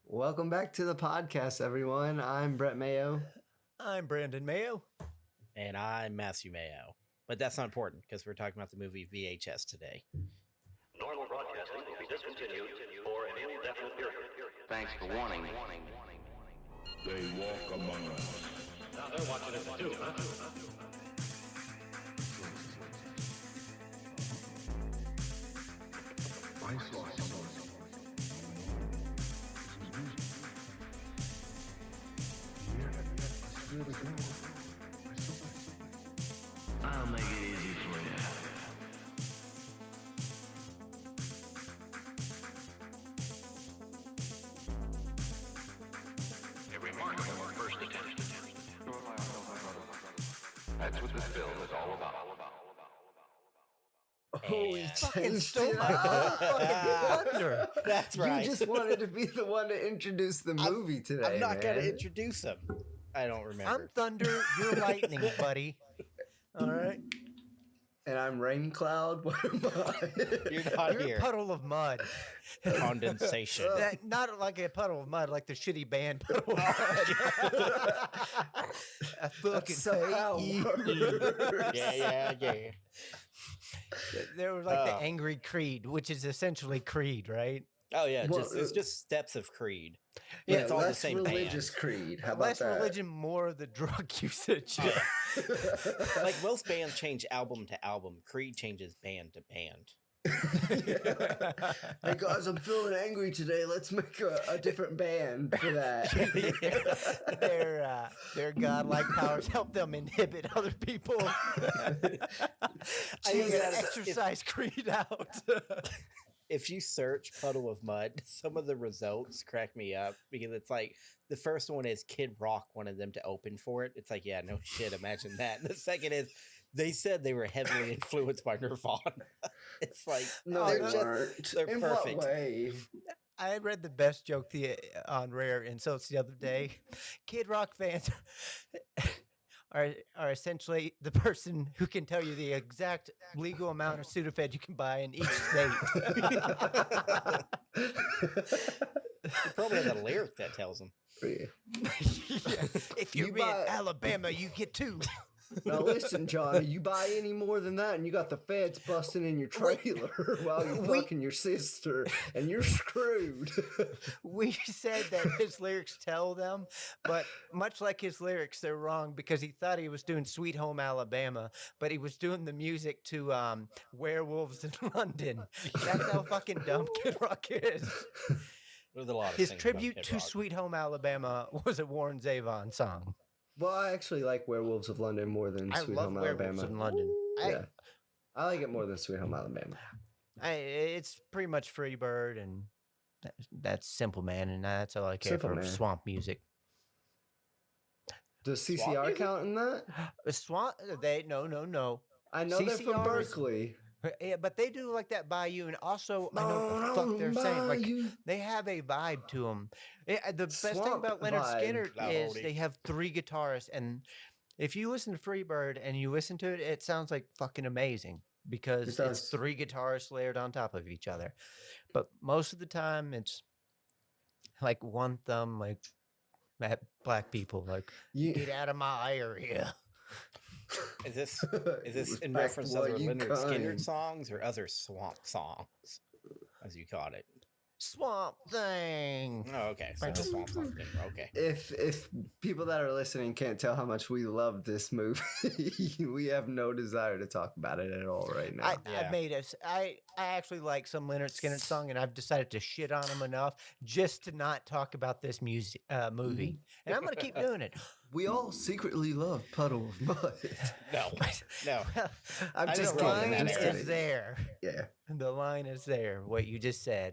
Welcome back to the podcast, everyone. I'm Brett Mayo. I'm Brandon Mayo. And I'm Matthew Mayo. But that's not important because we're talking about the movie VHS today. Normal broadcasting will be discontinued for an indefinite period. Thanks for warning. They walk among us. Now they're watching us too, huh? I saw someone. I'll make it easy for you. A remarkable first attempt. That's what this film is all about. Oh, he changed Stole it my up. fucking thunder. That's right. You just wanted to be the one to introduce the movie today. I'm not going to man. introduce him. I don't remember. I'm thunder, you're lightning, buddy. All right? And I'm Rain Cloud. What am I? You're not You're here. a puddle of mud. Condensation. Not like a puddle of mud, like the shitty band puddle of mud. I fucking That's somehow hate you. worse. yeah. They were like the Oh. angry Creed, which is essentially Creed, right? Oh, yeah. Well, It's just steps of Creed. Yeah, it's all the less same religious creed. How about Less that? religion, more of the drug usage. Like most bands change album to album. Creed changes band to band. Hey guys, I'm feeling angry today. Let's make a different band for that. Their godlike powers help them inhibit other people. I Jesus. gotta exercise Creed out. If you search Puddle of Mud, some of the results crack me up because it's like the first one is Kid Rock wanted them to open for it. It's like, yeah, no shit, imagine that. And the second is they said they were heavily influenced by Nirvana. It's like, No, they're they just- weren't. they're In perfect. what way? I read the best joke on Rare Insults the other day. Kid Rock fans are essentially the person who can tell you the exact legal amount of Sudafed you can buy in each state. they probably have a lyric that tells them. If you're You in buy- Alabama, you get two. Now listen, Johnny, you buy any more than that and you got the feds busting in your trailer while you're fucking your sister and you're screwed. We said that his lyrics tell them, but much like his lyrics, they're wrong because he thought he was doing Sweet Home Alabama, but he was doing the music to Werewolves in London. That's how fucking dumb Kid Rock is. There's a lot of His things about tribute Kid to Rock. Sweet Home Alabama was a Warren Zevon song. Well, I actually like Werewolves of London more than I Sweet love Home Werewolves Alabama. in London. Yeah. I like it more than Sweet Home Alabama. It's pretty much Freebird, and that's Simple Man, and that's all I care Simple for Man. swamp music. Does Swamp CCR music? count in that? Swamp, no. I know they're from CCR is- Berkeley. Yeah, but they do like that Bayou, and also I know what the fuck they're saying. Like Bayou. they have a vibe to them. The best thing Swamp about Leonard vibe. Skinner Loud is oldie. they have 3 guitarists, and if you listen to Freebird and you listen to it, it sounds like fucking amazing because It it's does. 3 guitarists layered on top of each other. But most of the time, it's like one thumb, like at black people, like You- get out of my area. Is this in Respect reference to what other you Leonard Skinner kind. songs or other swamp songs, as you called it? Swamp thing. Oh, okay. So the swamp song thing. Okay. If people that are listening can't tell how much we love this movie, we have no desire to talk about it at all right now. I actually like some Leonard Skinner song, and I've decided to shit on him enough just to not talk about this movie, and I'm gonna keep doing it. We all secretly love Puddle of Mud. No. No. I'm I just don't The really kidding. in line that Just area. is kidding. there. Yeah. The line is there. What you just said.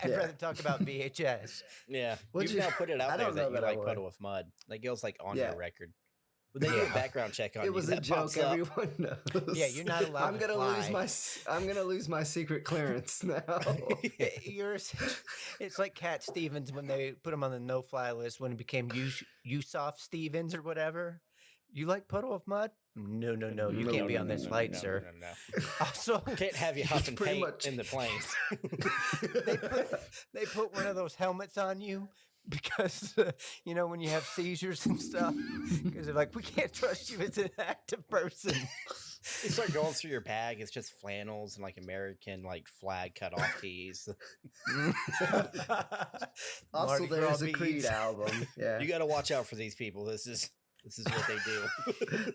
I'd Yeah. rather talk about VHS. Yeah. What'd You've you- now put it I out there don't know that you that I like would. Puddle of Mud. Like it was like on Yeah. your record. When they do a background check on It you, was a that joke. pops up. Everyone knows. Yeah, you're not allowed I'm to gonna lose fly. I'm gonna lose my secret clearance now. It's like Cat Stevens when they put him on the no-fly list when it became Yusof Stevens or whatever. You like Puddle of Mud? No, you can't be on this flight, sir. No. Also, Can't have you huffing pretty paint much- in the planes. they put one of those helmets on you because when you have seizures and stuff, because they're like, we can't trust you as an active person. You start going through your bag. It's just flannels and like American like flag cut off tees. Also, Mardi Gras there's a beads. Creed album. Yeah. You got to watch out for these people. This is what they do.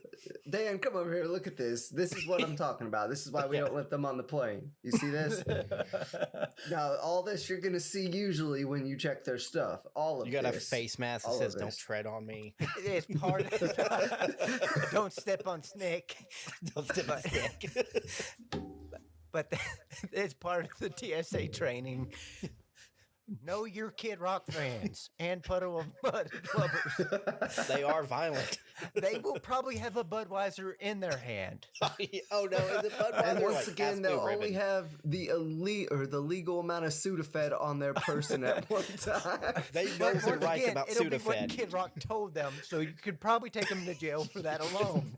Dan, come over here. Look at this. This is what I'm talking about. This is why we don't let them on the plane. You see this? Now, all this you're going to see usually when you check their stuff. All of You got a this. face mask that All of says "Don't this. tread on me." It is part of Don't step on snake. Don't step on stick. But it's part of the TSA training. Know your Kid Rock fans and Puddle of Mud lovers. They are violent. They will probably have a Budweiser in their hand. Oh no! Is it Budweiser? And once Like, again, pass they'll me a only ribbon. have the elite or the legal amount of Sudafed on their person at one time. They know But they're once right again, about it'll be what Sudafed. Kid Rock told them, so you could probably take them to jail for that alone.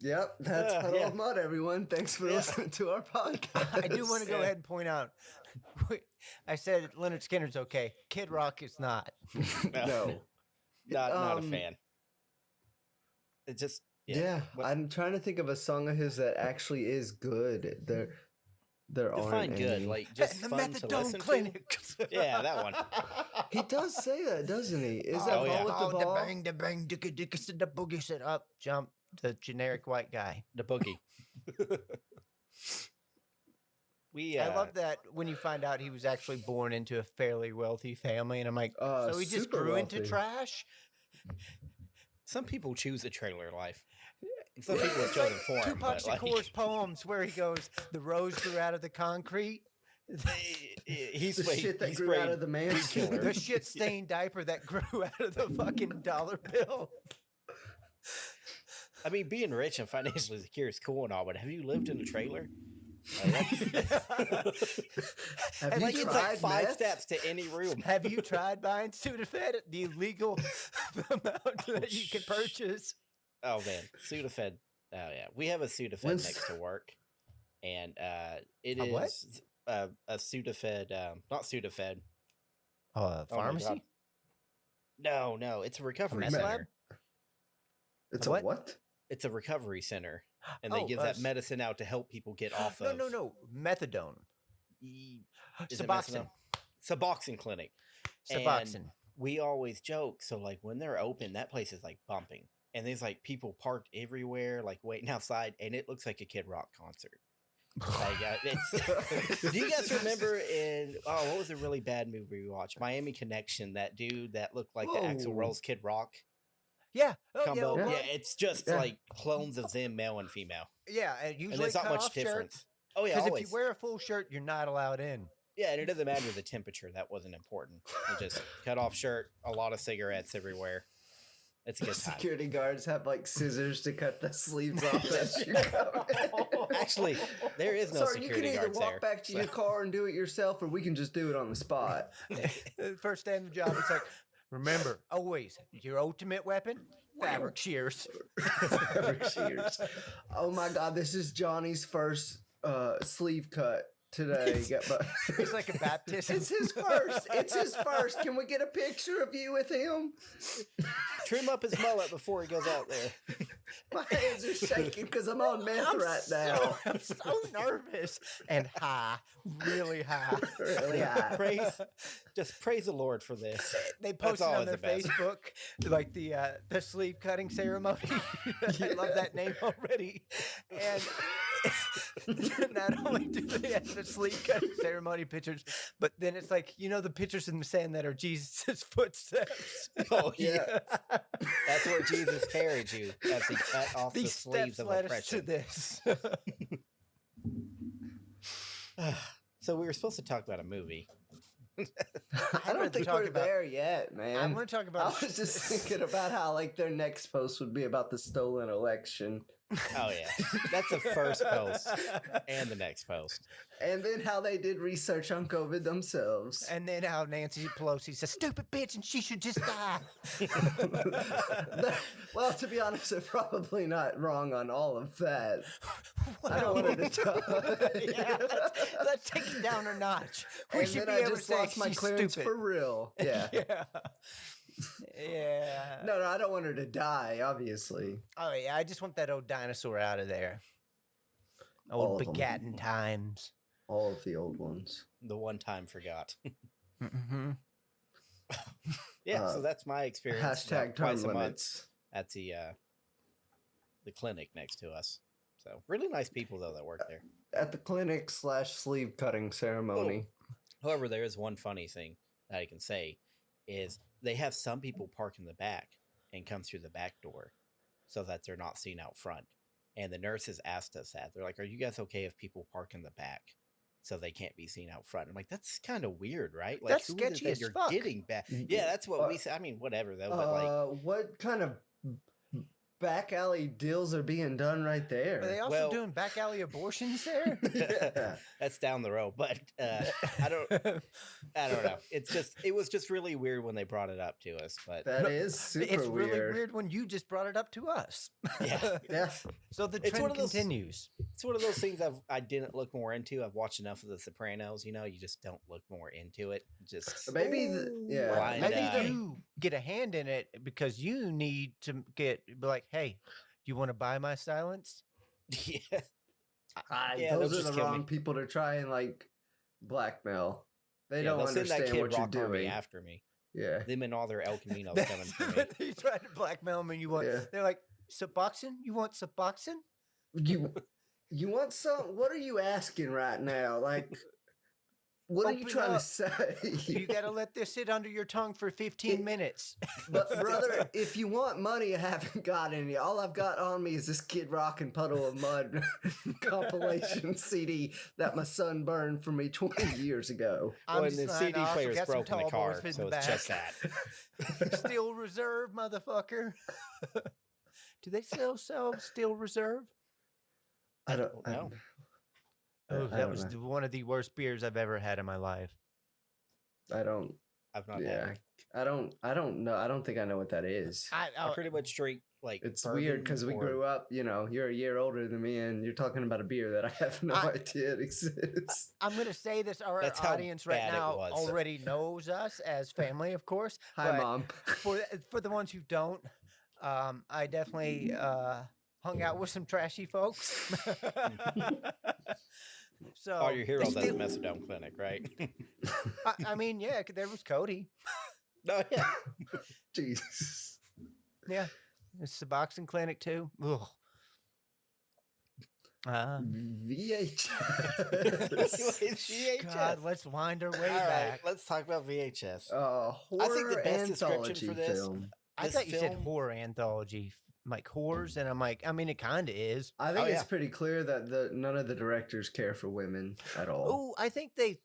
Yep, that's Yeah, Puddle yeah. of Mud, everyone. Thanks for listening to our podcast. I do want to go ahead and point out, I said Leonard Skinner's okay. Kid Rock is not. No. Not a Um, fan. It just Yeah, What- I'm trying to think of a song of his that actually is good. There define aren't good, any. like just the fun to Methadone listen Clinic. to. Yeah, that one. He does say that, doesn't he? Is that Oh, yeah. Ball with the the Ball? bang, the bang, dicka, dicka, sit the boogie, sit up, jump. The generic white guy. The boogie. We. I love that when you find out he was actually born into a fairly wealthy family, and I'm like, so he just super grew into wealthy. trash. Some people choose a trailer life. Some people have chosen for him. Tupac But like, Shakur's poems where he goes, "The rose grew out of the concrete." he's The shit that he's grew out sprayed of the man's weed killer. The shit stained diaper that grew out of the fucking dollar bill. I mean, being rich and financially secure is cool and all, but have you lived in a trailer? Like, Have And you like it's tried like 5 meth? steps to any room. Have you tried buying Sudafed at the illegal amount that you can purchase? Oh man, Sudafed. Oh yeah, we have a Sudafed When's- next to work, and it A what? is a Sudafed, not Sudafed. Oh, Oh my pharmacy? God. No, it's a recovery meth center. lab? It's What? a what? It's a recovery center, and they Oh, give that medicine out to help people get off of. No. Methadone. Is it Suboxone. Suboxone clinic. And Suboxone. we always joke. So like when they're open, that place is like bumping, and there's like people parked everywhere, like waiting outside, and it looks like a Kid Rock concert. Like, do you guys remember what was a really bad movie we watched? Miami Connection. That dude that looked like the Axl Whoa. Rose Kid Rock Yeah. Oh, combo. yeah. Yeah, it's just Yeah. like clones of them, male and female, Yeah. And and usually there's not cut much off shirt. difference. Oh yeah, Because if always. you wear a full shirt, you're not allowed in. Yeah, and it doesn't matter the temperature. That wasn't important. It just cut off shirt, a lot of cigarettes everywhere. It's a good time. Security guards have like scissors to cut the sleeves off that you come. Actually, there is no Sorry, you can security either guards walk there. back to your car and do it yourself, or we can just do it on the spot. The first day on the job, it's like, remember, always, your ultimate weapon, fabric shears. Fabric shears. Oh my God, this is Johnny's first sleeve cut today. It's like a baptism. It's his first. It's his first. Can we get a picture of you with him? Trim up his mullet before he goes out there. My hands are shaking because I'm on meth right now. I'm so nervous and high, really high. Really high. Just praise the Lord for this. They posted on always their the best. Facebook like the sleeve cutting ceremony. I love that name already. And not only do they have the sleeve cutting ceremony pictures, but then it's like the pictures in the sand that are Jesus' footsteps. Oh Yeah. That's where Jesus carried you as he cut off the These sleeves steps of led us to oppression. this. So we were supposed to talk about a movie. I wanted don't to think talk we're about- there yet, man. I want to talk about. I was just thinking about how like their next post would be about the stolen election. Oh yeah, that's the first post and the next post. And then how they did research on COVID themselves. And then how Nancy Pelosi's a stupid bitch and she should just die. Well, to be honest, they're probably not wrong on all of that. I don't want her to die. Yeah, let's take it down a notch. We And should then be I able just to say lost my she's clearance stupid. for real. Yeah. Yeah. Yeah. No, I don't want her to die, obviously. Oh yeah, I just want that old dinosaur out of there. All Old of 'em. begatting times. All of the old ones. The one time forgot. Mm-hmm. Yeah, so that's my experience. Hashtag about term twice a month limits. at the clinic next to us. So really nice people though that work there. At the clinic / sleeve cutting ceremony. However, there is one funny thing that I can say is they have some people park in the back and come through the back door so that they're not seen out front. And the nurses asked us that. They're like, "Are you guys okay if people park in the back so they can't be seen out front?" I'm like, "That's kind of weird, right? Like, That's who is it sketchy that as you're fuck. getting back." Yeah, that's what we say. I mean, whatever though. But like, What kind of back alley deals are being done right there? Are they also Well- doing back alley abortions there? Yeah. that's down the road. But I don't know. It was just really weird when they brought it up to us. But That is super It's really weird. weird when you just brought it up to us. yeah, Yeah. So the It's one trend of those- continues. it's one of those things I didn't look more into. I've watched enough of The Sopranos. You know, you just don't look more into it. Just Maybe, yeah. Blind Maybe eye. you get a hand in it because you need to be like, hey, you want to buy my silence? yeah. Those Yeah, they'll are just the kill me. wrong people to try and like blackmail. They Yeah, don't they'll send that understand Kid what you're Rock army doing. after me. Yeah. Them and all their El Caminos coming for me. You tried to blackmail them and you want, Yeah. they're like, Suboxone? You want Suboxone? You want some? What are you asking right now? Like, what are you Open trying up. to say? You got to let this sit under your tongue for 15 minutes. But brother, if you want money, I haven't got any. All I've got on me is this Kid Rock and Puddle of Mud compilation CD that my son burned for me 20 years ago. Well, and just the saying, CD I also player's got some broke in the tall car, boys in so the it's just back. that. Steel Reserve, motherfucker. Do they still sell Steel Reserve? I don't know. know. Oh, I that don't was know. one of the worst beers I've ever had in my life. I don't. I've not Yeah. had it. I don't know. I don't think I know what that is. I pretty much drink like It's bourbon weird because we or- grew up, you're a year older than me and you're talking about a beer that I have no idea it exists. I'm going to say this. Our That's how audience right bad it now was. already knows us as family, of course. Hi, but Mom. For the ones who don't, I definitely hung out with some trashy folks. So All your heroes at the still- methadone clinic, right? I mean, yeah, there was Cody. No, yeah. Jesus. Yeah, it's the boxing clinic too. Ugh. VHS. God, let's wind our way All right, back. let's talk about VHS. Horror the best description anthology for this- film. I this thought you said film- horror anthology, like whores, and I'm like, I mean, it kind of is. I think Oh, it's yeah. pretty clear that none of the directors care for women at all. Oh, I think they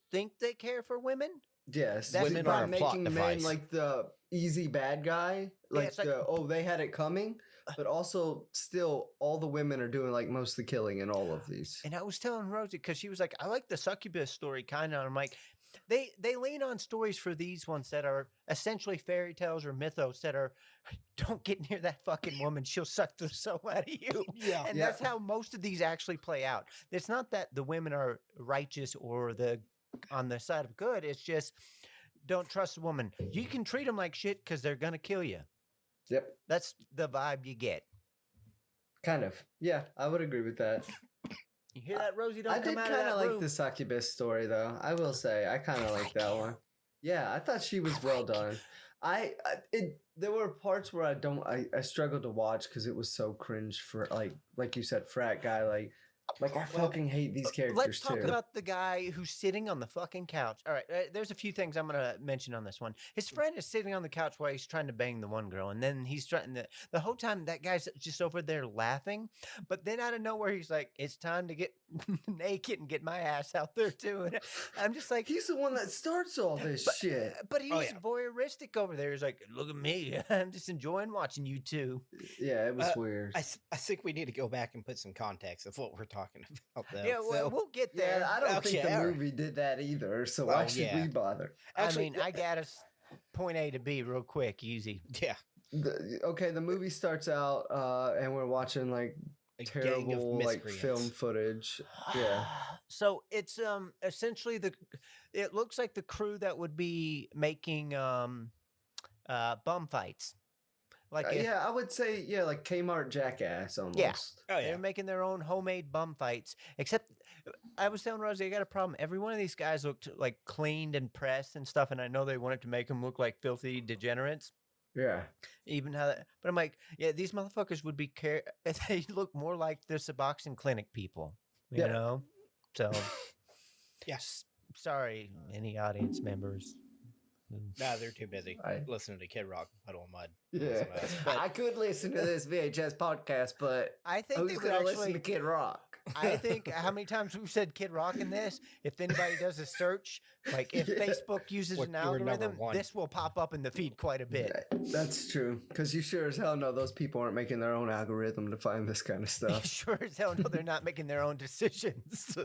care for women. Yes, That's Women by are a plot making men device. like the easy bad guy, like, it's like- they had it coming, but also still all the women are doing like most of the killing in all of these. And I was telling Rosie because she was like, I like the succubus story kind of. I'm like, they lean on stories for these ones that are essentially fairy tales or mythos that are, don't get near that fucking woman, she'll suck the soul out of you. Yeah. And Yeah. that's how most of these actually play out. It's not that the women are righteous or on the side of good. It's just don't trust a woman. You can treat them like shit because they're gonna kill you. Yep, That's the vibe you get. kind of. Yeah, I would agree with that. You hear that, Rosie? Don't I come did out kind of of that like room. the succubus story, though. I will say, I kind of like that one. Yeah, I thought she was well done. There were parts where I struggled to watch because it was so cringe for like you said, frat guy, like Like, I fucking hate these characters Let's talk too. about the guy who's sitting on the fucking couch. All right, there's a few things I'm gonna mention on this one. His friend is sitting on the couch while he's trying to bang the one girl, and then he's trying to. The whole time that guy's just over there laughing, but then out of nowhere he's like, "It's time to get naked and get my ass out there too." And I'm just like, He's the one that starts all this shit. but he Oh, was yeah. voyeuristic over there. He's like, "Look at me, I'm just enjoying watching you two." Yeah, it was weird. I think we need to go back and put some context of what we're talking about, though. Yeah, well, we'll get there. Yeah, I don't think Okay, the all right. movie did that either. So Well, why should yeah. we bother? Actually, I mean, I got us point A to B real quick, easy. yeah, The movie starts out, and we're watching like a gang of terrible like miscreants. film footage. Yeah, So it's essentially it looks like the crew that would be making bum fights. Like if yeah, I would say like Kmart Jackass almost. Yeah. Oh yeah, they're making their own homemade bum fights. Except I was telling Rosie, I got a problem. Every one of these guys looked like cleaned and pressed and stuff, and I know they wanted to make them look like filthy degenerates. Yeah. Even how that, but I'm like, yeah, these motherfuckers would be they look more like the Suboxone Clinic people, you Yeah. know? So, yes. sorry, any audience members. Nah, they're too busy I- listening to Kid Rock and Puddle of Mud. Yeah. But I could listen to this VHS podcast, but I think who's they would gonna listen actually. to Kid Rock? I think how many times we've said Kid Rock in this. If anybody does a search, like if Yeah. Facebook uses We're an number algorithm, one. this will pop up in the feed quite a bit. Yeah, that's true. Because you sure as hell know those people aren't making their own algorithm to find this kind of stuff. Sure as hell no, they're not making their own decisions.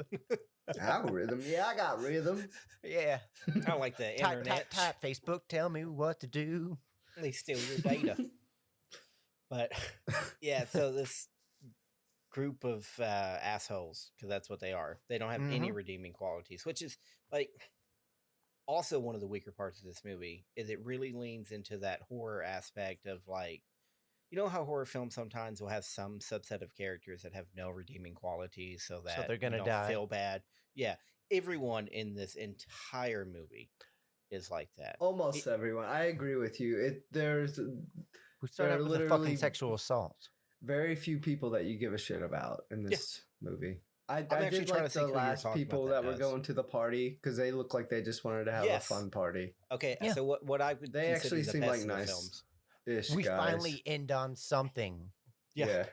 Algorithm? Yeah, I got rhythm. Yeah. I don't like the Type, internet. type, Facebook, tell me what to do. They steal your data. But yeah, so this group of assholes, because that's what they are. They don't have any redeeming qualities, which is like also one of the weaker parts of this movie. Is it really leans into that horror aspect of like, you know how horror films sometimes will have some subset of characters that have no redeeming qualities, so that they're gonna you don't die. feel bad. Yeah, everyone in this entire movie is like that. Almost everyone. I agree with you. There's We start They're out with a literally- fucking sexual assault. very few people that you give a shit about in this movie. I actually did trying like to think the who you're last talking people about that were that does. going to the party because they looked like they just wanted to have Yes. a fun party. Okay, Yeah. so what I would They consider actually the seem best like of the nice films. Ish We guys. finally end on something. Yeah.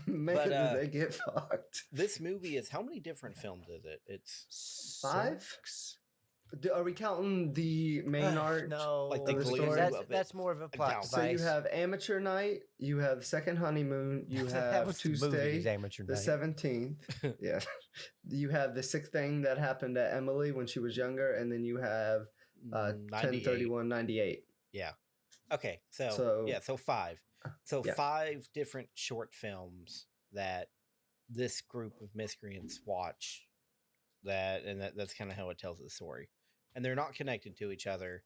Man, But, did they get fucked. This movie is how many different films is it? It's 5? Are we counting the main art? No, Like the glue that's, of it. that's more of a plot Down. device. So you have Amateur Night, you have Second Honeymoon, you That have was the movie, Tuesday, is Amateur the Night. 17th. Yeah. You have the sixth thing that happened to Emily when she was younger, and then you have 10/31/98. Yeah. Okay, so, So- yeah, so 5. So Yeah. 5 different short films that this group of miscreants watch. That's kind of how it tells the story, and they're not connected to each other.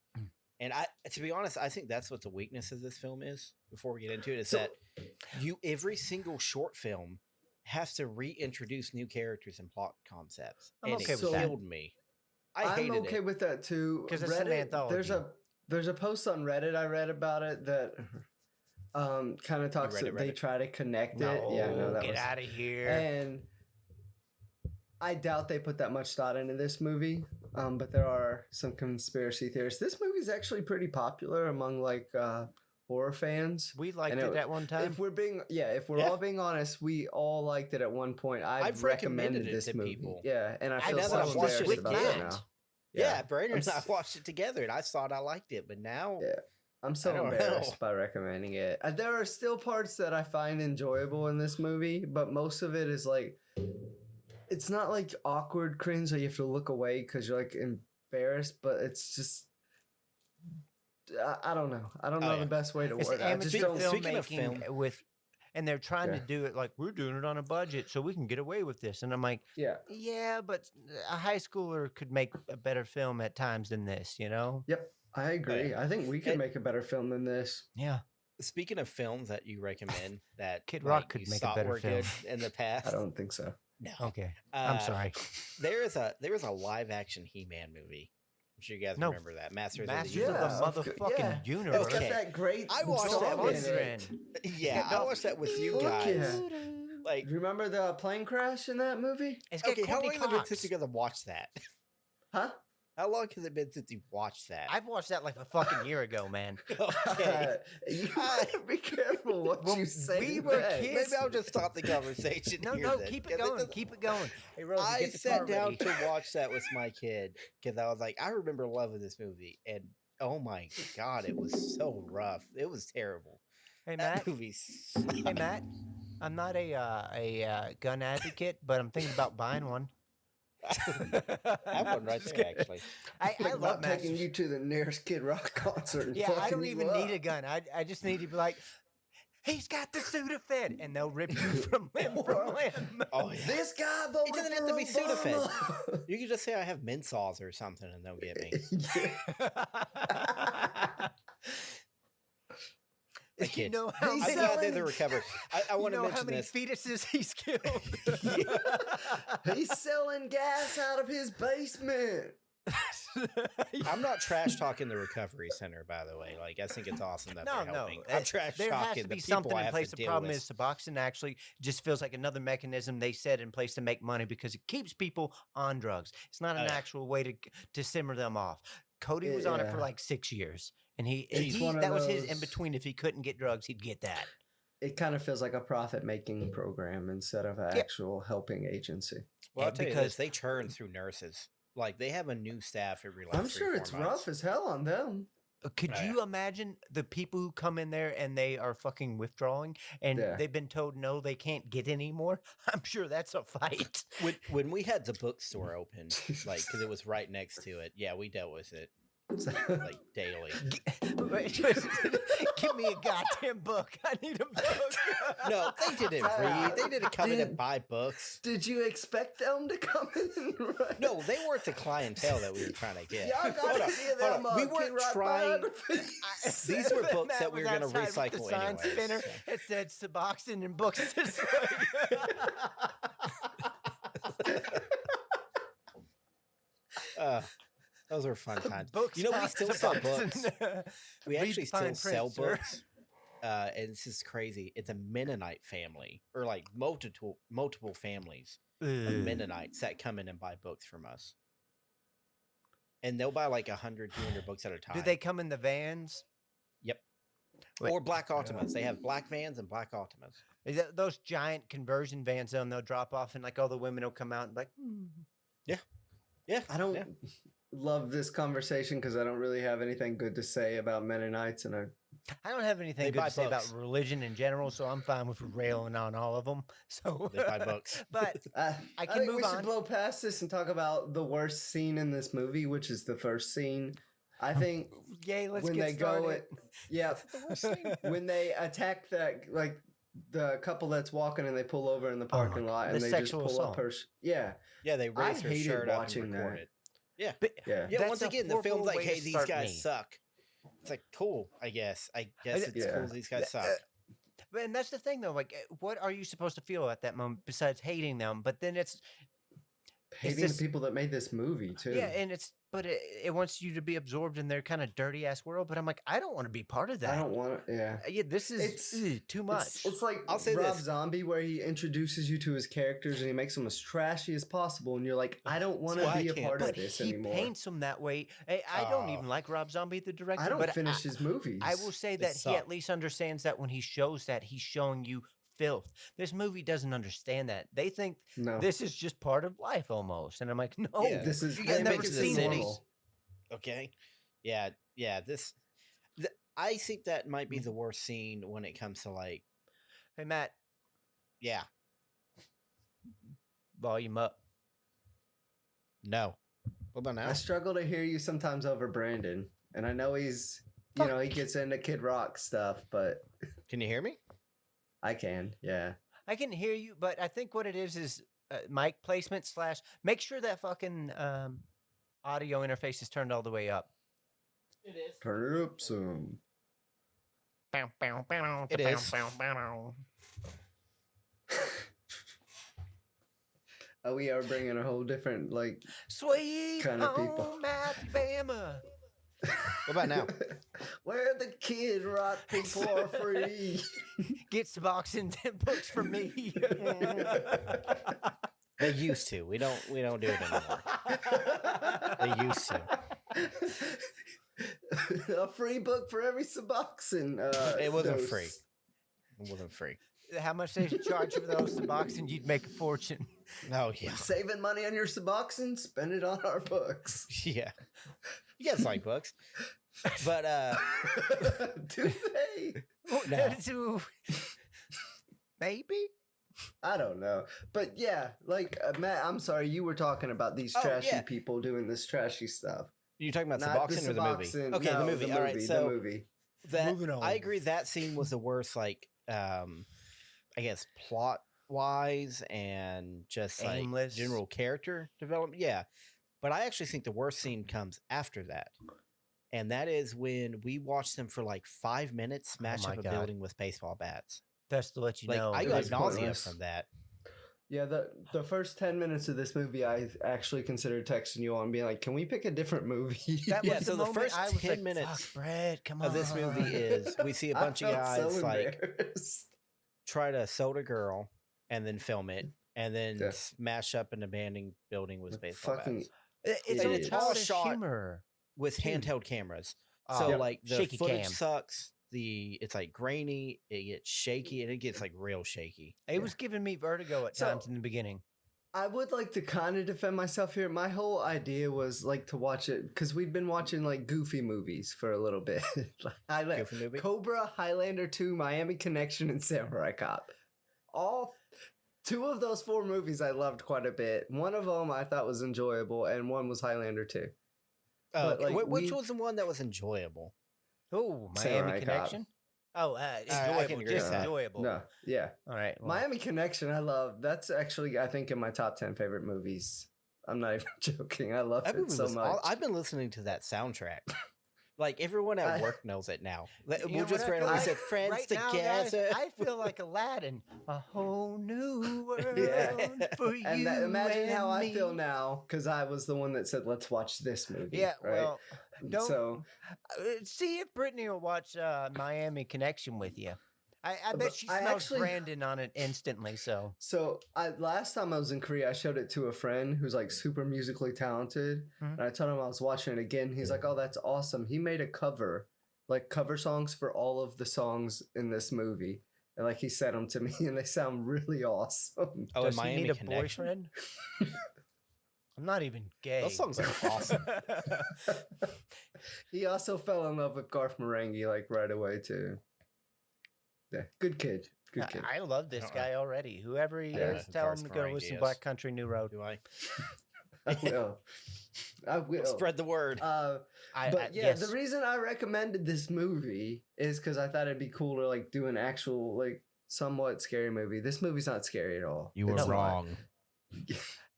And to be honest, I think that's what the weakness of this film is. Before we get into it, is So- that every single short film has to reintroduce new characters and plot concepts, I'm and okay it with that. killed me. I I'm hated okay it. with that too. 'Cause it's an There's anthology. there's a post on Reddit I read about it that kind of talks read it, that they Reddit? try to connect No, it. Yeah, no, that get was out of here. and I doubt they put that much thought into this movie. But there are some conspiracy theorists. This movie's actually pretty popular among like horror fans. We liked and it at one time. If we're all being honest, we all liked it at one point. I've recommended recommended it this to movie. people. Yeah, and I I feel know that so I've watched it embarrassed with about that Matt. now. Yeah, Brandon and I s- watched it together, and I thought I liked it, but now Yeah. I'm so I don't embarrassed know. by recommending it. There are still parts that I find enjoyable in this movie, but most of it is like, it's not like awkward cringe that you have to look away because you're like embarrassed, but it's just, I don't know. I don't know yeah. the best way to It's word it. I just amateur don't. Speaking of filmmaking with, and they're trying to Yeah. do it like we're doing it on a budget, so we can get away with this. And I'm like, Yeah. yeah, but a high schooler could make a better film at times than this, you know? Yep. I agree. I think we could It- make a better film than this. Yeah. speaking of films that you recommend that Kid Rock like, could you make a thought better were film. good in the past. I don't think so. No. Okay. I'm Uh, sorry. There is a live action He-Man movie. I'm sure you guys No. remember that. Masters Masters of of the Yeah, the of cou- motherfucking yeah. It's universe. got Okay. that great I watched song that in with it. Yeah, I watched that with you Fuck guys. yeah. Like, Do you remember the plane crash in that movie? It's got okay, how long Courtney has it been Cox. since you guys watched that? Huh? How long has it been since you watched that? I've watched that like a fucking year ago, man. Okay. You gotta be careful what Well, you say. we were next. kids. Maybe I'll just stop the conversation. No, here no, then, keep it 'cause going. doesn't- Keep it going. Hey, Rosie, I get the sat car down ready. to watch that with my kid because I was like, I remember loving this movie, and oh my god, it was so rough. It was terrible. Hey, That Matt. movie. Hey, Matt. I'm not a gun advocate, but I'm thinking about buying one. I have one right Just there, kidding. actually. I Think love about taking Masters. you to the nearest Kid Rock concert. And Yeah, I fucking don't you even up. need a gun. I just need to be like, he's got the Sudafed, and they'll rip you from limb from limb. Oh yeah. This guy voted doesn't for have to be Obama. Sudafed. You can just say I have mensaws or something, and they'll get me. The You kid. know how He's I many, think I did selling- the recovery. I you want to know how mention many this. fetuses he's killed. He's selling gas out of his basement. I'm not trash talking the recovery center, by the way. Like, I think it's awesome that No, they're no. helping. I'm trash There has talking to the be people something I in have place. to The deal problem with. is Suboxone actually just feels like another mechanism they set in place to make money because it keeps people on drugs. It's not an Oh, yeah. actual way to simmer them off. Cody was on it for Yeah. like 6 years, and It's one of that was his in those- between. If he couldn't get drugs, he'd get that. It kind of feels like a profit-making program instead of an Yeah. actual helping agency. Well, I'll Yeah, tell you because- this, they churn through nurses. Like, they have a new staff every like I'm 3 sure 4 it's months. rough as hell on them. Could Oh, yeah. you imagine the people who come in there and they are fucking withdrawing and Yeah. they've been told no, they can't get any more? I'm sure that's a fight. When we had the bookstore open, like, because it was right next to it, yeah, we dealt with it like daily. Give me a goddamn book. I need a book. No, they didn't read. They didn't come in and Dude. buy books. Did you expect them to come in and write? No, they weren't the clientele that we were trying to get. Y'all Hold got on, to see hold them. on. We Kid weren't Rock trying. biographies. These were books Matt that we was were going to outside with the recycle sign anyways. spinner. It said Suboxone and books this way. Those were fun times. Books You know, we have still sell Suboxone. books. We Read actually the fine still sell print, sir. books. And this is crazy. It's a Mennonite family, or like multiple families of Ugh. Mennonites that come in and buy books from us. And they'll buy like 100, 200 books at a time. Do they come in the vans? Yep. Wait. Or black Altimas. They have black vans and black Altimas. Is that those giant conversion vans? And they'll drop off, and like all the women will come out and be like, Yeah. I don't yeah. love this conversation because I don't really have anything good to say about Mennonites, and I don't have anything They good buy to say books. about religion in general, so I'm fine with railing on all of them. So They buy books. but I can think move we should on. blow past this and talk about the worst scene in this movie, which is the first scene. I think yay, let's when get they started. go, yeah, when they attack that like the couple that's walking and they pull over in the parking lot and the they just sexual pull up assault. her. Yeah, Yeah, they raise her hated shirt up watching and that. record it. Yeah. But yeah. Yeah, That's once a again, the film's horrible like, way hey, to these start guys me. suck. It's like, cool, I guess. I guess it's Yeah. cool these guys suck. And that's the thing, though. Like, what are you supposed to feel at that moment besides hating them? But then it's Hating this- the people that made this movie too. yeah, and it wants you to be absorbed in their kind of dirty ass world. But I'm like, I don't want to be part of that. I don't want to. Yeah. Yeah, this is It's- too much. It's like I'll say Rob this. Zombie, where he introduces you to his characters and he makes them as trashy as possible, and you're like, I don't want why to I be a can't- part but of this he anymore. paints them that way. I don't Oh. even like Rob Zombie, the director. I don't but finish his movies. I will say They that he suck. at least understands that when he shows that he's showing you filth. This movie doesn't understand that. They think No, this is just part of life almost, and I'm like, no, Yeah. this is You they guys make never it seen seem this. normal. Okay. Yeah. I think that might be the worst scene when it comes to like, Hey Matt, yeah, volume up. no. What about now? I struggle to hear you sometimes over Brandon, and I know he's, he gets into Kid Rock stuff, but Can you hear me? I can, yeah. I can hear you, but I think what it is mic placement / make sure that fucking audio interface is turned all the way up. Turn it up some. It is. We are bringing a whole different like. Sweet Kinda people. home Alabama. What about now? Where the Kid Rock people are free. Get Suboxone 10 books from me. They used to. We don't do it anymore. They used to. A free book for every Suboxone. It wasn't dose. free. It wasn't free. How much they charge for those Suboxone? You'd make a fortune. Oh yeah. Saving money on your Suboxone? Spend it on our books. Yeah. You guys like books. But Do they? no. Maybe. I don't know. But yeah, like, Matt, I'm sorry, you were talking about these Oh, trashy yeah. people doing this trashy stuff. You're talking about Not Suboxone or the movie? Suboxone. Okay, No, the movie. All right, the so movie. that Moving on. I agree that scene was the worst, like I guess plot wise and just like Aimless. general character development. Yeah. But I actually think the worst scene comes after that. And that is when we watched them for like 5 minutes smash my up a God. building with baseball bats. That's to let you Like know. I it got was nausea pointless. from that. Yeah, the first 10 minutes of this movie, I actually considered texting you on and being like, can we pick a different movie? That Yeah, was so the moment first I was 10 like, minutes "Fuck, Brad, come on." Of this movie is we see a I bunch of felt guys so like embarrassed. try to sold a girl and then film it and then Yeah. smash up an abandoned building with baseball Fucking bats It's It all is. childish shot humor. with Dude. handheld cameras. Oh, So Yeah. like the shaky footage cam. sucks. It's like grainy. It gets shaky and it gets like real shaky. It was giving me vertigo at So- times in the beginning. I would like to kind of defend myself here. My whole idea was like to watch it because we'd been watching like goofy movies for a little bit. Goofy movie? Cobra, Highlander 2, Miami Connection, and Samurai Cop. All 2 of those 4 movies I loved quite a bit. One of them I thought was enjoyable, and one was Highlander 2. Oh, But, okay. like, Which we- was the one that was enjoyable? Oh, Samurai Miami Cop. Connection. Oh, I enjoyable. can agree Just with that. enjoyable. No, yeah. All right. well, Miami Connection, I love. That's actually, I think, in my top 10 favorite movies. I'm not even joking. I love That it movie so was much. I've been listening to that soundtrack. Like everyone at I- work knows it now. you know We'll what just I feel randomly like? said friends right now, guys, together. I feel like Aladdin. A whole new world Yeah. for you. And imagine how and I feel me. now, because I was the one that said, let's watch this movie. Yeah, right? well, don't So, see if Brittany will watch Miami Connection with you. I But bet she I smells actually- Brandon on it instantly. So last time I was in Korea, I showed it to a friend who's like super musically talented. Mhm. And I told him I was watching it again. He's like, oh, that's awesome. He made a cover songs for all of the songs in this movie. And like he sent them to me and they sound really awesome. Oh, does and he Miami need a Connection. boyfriend? I'm not even gay. Those songs are but- awesome. He also fell in love with Garth Marenghi like right away too. Yeah, good kid. Good kid. I love this guy already. Whoever he Yeah, is, tell him Garth to go Marenghi listen to is. Black Country New Road. Do I I will. I will. spread the word? But yeah, yes. the reason I recommended this movie is because I thought it'd be cool to like do an actual like somewhat scary movie. This movie's not scary at all. You were It's not. wrong.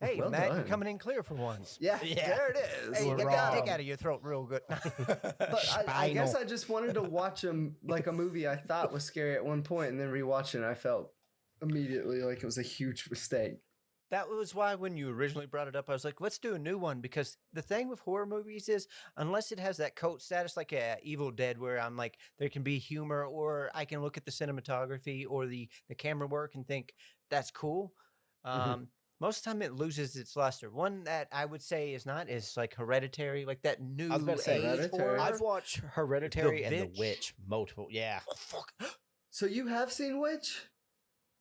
Hey, Well Matt, you're done. coming in clear for once. Yeah, Yeah. there it is. Hey, were get wrong. that dick out of your throat real good. But I guess I just wanted to watch a movie I thought was scary at one point, and then rewatch it, and I felt immediately like it was a huge mistake. That was why when you originally brought it up, I was like, let's do a new one. Because the thing with horror movies is, unless it has that cult status like Evil Dead, where I'm like, there can be humor, or I can look at the cinematography or the camera work and think, that's cool. Most of the time it loses its luster. One that I would say is not is like Hereditary, like that new I was about to say, age Hereditary. horror. I've watched Hereditary and The Witch. Witch multiple. Yeah. Oh, fuck. So you have seen Witch?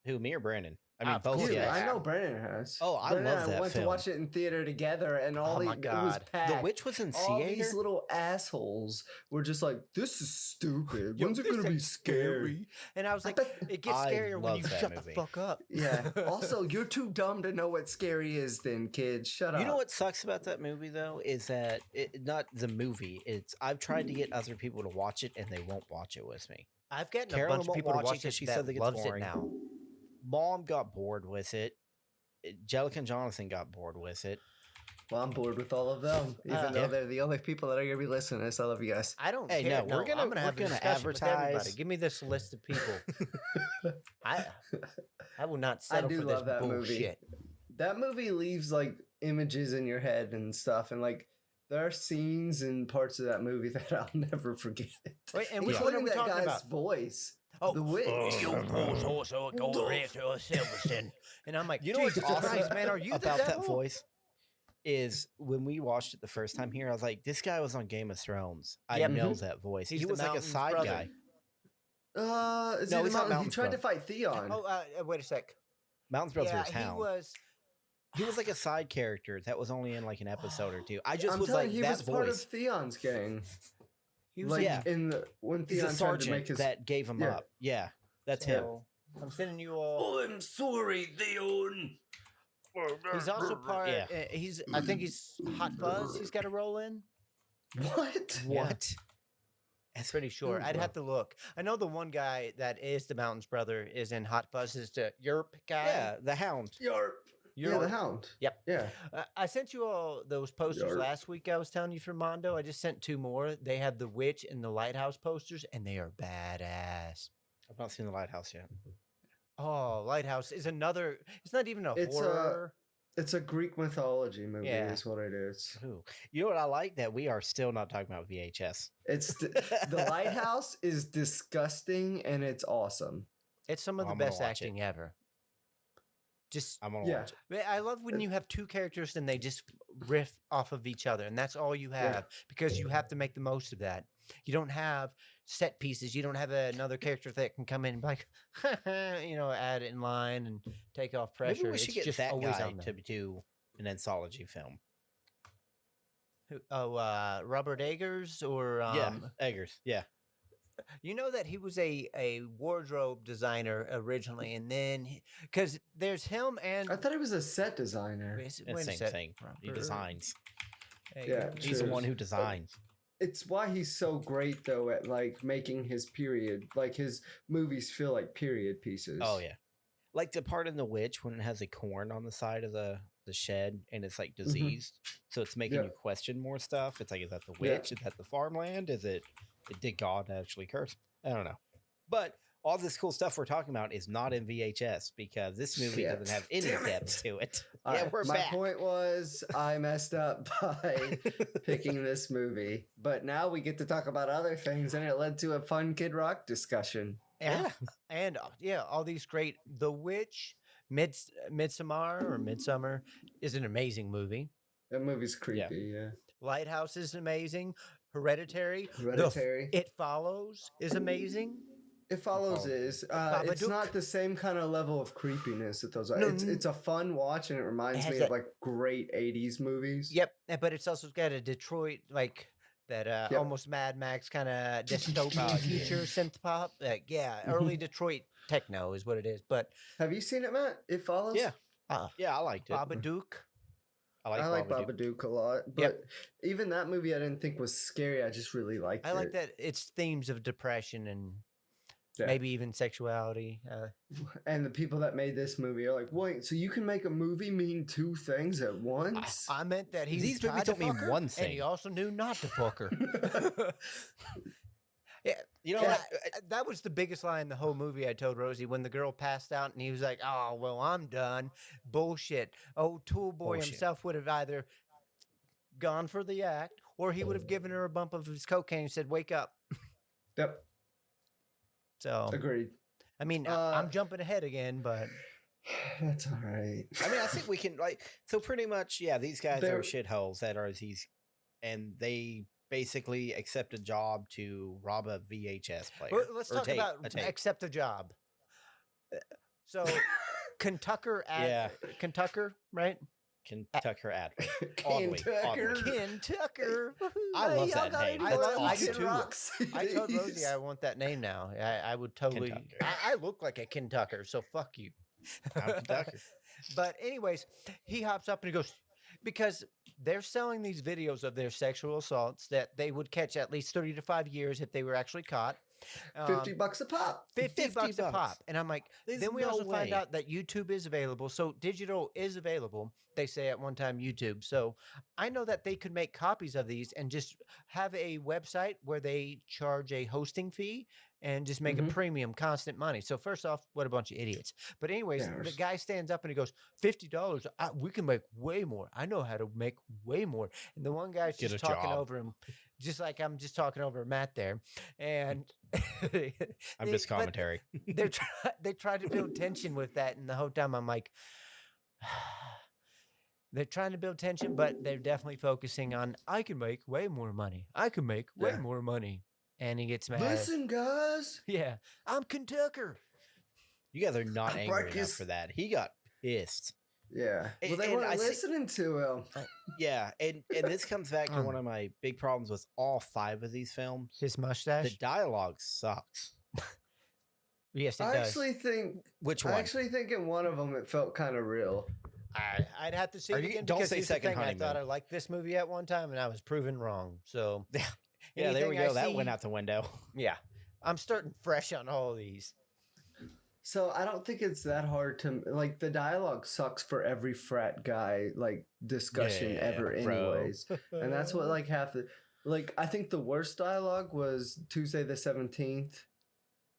Who, me or Brandon? I mean, Of both. course, Dude, Yeah. I know Brandon has. Oh, I Brandon love and that went film. to watch it in theater together, and all Oh my it was God. packed. The Witch was in all theater. these little assholes were just like, "This is stupid. Yo, When's it this gonna be ain't scary?" And I was like, bet- it gets I scarier when you love that shut movie. the fuck up. Yeah. Also, you're too dumb to know what scary is. Then, kid, shut up. You know what sucks about that movie though is that not the movie. It's I've tried to get other people to watch it and they won't watch it with me. I've gotten a Carolyn bunch of won't people to watch it watch 'cause it she that said that it's loves boring. it now. Mom got bored with it. Jellica and Jonathan got bored with it. Well, I'm bored with all of them, even though Yeah. they're the only people that are gonna be listening to this. I love you guys. I don't Hey, care. no, we're gonna- I'm gonna we're have a gonna discussion with everybody. advertise. Give me this list of people. I will not I settle do for this love that movie. bullshit. That movie leaves like images in your head and stuff, and like There are scenes and parts of that movie that I'll never forget. Wait, and which Yeah. one are Including we that talking guy's about? voice. Oh, The witch. also go right to Silverstone. And I'm like, You know what's Jesus awesome Christ, man, are you the about that devil? voice? Is when we watched it the first time here, I was like, this guy was on Game of Thrones. I Yep. know that voice. He's he the was like a Mountain's side brother. guy. Is No, he he's not He Mountain's tried to brother. fight Theon. Oh, wait a sec. Mountain's brother Yeah, was Hound. he was. Like a side character that was only in like an episode or two. I just I'm was telling like, you, he that was part of voice. Theon's gang. He was Like yeah. when He's Theon a tried to make sergeant his. that gave him yeah. up. Yeah, that's him. So, I'm sending you all. I'm sorry, Theon. He's also part. Yeah. I think he's Hot Fuzz. He's got to roll in. What? What? That's pretty sure. Ooh, I'd wow. have to look. I know the one guy that is the Mountain's brother is in Hot Fuzz. Is the Yerp guy. Yeah, the Hound. Yarp. Yeah, the Hound. Yep. Yeah. I sent you all those posters Yarp. last week. I was telling you from Mondo. I just sent 2 more. They have the Witch and the Lighthouse posters, and they are badass. I've not seen the lighthouse yet. Oh, Lighthouse is another. It's not even a It's a- horror. It's a Greek mythology movie, Yeah. is what it is. Ooh. You know what I like? That we are still not talking about VHS. It's the Lighthouse is disgusting and it's awesome. It's some of the I'm gonna best watch it. acting ever. Just I'm gonna Yeah. watch it. Man, I love when you have 2 characters and they just riff off of each other, and that's all you have because you have to make the most of that. You don't have set pieces. You don't have another character that can come in and be like, add it in line and take off pressure. Maybe we should It's get just that always guy on to them. do an anthology film. Robert Eggers or Yeah, Eggers. Yeah. you know that he was a wardrobe designer originally, and then because there's him and I thought he was a set designer. It's wait a the same sec. thing. He Robert designs. Yeah, He's the True. one who designs. It's why he's so great though at like making his period, like his movies feel like period pieces. Oh yeah. Like the part in The Witch when it has a corn on the side of the shed and it's like diseased. So it's making Yeah. you question more stuff. It's like, is that the Yeah. witch? Is that the farmland? Did God actually curse? I don't know. But all this cool stuff we're talking about is not in VHS because this movie Shit. doesn't have any Damn it. depth to it. All Yeah, right, we're my back. point was I messed up by picking this movie, but now we get to talk about other things, and it led to a fun Kid Rock discussion. Yeah. And all these great The Witch, Midsummer is an amazing movie. That movie's creepy. Yeah, Lighthouse is amazing. Hereditary. Hereditary. It Follows is amazing. It follows is it's Babadook. not the same kind of level of creepiness that those are. No, It's a fun watch, and it reminds has me that- of like great '80s movies. Yep. But it's also got a Detroit like that Yep. almost Mad Max kind of dystopian future synth pop. Like early Detroit techno is what it is. But Have you seen it, Matt? It follows. Yeah. uh, Yeah, I liked it. Babadook. I like Babadook. Babadook a lot, but Yep. even that movie I didn't think was scary. I just really liked it. I like that it's themes of depression and Yeah. maybe even sexuality. And the people that made this movie are like, wait, so you can make a movie mean 2 things at once? I meant that he These tried movies to don't mean fuck her, one and thing. he also knew not to fuck her. Yeah, You know and what? that was the biggest lie in the whole movie. I told Rosie when the girl passed out, and he was like, "Oh, well, I'm done." Bullshit. Oh, Tool Boy Bullshit. himself would have either gone for the act, or he would have given her a bump of his cocaine and said, "Wake up." Yep, So, agreed. I mean, Uh, I'm jumping ahead again, but That's all right. I mean, I think we can so pretty much, yeah, these guys They're- are shitholes that are these, and they basically accept a job to rob a VHS player. well, let's or talk tape, about a tape. accept a job. So, Kentucker, Yeah. Kentucker, right? Kentucker Adler. Oddly, Kentucker. oddly. Kentucker. I love y'all that got name. any That's more I do Kid too. Rock I told Rosie CDs? I want that name now. I would totally. Kentucker. I look like a Kentucker, so fuck you. I'm Kentucker. But anyways, he hops up and he goes, because they're selling these videos of their sexual assaults that they would catch at least 30 to 5 years if they were actually caught. $50 a pop. 50 bucks a bucks. pop. And I'm like, There's then we no also find way. out that YouTube is available. So digital is available. They say at one time YouTube. So I know that they could make copies of these and just have a website where they charge a hosting fee and just make a premium constant money. So first off, what a bunch of idiots. But anyways, the guy stands up and he goes, $50, we can make way more. I know how to make way more. And the one guy's Get just a talking job. over him, just like I'm just talking over Matt there. And I'm just commentary. they try to build tension with that, and the whole time I'm like, they're trying to build tension, but they're definitely focusing on, I can make way more money. I can make way more money. And he gets mad. Listen, guys. Yeah, I'm Kentucker. You guys are not angry enough Marcus. for that. He got pissed. Yeah. Well, And- they and weren't I see- listening to him. Yeah, and this comes back to one of my big problems with all 5 of these films. His The mustache. dialogue sucks. Yes, it I does. actually think. Which I one? actually think in one of them it felt kind of real. I'd have to see Are it you- again don't because say here's the second thing, I honeymoon. thought I liked this movie at one time, and I was proven wrong. So Yeah, there we anything I go. That see- went out the window. Yeah, I'm starting fresh on all of these. So I don't think it's that hard to like. The dialogue sucks for every frat guy like discussion Yeah, ever, bro. anyways. And that's what like half the like. I think the worst dialogue was Tuesday the 17th,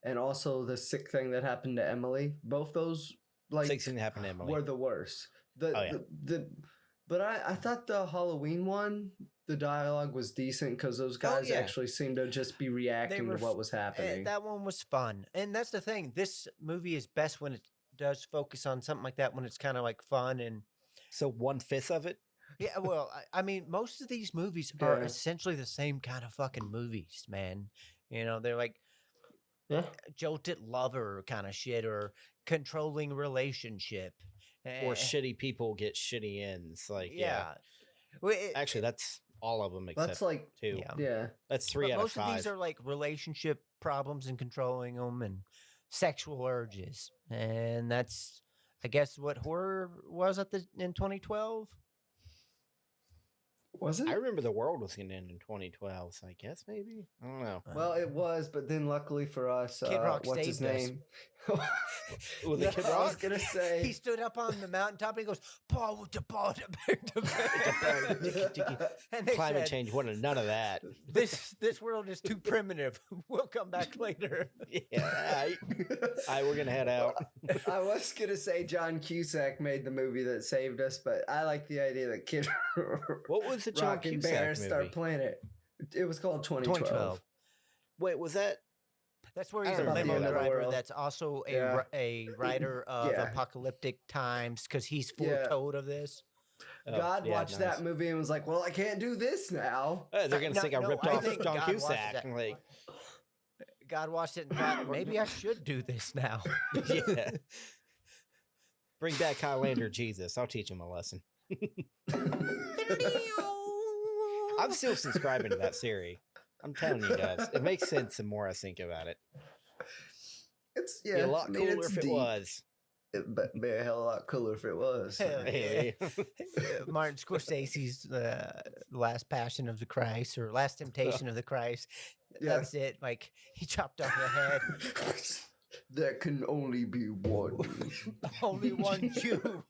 and also the sick thing that happened to Emily. Both those like 16 happened to Emily. were the worst. The Oh, yeah. but I thought the Halloween one, the dialogue was decent because those guys yeah. actually seemed to just be reacting were to what was happening. That one was fun, and that's the thing. This movie is best when it does focus on something like that, when it's kind of like fun and So 1/5 of it? yeah. Well, I mean, most of these movies are Yeah. essentially the same kind of fucking movies, man. You know, they're like Yeah. jolted lover kind of shit or controlling relationship Or Eh, shitty people get shitty ends. Like, yeah. yeah. Well, Actually, that's all of them except That's like 2. yeah. yeah. That's 3 But out of most 5. of these are like relationship problems and controlling them and sexual urges, and that's, I guess, what horror was in 2012. Was it? I remember the world was going to end in 2012, so I guess maybe. I don't know. Well, it was, but then luckily for us, Kid Rock what's his saved us. name? Was it Kid I was Rock? gonna He say. stood up on the mountaintop and he goes, "Paw with the paw, and they Climate said, change wanted none of that. This world is too primitive. We'll come back later." Yeah. All right, we're going to head out. I was gonna say John Cusack made the movie that saved us, but I like the idea that Kid What was the John Rock and Cusack Bear movie? Start Planet. It was called 2012. 2012. Wait, was that? That's where I he's don't a remember limo that driver. world. That's also Yeah. a writer of Yeah. apocalyptic times because he's Yeah. foretold of this. Oh, God yeah, watched nice. that movie and was like, "Well, I can't do this now." Oh, they're going to No, think I no, ripped I off think John God watched Cusack. that. Like, God watched it and thought, maybe I should do this now. yeah. Bring back Highlander Jesus. I'll teach him a lesson. I'm still subscribing to that series. I'm telling you guys. It makes sense the more I think about it. It's It'd be a lot I mean, cooler it's if it deep. was. It'd be a hell of a lot cooler if it was. Hell Hey. Martin Scorsese's Last Passion of the Christ or Last Temptation of the Christ. Yeah. That's it. Like he chopped off the head. There can only be one. Only one Jew.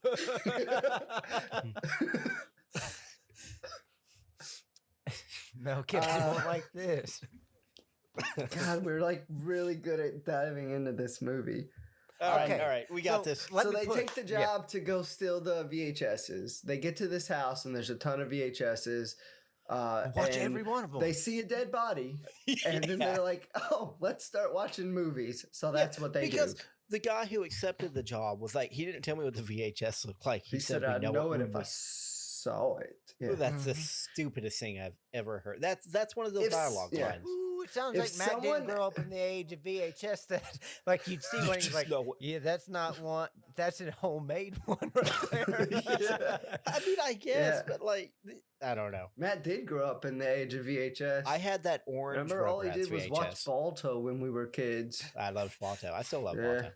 Mel Gibson won't like this. God, we're like really good at diving into this movie. All right, Okay. all right. We got So, this. let So me they put- take the yeah. job to go steal the VHSs. They get to this house and there's a ton of VHSs. Watch and every one of them. They see a dead body, and then Yeah. they're like, "Oh, let's start watching movies." So that's what they because do. the guy who accepted the job was like, he didn't tell me what the VHS looked like. He said, "I'd "We know what it if I movie." saw it." Yeah. Ooh, that's the stupidest thing I've ever heard. That's one of those If- dialogue yeah. lines. Ooh, it sounds If like Matt someone- didn't grow up in the age of VHS. That like you'd see when he's just like, know what- "Yeah, that's not one. That's a homemade one right there." I mean, I guess, Yeah. but like, I don't know. Matt did grow up in the age of VHS. I had that orange. remember all he Rugrats did was VHS. watch Balto when we were kids. I loved Balto. I still love Yeah.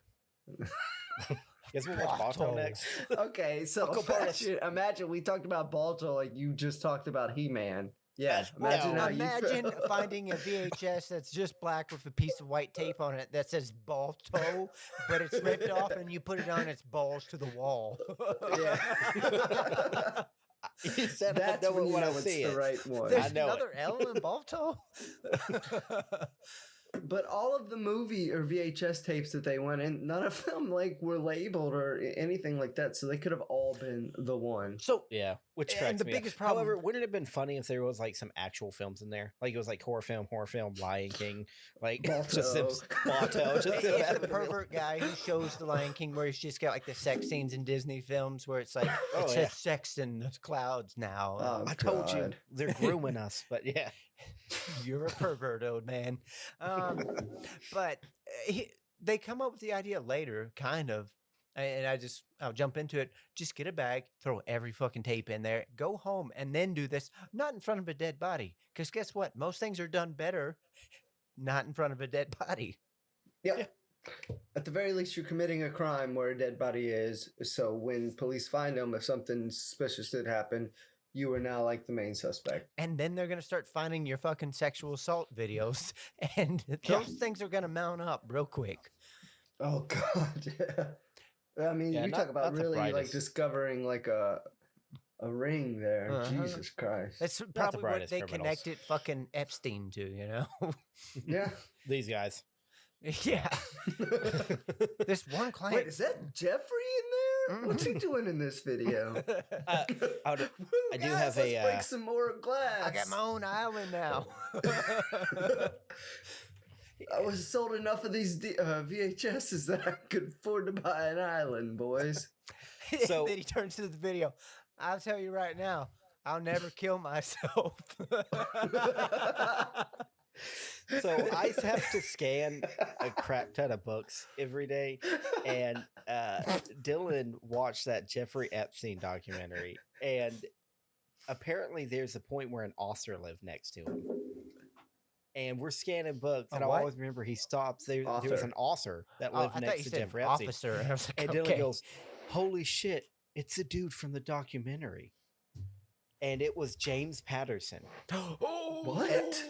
Balto. Guess we'll watch Balto Balto. next. Okay, so Uncle Boris. imagine we talked about Balto like you just talked about He-Man. Yeah, Well, imagine how Imagine you feel. finding a VHS that's just black with a piece of white tape on it that says Balto, but it's ripped off and you put it on its balls to the wall. Yeah. You said I That's know when it you when know I it's see the it. right one. There's know it. another L in Balto? But all of the movie or VHS tapes that they went in, none of them like were labeled or anything like that. So they could have all been the one. So Yeah, which And cracks the me up. biggest problem- However, wouldn't it have been funny if there was like some actual films in there? Like it was like horror film, Lion King, like just them, Balto, just them it's having the a real- pervert guy who shows the Lion King where he's just got like the sex scenes in Disney films where it's like Oh, it says yeah. sex in the clouds now. Oh, I told you God. they're grooming us, but yeah, You're a pervert, old man. But they come up with the idea later, kind of. And I'll jump into it. Just get a bag, throw every fucking tape in there, go home, and then do this. Not in front of a dead body. Because guess what? Most things are done better not in front of a dead body. Yep. At the very least, you're committing a crime where a dead body is. So when police find them, if something suspicious did happen, you are now like the main suspect. And then they're going to start finding your fucking sexual assault videos. And those things are going to mount up real quick. Oh God, yeah. I mean, Yeah, you not- talk about not the really like brightest. discovering like a ring there. Uh-huh. Jesus Christ. That's the probably what brightest they criminals. connected fucking Epstein to, you know? Yeah. these guys. Yeah. This one client. Wait, is that Jeffrey in there? What's he doing in this video? I Woo, do guys, have let's a, break some more glass. I got my own island now. I was sold enough of these VHSs that I could afford to buy an island, boys. So- Then he turns to the video. I'll tell you right now, I'll never kill myself. So I have to scan a crap ton of books every day, and Dylan watched that Jeffrey Epstein documentary, and apparently there's a point where an author lived next to him. And we're scanning books, and I what? always remember he stops. There was Author. an author that Oh, lived I thought next you to said Jeffrey Epstein. officer. I was like, And okay. Dylan goes, "Holy shit, it's the dude from the documentary." And it was James Patterson. What?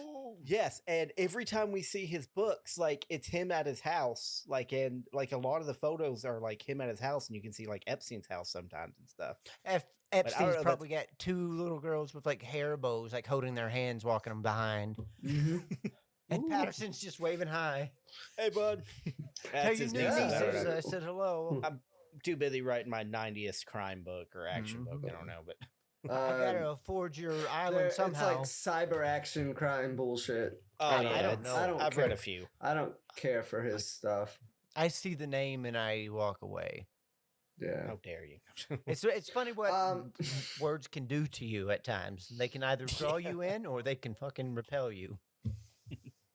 Yes, and every time we see his books, like it's him at his house, like and like a lot of the photos are like him at his house, and you can see like Epstein's house sometimes and stuff. Epstein's know, probably got two little girls with like hair bows, like holding their hands, walking them behind. Mm-hmm. And Patterson's just waving hi. Hey, bud. Tell That's your his new name. I don't nieces know. I said hello. I'm too busy writing my 90th crime book or action book. I don't know, but I gotta afford your island It's somehow. like cyber action crime bullshit. oh yeah, I don't it's- know. I don't I've read care. a few. I don't care for his stuff. I see the name and I walk away. Yeah. How dare you? It's funny what Um, words can do to you at times. They can either draw you in or they can fucking repel you.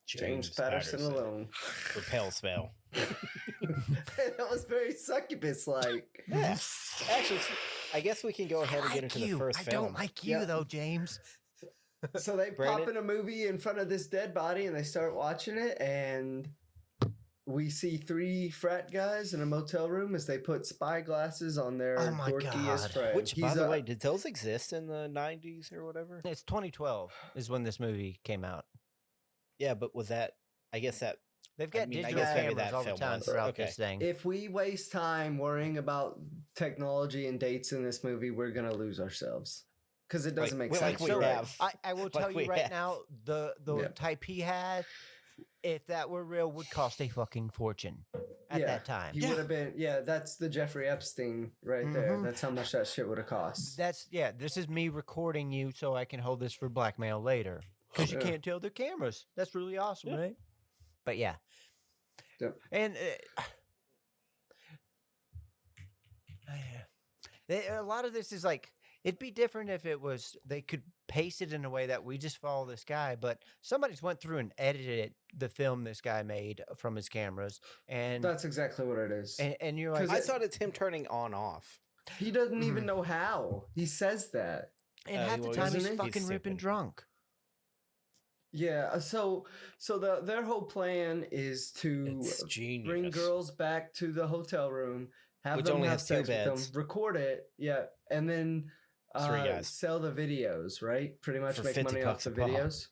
James Patterson alone. Repel spell. That was very succubus like. Yeah. Actually, I guess we can go ahead and get into the first I film. don't like you Yeah. though, James. So they pop Brandon? in a movie in front of this dead body and they start watching it, and we see three frat guys in a motel room as they put spy glasses on their Oh my dorkiest God. friend. Which, by He's the a- way, did those exist in the 90s or whatever? It's 2012 is when this movie came out. Yeah, but was that? I guess that. They've got I mean, I digital guess maybe cameras that all the film time was. throughout Okay. this thing. if we waste time worrying about technology and dates in this movie, we're gonna lose ourselves because it doesn't make well, sense. like we You're right. have. I will tell Like we you right have. now, the Yeah. type he had, if that were real, would cost a fucking fortune at Yeah, that time. He would have been, yeah, that's the Jeffrey Epstein right there. Mhm. That's how much that shit would have cost. This is me recording you so I can hold this for blackmail later. Because you Yeah. can't tell the cameras. That's really awesome, right? But yeah. Yep. And a lot of this is like, it'd be different if it was, they could paste it in a way that we just follow this guy, but somebody's went through and edited the film this guy made from his cameras. And That's exactly what it is. and you're like, 'Cause I thought it's him turning on off. He doesn't even know how. He says that. and Oh, half the well, time he's isn't he? fucking He's ripping stupid. drunk. Yeah. So their whole plan is to It's genius. bring girls back to the hotel room, have Which them only have has two sex with beds. them, record it, yeah, and then Three guys. sell the videos, right? Pretty much For make 50 money off bucks the a pop. videos.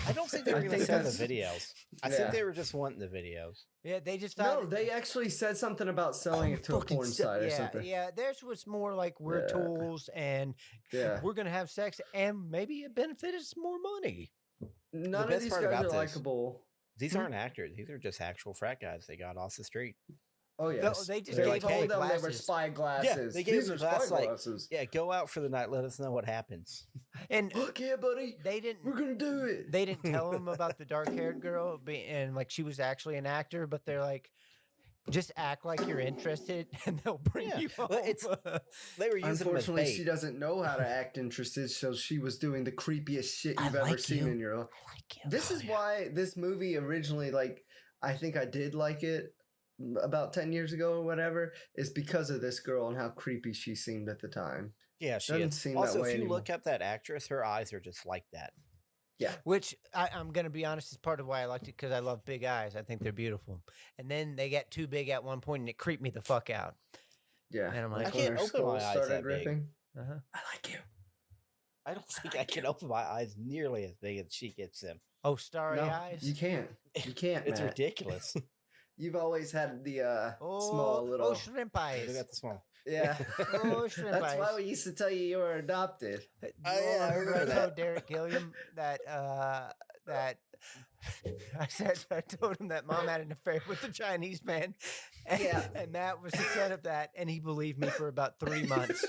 I don't think they were I going to think sell the that's- videos. I Yeah. think they were just wanting the videos. Yeah, they just thought. No, they actually said something about selling it to a fucking porn se- site or yeah, something. Yeah, theirs was more like we're Yeah. tools and Yeah. we're gonna have sex and maybe it benefit us more money. None of best these part guys about are this- likable. These aren't actors. These are just actual frat guys they got off the street. Oh yes, they just they gave told them them they were glasses. spy glasses. they gave These them are glass, spy like- glasses. Yeah, go out for the night. Let us know what happens. And Fuck yeah, buddy. they didn't. We're gonna do it. They didn't tell him about the dark-haired girl, and like she was actually an actor. But they're like, just act like you're interested, and they'll bring Yeah, you home. but they were using them as Unfortunately, bait. she doesn't know how to act interested, so she was doing the creepiest shit you've ever like seen you. in your life. like you. This is why this movie originally, like, I think I did like it about 10 years ago or whatever, is because of this girl and how creepy she seemed at the time. Yeah, she Doesn't is. seem Also, that way if you anymore. look up that actress, her eyes are just like that. Which I'm gonna be honest is part of why I liked it because I love big eyes. I think they're beautiful. And then they got too big at one point, and it creeped me the fuck out. Yeah. And I'm like, I when can't her open my skull eyes that big. Uh-huh. I like you. I don't think I can open my eyes nearly as big as she gets them. Oh, starry No, eyes. you can't. You can't, It's Matt. ridiculous. You've always had the Oh, small little... oh, shrimp eyes. Look at the small. Yeah. Oh, shrimp That's eyes. why we used to tell you were adopted. Do you Oh, yeah, I remember I that. told Derek Gilliam that I told him that mom had an affair with a Chinese man, and, Yeah. and that was the set of that, and he believed me for about 3 months.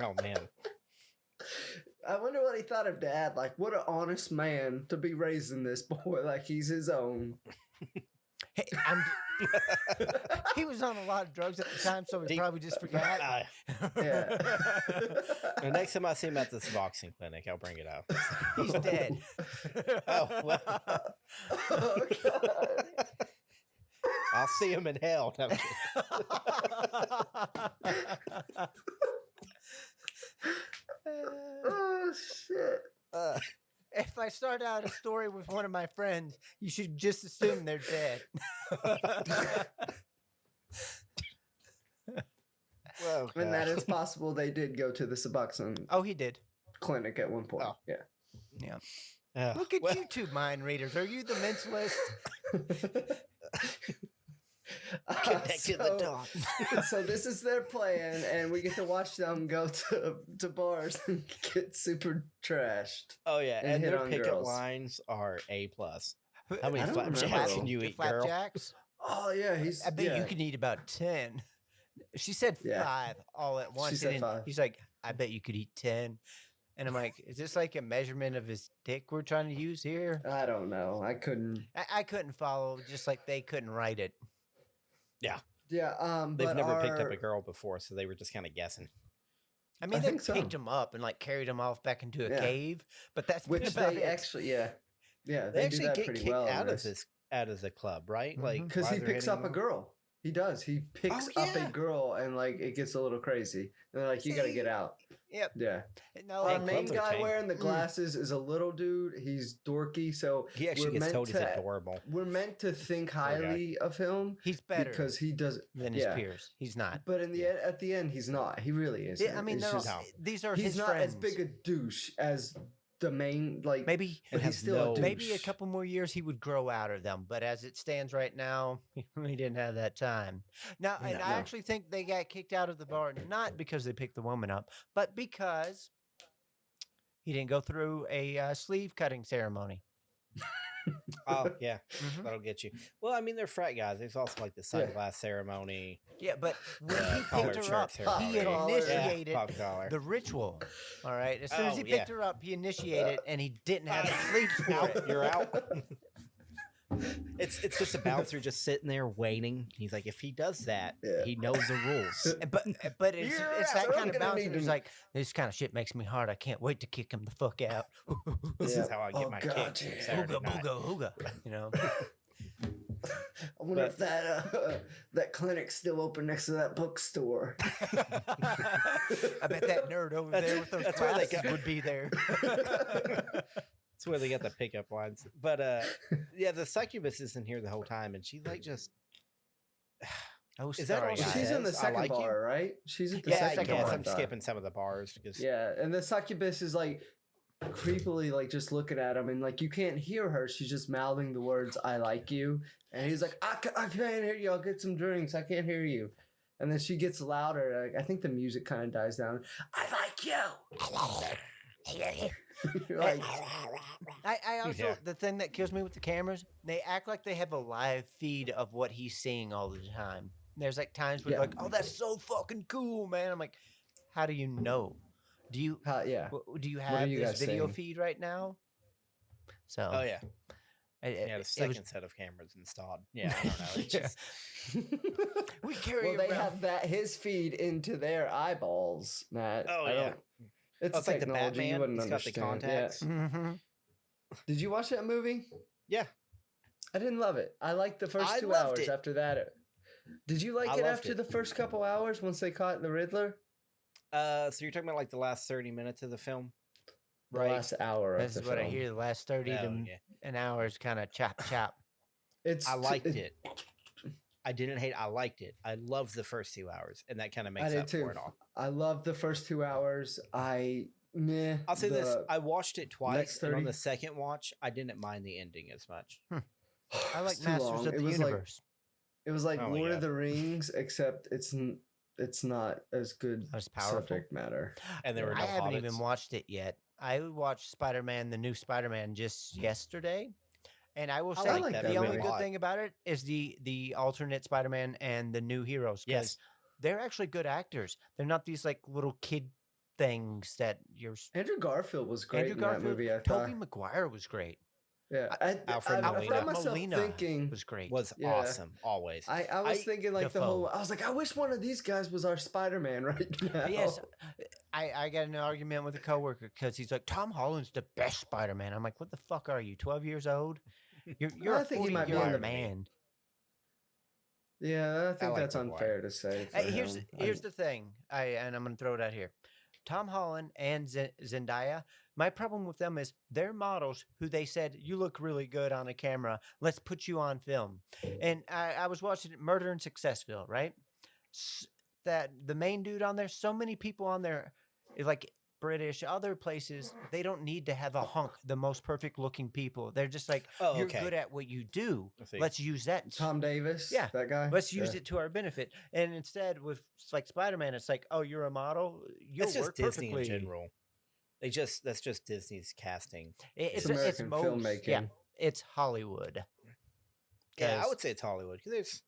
Oh man. I wonder what he thought of Dad. Like, what an honest man to be raising this boy like he's his own. Hey, he was on a lot of drugs at the time, so he probably just forgot. Yeah. The next time I see him at this boxing clinic, I'll bring it up. He's dead. Oh, well. Oh, God. I'll see him in hell. No, I'm kidding. Oh, shit. If I start out a story with one of my friends, you should just assume they're dead. Whoa, And that gosh. it's possible they did go to the Suboxone Oh, he did. clinic at one point. Oh. Yeah. Yeah. Oh, Look at well, you two mind readers. Are you the mentalist? Connected the dots. So this is their plan, and we get to watch them go to bars and get super trashed. Oh yeah, And and hit their on pickup girls. lines are A+. How many I don't flapjacks remember can them. you The eat, girl? flapjacks? Oh yeah, he's. I bet yeah. you can eat about 10. She said Yeah. 5 all at once. said and 5. He's like, I bet you could eat 10. And I'm like, is this like a measurement of his dick we're trying to use here? I don't know. I couldn't. I couldn't follow, just like they couldn't write it. Yeah. They've but never picked up our- a girl before, so they were just kind of guessing. I mean, I they think so. picked him up and like carried him off back into a Yeah. cave, but that's Which about they it. actually, yeah, They they do actually that get pretty kicked well out of the club, right? Mhm. Like because why he they're picks hitting up a them? girl. He does. He picks Oh, up a yeah. girl, and like it gets a little crazy. And they're like, you got to See? get out. Yep. Yeah. No, Our And main clubs are guy changed. wearing the glasses is a little dude. He's dorky, so He actually we're gets meant told he's to- adorable. we're meant to think Poor guy. highly of him he's better because he does. than his yeah. peers. He's not. But in the at the end, he's not. He really is. Yeah, I mean, It's they're just- all- these are he's his not friends. as big a douche as the main. Like Maybe but And he's has still no- a douche. maybe a couple more years he would grow out of them, but as it stands right now, he didn't have that time. Now, and I No. actually think they got kicked out of the bar not because they picked the woman up, but because he didn't go through a sleeve cutting ceremony. Oh yeah, Mhm. that'll get you. Well, I mean, they're frat guys. There's also like the sunglass ceremony. Yeah, but when he collar picked her shirt up, ceremony. he Collar. initiated Yeah, pop collar. the ritual. All right, as soon as Oh, he picked yeah. her up, he initiated, and he didn't have the sleeves for out. it. You're out. It's just a bouncer just sitting there waiting. He's like, if he does that, Yeah. he knows the rules. But it's You're that out. kind of I'm gonna bouncer need who's to- like, this kind of shit makes me hard. I can't wait to kick him the fuck out. This Yeah. is how I get Oh, my God, kicks. yeah. Saturday Hooga night. booga hooga. You know. I wonder if that clinic's still open next to that bookstore. I bet that nerd over That's- there with those that's where they glasses got- would be there. That's where they got the pickup lines. But yeah, the succubus is in here the whole time, and she's like just Oh, Is that sorry, all Well, she guys. she's in the says, "I second like you"? bar, right? She's at the yeah. I second guess bar. I'm skipping some of the bars because Yeah, and the succubus is like creepily like just looking at him, and like you can't hear her. She's just mouthing the words "I like you," and he's like, I can't hear you. I'll get some drinks. I can't hear you." And then she gets louder. Like, I think the music kind of dies down. I like you. like, I also Yeah. the thing that kills me with the cameras, they act like they have a live feed of what he's seeing all the time. There's like times where Yeah. they're like, "Oh, that's so fucking cool, man." I'm like, "How do you know? Do you yeah. do you are have you this guys video seeing? feed right now?" So Oh yeah, it yeah. The was- second set of cameras installed. Yeah, I don't know. It's Yeah. just we carry Well, they around. have that his feed into their eyeballs, Matt. Oh, I yeah. don't- It's, oh, it's like the technology. You Batman. wouldn't He's got the understand. contacts. Mhm. Did you watch that movie? Yeah, I didn't love it. I liked the first I 2 loved hours. it. After that, did you like I it loved after it. the first couple hours once they caught the Riddler? So you're talking about like the last 30 minutes of the film, The right? last hour This of is the what I film. hear. The last 30 Oh, to yeah. an hour is kind of chop chop. It's I liked it. I didn't hate. I liked it. I loved the first 2 hours, and that kind of makes did up too. for it all. I loved the first 2 hours. I'll say this: I watched it twice, next and on 30 the second watch, I didn't mind the ending as much. I like It's too Masters long. of It the was Universe. It was like Oh, Lord yeah. of the Rings, except it's not as good As powerful. subject matter. And there were no I haven't even hobbits. watched it yet. I watched Spider-Man, the new Spider-Man, just yesterday, and I will I say like that the only movie. good thing about it is the alternate Spider-Man and the new heroes. 'Cause Yes. they're actually good actors. They're not these like little kid things that you're. Andrew Garfield was great Andrew in Garfield, that movie. I Tobey thought. Maguire was great. Yeah, Alfred I Molina. found myself Molina thinking. was great. Was Yeah. awesome always. I was thinking like the whole. Defoe. I was like, I wish one of these guys was our Spider-Man right now. Yes, I got in an argument with a coworker because he's like, Tom Holland's the best Spider-Man. I'm like, what the fuck are you, 12 years old? You're I a think he might be 40-year-old in the- man. Yeah, I think like that's Maguire. unfair to say. For Here's him. here's the thing, and I'm gonna throw it out here. Tom Holland and Zendaya. My problem with them is they're models who they said you look really good on a camera. Let's put you on film. And I was watching Murder and Successville, right? That the main dude on there. So many people on there, like British, other places. They don't need to have a hunk, the most perfect looking people. They're just like Oh, you're okay. good at what you do. I see. Let's use that. Tom Davis. Yeah, that guy. Let's use Yeah. it to our benefit. And instead, with like Spider-Man, it's like, oh, you're a model. You'll That's just work Disney perfectly. in general. That's just Disney's casting. It's American most, filmmaking. Yeah, it's Hollywood. Yeah, I 'Cause would say it's Hollywood because there's.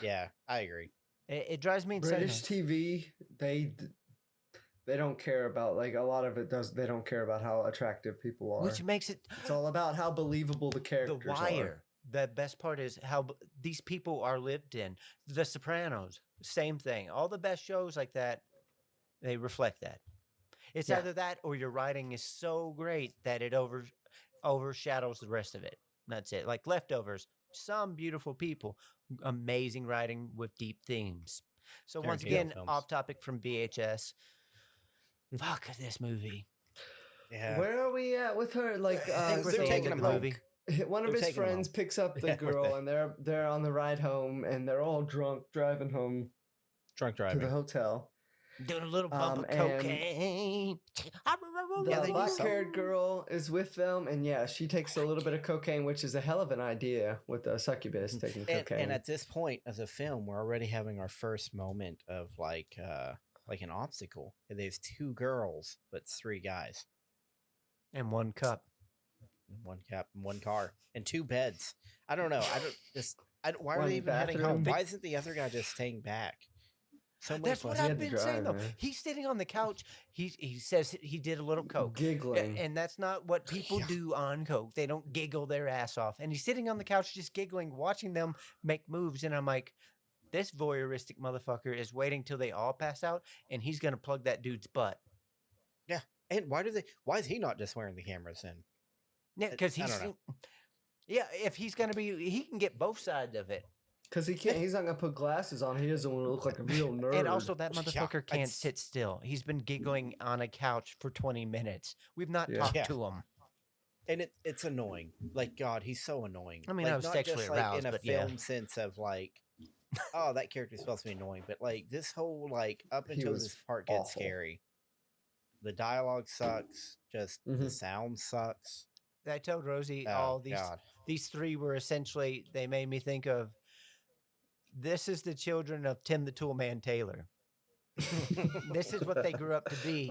Yeah, I agree. it drives me insane. British TV. They don't care about like a lot of it does. They don't care about how attractive people are. Which makes it It's all about how believable the The characters Wire. The best part is how these people are lived in. The Sopranos, same thing. All the best shows like that, they reflect that. It's Yeah. either that or your writing is so great that it overshadows the rest of it. That's it. Like Leftovers, some beautiful people, amazing writing with deep themes. So once Tarantino again, films. off topic from VHS. Fuck this movie. Yeah. Where are we at with her? Like, I think we're they're the taking end of them the home. movie. one of They're his taking 'em friends home. picks up the Yeah, girl, they? and they're on the ride home, and they're all drunk driving home Drunk to driving. the hotel. Doing a little bump of and cocaine. The Yeah, they do black-haired girl is with them, and yeah, she takes a little bit of cocaine, which is a hell of an idea with a succubus taking cocaine. And at this point of the film, we're already having our first moment of like an obstacle. And there's two girls, but three guys, And one cup. one cap, and one car, and two beds. I don't know. Why are One they even heading home? bathroom. Why isn't the other guy just staying back? So many That's what places. had I've to been saying drive, though. man. He's sitting on the couch. He says he did a little coke. Giggling. And that's not what people do on coke. They don't giggle their ass off. And he's sitting on the couch just giggling, watching them make moves. And I'm like, this voyeuristic motherfucker is waiting till they all pass out, and he's gonna plug that dude's butt. Yeah. And why is he not just wearing the cameras in? Yeah, because I he's don't know. yeah. If he's gonna be, he can get both sides of it. Because he's not gonna put glasses on. He doesn't want to look like a real nerd. And also, that Yeah, motherfucker can't it's- sit still. He's been giggling on a couch for 20 minutes. We've not Yeah. talked Yeah. to him. And it's annoying. Like, God, he's so annoying. I mean, like, I was not sexually just, like, aroused, in a but yeah. film sense of like, oh, that character's supposed to be annoying, but like this whole like up He until was this part gets awful. scary. The dialogue sucks. Just the Mhm. sound sucks. I told Rosie Oh, all God. these three were essentially, they made me think of, this is the children of Tim the Toolman Taylor. This is what they grew up to be.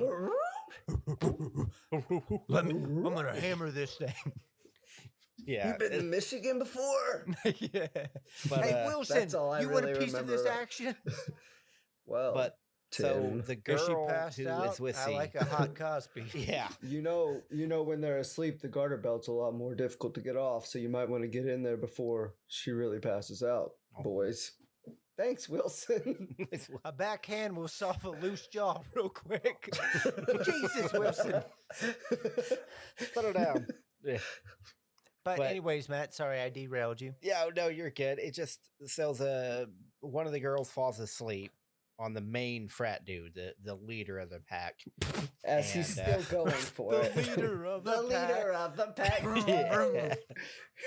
I'm gonna hammer this thing. Yeah, You've been to Michigan before? Yeah. But, Hey Wilson, that's all I you want a really piece of this remember. action? Well, but so Tim, the Is she girl passed who out? is with I like a hot Cosby. yeah, you know when they're asleep, the garter belt's a lot more difficult to get off, so you might want to get in there before she really passes out, boys. Thanks, Wilson. A backhand will solve a loose jaw real quick. Jesus, Wilson. put her down. Yeah. But But- anyways, Matt, sorry I derailed you. Yeah, no, you're good. It just sells one of the girls falls asleep on the main frat dude, the leader of the pack. As he's And, still going for The it. leader of the the leader pack. of the pack. Yeah.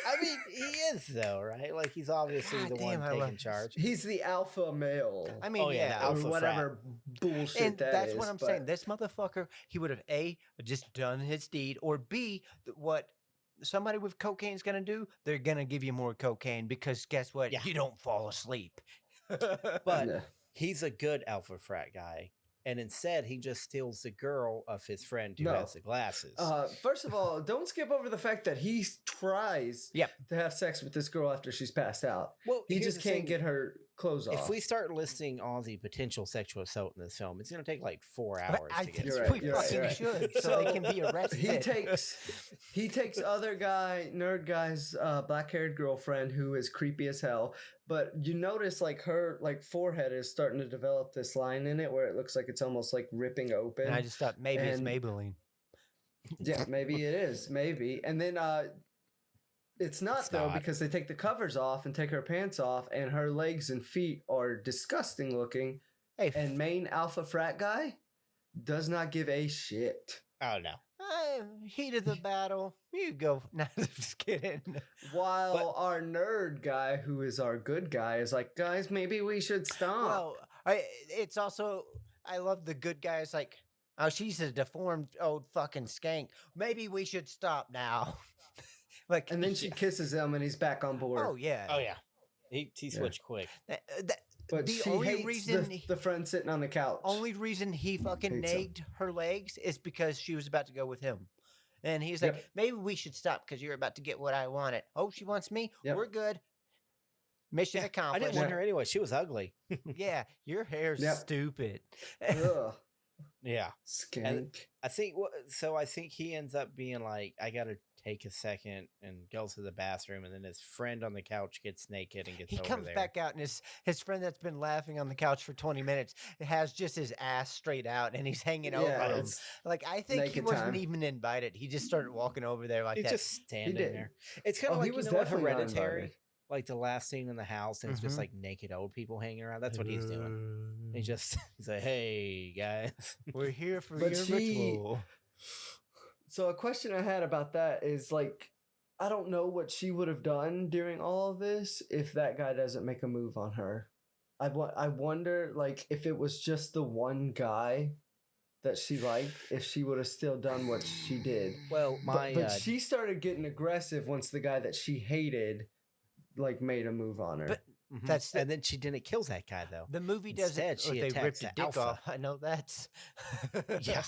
I mean, he is though, right? Like he's obviously God the damn, one I taking love- charge. He's the alpha male. I mean, Oh, yeah, yeah. the or alpha whatever bullshit And that's is, what I'm but- saying. This motherfucker, he would have A, just done his deed, or B, what somebody with cocaine is going to do, they're going to give you more cocaine because guess what? Yeah. You don't fall asleep. But Yeah. he's a good alpha frat guy. And instead, he just steals the girl of his friend who No. has the glasses. First of all, don't skip over the fact that he tries Yep. to have sex with this girl after she's passed out. Well, He here's just the can't thing. get her clothes off. If we start listing all the potential sexual assault in this film, it's going to take like 4 hours I to get think You're through. right, we you're right, fucking you're right. should, so they can be arrested. he takes other guy, nerd guy's black haired girlfriend who is creepy as hell. But you notice like her like forehead is starting to develop this line in it where it looks like it's almost like ripping open. And I just thought maybe it's And- Maybelline. Yeah, maybe it is, maybe. And then it's not It's though not. because they take the covers off and take her pants off, and her legs and feet are disgusting looking. Hey, And main alpha frat guy does not give a shit. Oh, no. heat of the battle. You go. No, just kidding. While our nerd guy, who is our good guy, is like, guys, maybe we should stop. Well, it's also I love the good guys like, oh, she's a deformed old fucking skank. Maybe we should stop now. Like, and then she kisses him, and he's back on board. oh yeah, Oh, yeah. He switched quick. but the she only hates reason the friend sitting on the couch. only reason he fucking Hates him. nagged her legs is because she was about to go with him. And he's like, Yep. maybe we should stop because you're about to get what I wanted. Oh, she wants me? Yep. We're good. Mission I accomplished. didn't want her anyway. She was ugly. Yeah, your hair's Yep. stupid. Ugh, Yeah. skank. I think so. I think he ends up being like, I gotta take a second and goes to the bathroom, and then his friend on the couch gets naked and gets. He over comes there. back out, and his friend that's been laughing on the couch for 20 minutes has just his ass straight out, and he's hanging Yeah, over him. it's Like, I think he naked wasn't time. even invited. He just started walking over there like He's that. just standing did. there. It's kind of Oh, he like was you know what, definitely not Hereditary, invited. like the last scene in the house, and it's just Mhm. like naked old people hanging around. That's what he's doing. He's just he's like, hey guys. We're here for But your she- ritual. So a question I had about that is like, I don't know what she would have done during all of this if that guy doesn't make a move on her. I wonder like if it was just the one guy that she liked, if she would have still done what she did. Well, my But she started getting aggressive once the guy that she hated like made a move on her. But mhm. that's the- and then she didn't kill that guy though. The movie doesn't. Instead, she or they attacks ripped the a dick alpha. off. I know that's. Yeah.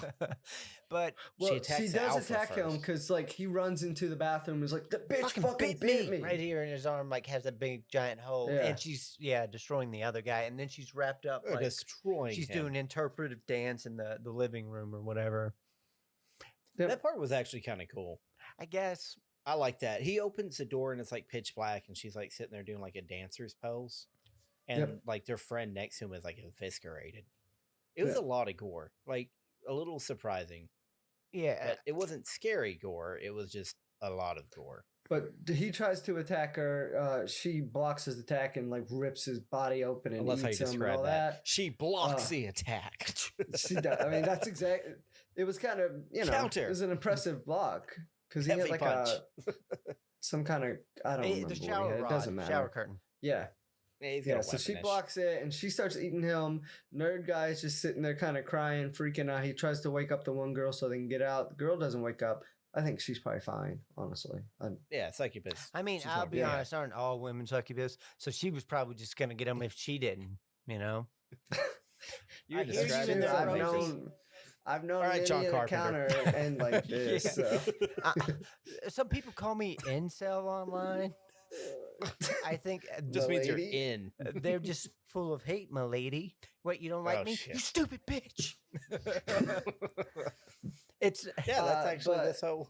But well, she attacks the does alpha attack him first. because like he runs into the bathroom and is like, the bitch fucking fucking bit me. right here in his arm. Like has a big giant hole, Yeah. and she's destroying the other guy, and then she's wrapped up like Destroying. she's him. doing interpretive dance in the living room or whatever. Yep. That part was actually kind of cool. I guess. I like that. He opens the door and it's like pitch black, and she's like sitting there doing like a dancer's pose, and Yep. like their friend next to him is like eviscerated. It was Yeah. a lot of gore, like a little surprising, Yeah. but it wasn't scary gore. It was just a lot of gore. But he tries to attack her. She blocks his attack and like rips his body open and I love how you eats him and describe all that. that. She blocks Uh, the attack. She does. I mean, that's exactly. It was kind of Counter. It was an impressive block because he had Heavy like punch. some kind of I don't remember. the what he shower had. It rod, doesn't matter. shower curtain. Yeah, Yeah, he's got yeah. a So she weaponish. blocks it and she starts eating him. Nerd guy is just sitting there, kind of crying, freaking out. He tries to wake up the one girl so they can get out. The girl doesn't wake up. I think she's probably fine, honestly. Yeah, succubus. I mean, She's I'll not be bad. honest. Aren't all women succubus? So she was probably just gonna get him if she didn't. You know. You're I hear you in describing there, something. I've known All right, John many an Carpenter. encounter and like this. Yeah. So. Some people call me incel online. I think Just means you're Milady? in. they're just full of hate, my lady. What, you don't like Oh, me? shit. You stupid bitch. It's Yeah, that's actually but- this whole.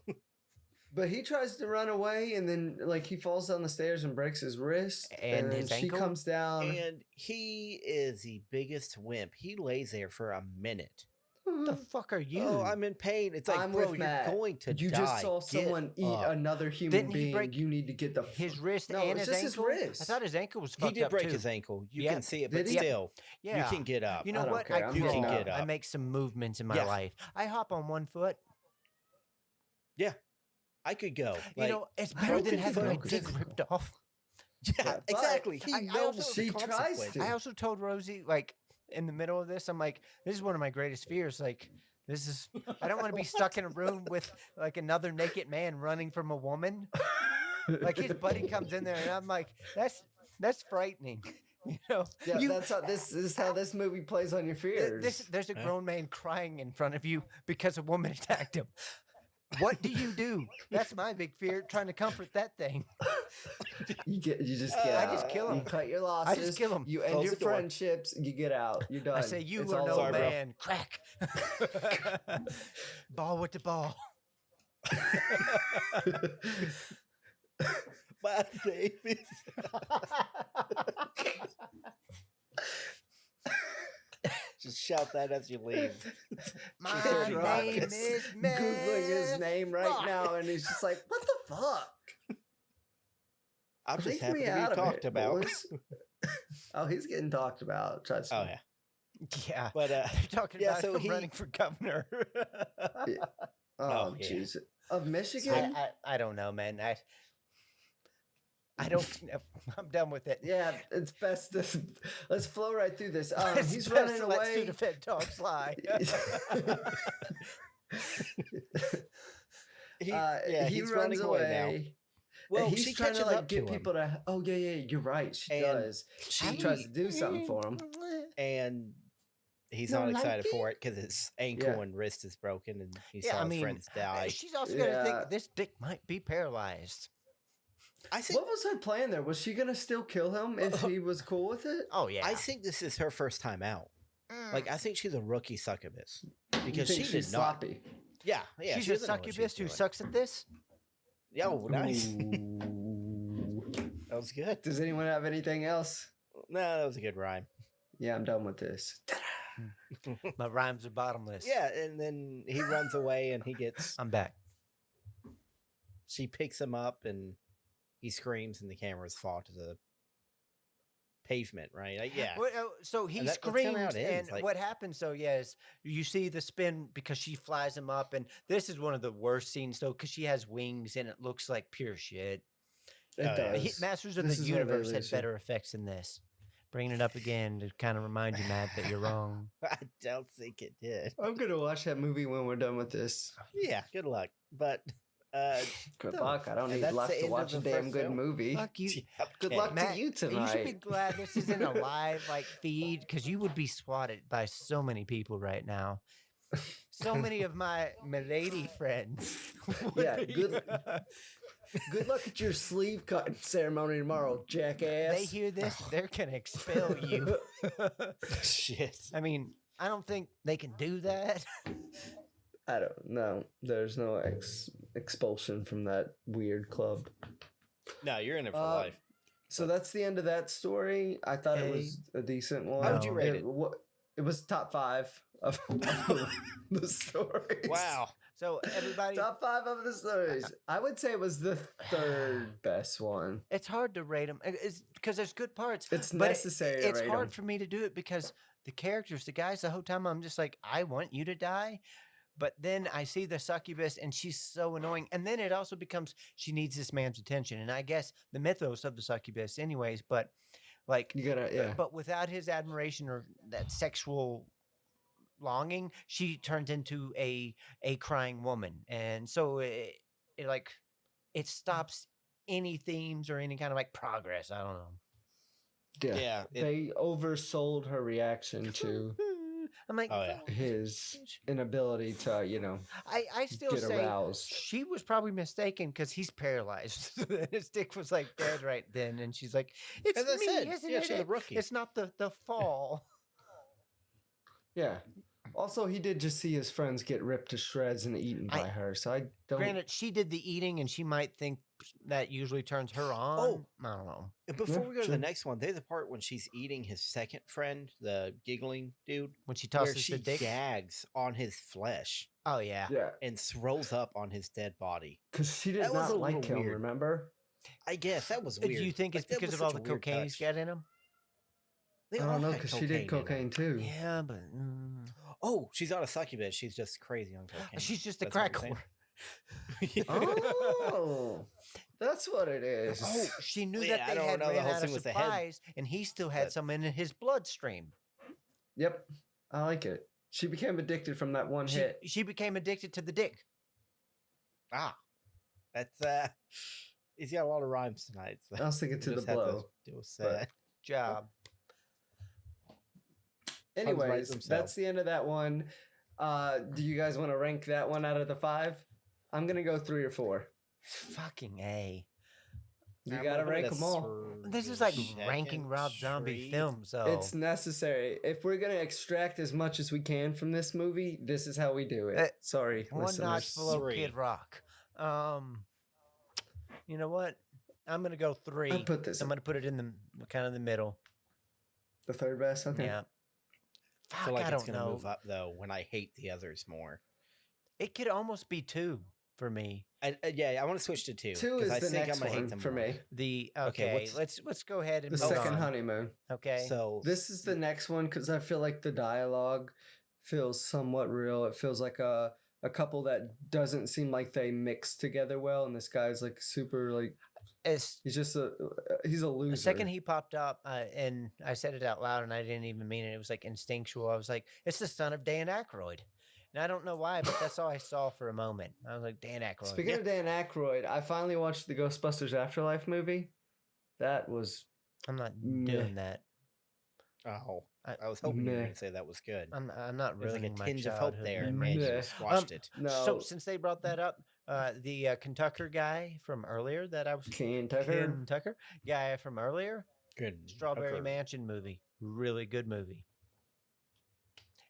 But he tries to run away, and then like he falls down the stairs and breaks his wrist, And then his she ankle? comes down. And he is the biggest wimp. He lays there for a minute. what the fuck are you? Oh, I'm in pain. It's like, I'm bro, with you're Matt. going to You die. just saw Get someone eat up. another human Didn't he being. break You need to get the his wrist No, and it's his just his ankle. wrist. I thought his ankle was He fucked did up break too. his ankle. You Yeah. can see it, Did but he? still, Yeah. you can get up. You know I don't what? care. I I'm crawl. getting up. I make some movements in my Yeah. life. I hop on one foot. Yeah, I could go. You Like, know, it's I better don't than think having you my know, 'cause dick it's- ripped off. yeah, but exactly. He I knows also- the She tries consequences. to. I also told Rosie, like, in the middle of this, I'm like, this is one of my greatest fears. Like, this is, I don't want to be stuck in a room with like another naked man running from a woman. Like his buddy comes in there, and I'm like, that's frightening. You know, Yeah, you, that's how this is how this movie plays on your fears. there's a grown man crying in front of you because a woman attacked him. What do? That's my big fear, trying to comfort that thing. you just get I out. just kill You him. cut your I losses. just kill him. You end Close your the door. friendships. You get out. You're done. I say, you It's are all no over. man. Crack. Ball with the ball. My name is. Just shout that as you leave. My Kid Rock name is is Googling his Miss name right Rock. now, and he's just like, "What the fuck?" I'm just Leave happy me to out be of talked it, about. boys. Oh, he's getting talked about. Trust Oh me. yeah, Yeah. but They're talking yeah, about so him he- running for governor. Oh, Oh, yeah. jeez. Of Michigan? I don't know, man. I don't. I'm done with it. Yeah, it's best to let's flow right through this. It's He's best running to let away. Sudafed dogs fly. He he's runs running away now. away. Well, and he's she trying to catches like up to get him. people to. Oh yeah, you're right. She And does. She tries to do something for him. and he's You not like excited it? for it because his ankle Yeah. and wrist is broken, and he Yeah, saw I his mean, friends die. she's also going to Yeah. think this dick might be paralyzed. I think What was her plan there? Was she gonna still kill him if he was cool with it? Oh yeah. I think this is her first time out. Like I think she's a rookie succubus You because think she she's did not. sloppy? Yeah, yeah. she's she a doesn't know what she's succubus who doing. sucks at this. Yeah, oh, nice. Ooh. That was good. Does anyone have anything else? No, that was a good rhyme. Yeah, I'm done with this. My rhymes are bottomless. Yeah, and then he runs away and he gets. I'm back. She picks him up and he screams, and the cameras fall to the pavement. Right? Like, yeah. Well, so he And that's kinda how screams, it ends, and like- what happens? So yes, you see the spin because she flies him up, and this is one of the worst scenes though because she has wings and it looks like pure shit. It Oh, yeah. does. Masters of This the is where they Universe had lose you. better effects than this. Bringing it up again to kind of remind you, Matt, that you're wrong. I don't think it did. I'm gonna watch that movie when we're done with this. Yeah, good luck. But Good No. luck. I don't And need that's luck the to end of watch a the damn first good film. movie. Fuck you. Good okay. luck Matt, to you you should be tonight. glad this isn't a live like feed because you would be swatted by so many people right now. So many of my milady friends. would Yeah, be- good- Good luck at your sleeve cutting ceremony tomorrow, jackass. They hear this, they're gonna expel you. Shit. I mean, I don't think they can do that. I don't know. There's no expulsion from that weird club. No, you're in it for Uh, life. So that's the end of that story. I thought it was a decent one. How would you No. rate it? It was top 5 of the stories. Wow. So everybody, Top 5 of the stories. I would say it was the third best one. it's hard to rate them. It's because there's good parts. It's but necessary to It's rate hard 'em. for me to do it because the characters, the guys, the whole time I'm just like, I want you to die. But then I see the succubus and she's so annoying. And then it also becomes she needs this man's attention. And I guess the mythos of the succubus, anyways, but like, You gotta, yeah. but without his admiration or that sexual longing, she turns into a crying woman. And so it like, it stops any themes or any kind of like progress. I don't know. Yeah. Yeah. They oversold her reaction to I'm like, Oh, yeah. his inability to, I still get say aroused. she was probably mistaken because he's paralyzed. His dick was like dead right then, and she's like, "It's As I me, said, isn't yeah, it? she's a rookie. It's not the fall." Yeah. Also, he did just see his friends get ripped to shreds and eaten by her, so I don't. Granted, she did the eating, and she might think that usually turns her on. Oh. I don't know. Before Yeah, we go to sure. the next one, there's the part when she's eating his second friend, the giggling dude, When she where tosses she the dick. gags on his flesh Oh yeah. Yeah, and throws up on his dead body. because she did That was not a like little him. weird. Remember? I guess that was Do weird. you think it's Like, that because was of all such the a weird cocaine he's touch. got in him? They I all don't know had because she did in cocaine them. too. Yeah, but Oh, she's not a succubus. She's just crazy on cocaine. she's just a That's what crack you're whore. saying? Oh, that's what it is. Oh, she knew Yeah, that I they don't had know, the ran whole out of thing was the head, supplies, and he still had but- some in his bloodstream. Yep, I like it. She became addicted from that one hit. She became addicted to the dick. Ah, that's he's got a lot of rhymes tonight. So I was thinking to we'll the just have blow. do with but- that. Job. Anyways, themselves. that's the end of that one. Do you guys want to rank that one out of the 5? I'm gonna go 3 or 4. Fucking A. You I'm gotta gonna rank put them a all. This is like second ranking Rob Zombie street. films, though. It's necessary. If we're gonna extract as much as we can from this movie, this is how we do it. Sorry, one listeners. notch below 3. Kid Rock. You know what? I'm gonna go 3. I put this I'm gonna put it in the kind of the middle. the third best. Okay. Yeah. I Fuck, feel like I it's don't gonna know. move up though when I hate the others more. It could almost be 2 for me. Yeah, I want to switch to 2. 2 'cause is I the think next I'm gonna hate one them for more. me. The Okay, okay, let's go ahead and The move second on. honeymoon. Okay. So This is the next one because I feel like the dialogue feels somewhat real. It feels like a couple that doesn't seem like they mix together well, and this guy's like super like As he's just he's a loser. the second he popped up, and I said it out loud, and I didn't even mean it. It was like instinctual. I was like, "It's the son of Dan Aykroyd," and I don't know why, but that's all I saw for a moment. I was like, "Dan Aykroyd." Speaking of Dan Aykroyd, I finally watched the Ghostbusters Afterlife movie. That was I'm not Meh. doing that. oh, I- I was hoping you were Meh. going to say that was good. I'm not There's ruining like a my tinge of hope childhood there, memories. and you Meh. just watched it. no So since they brought that up, the Kentucker guy from earlier that I was Ken Tucker. Ken Tucker guy from earlier, Good. Strawberry Tucker. Mansion movie, really good movie.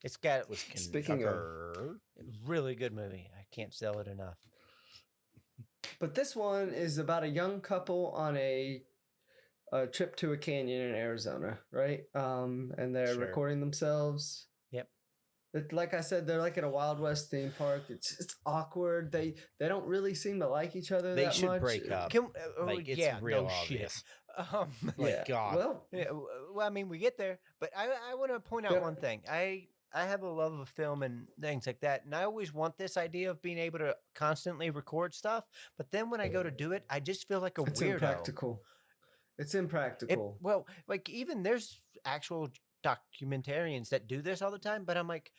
It's got Was Speaking of- Tucker. really good movie. I can't sell it enough. But this one is about a young couple on a trip to a canyon in Arizona, right? And they're Sure. recording themselves. Yep. Like I said, they're like at a Wild West theme park. It's awkward. They don't really seem to like each other They that should much. break up. Can, Like, it's yeah, real no obvious. shit. My Yeah. God. Well, Yeah, well, I mean, we get there, but I want to point out Yeah. one thing. I have a love of film and things like that, and I always want this idea of being able to constantly record stuff. But then when I go to do it, I just feel like a it's weirdo. impractical. It's It- impractical. well, like even there's actual documentarians that do this all the time, but I'm like,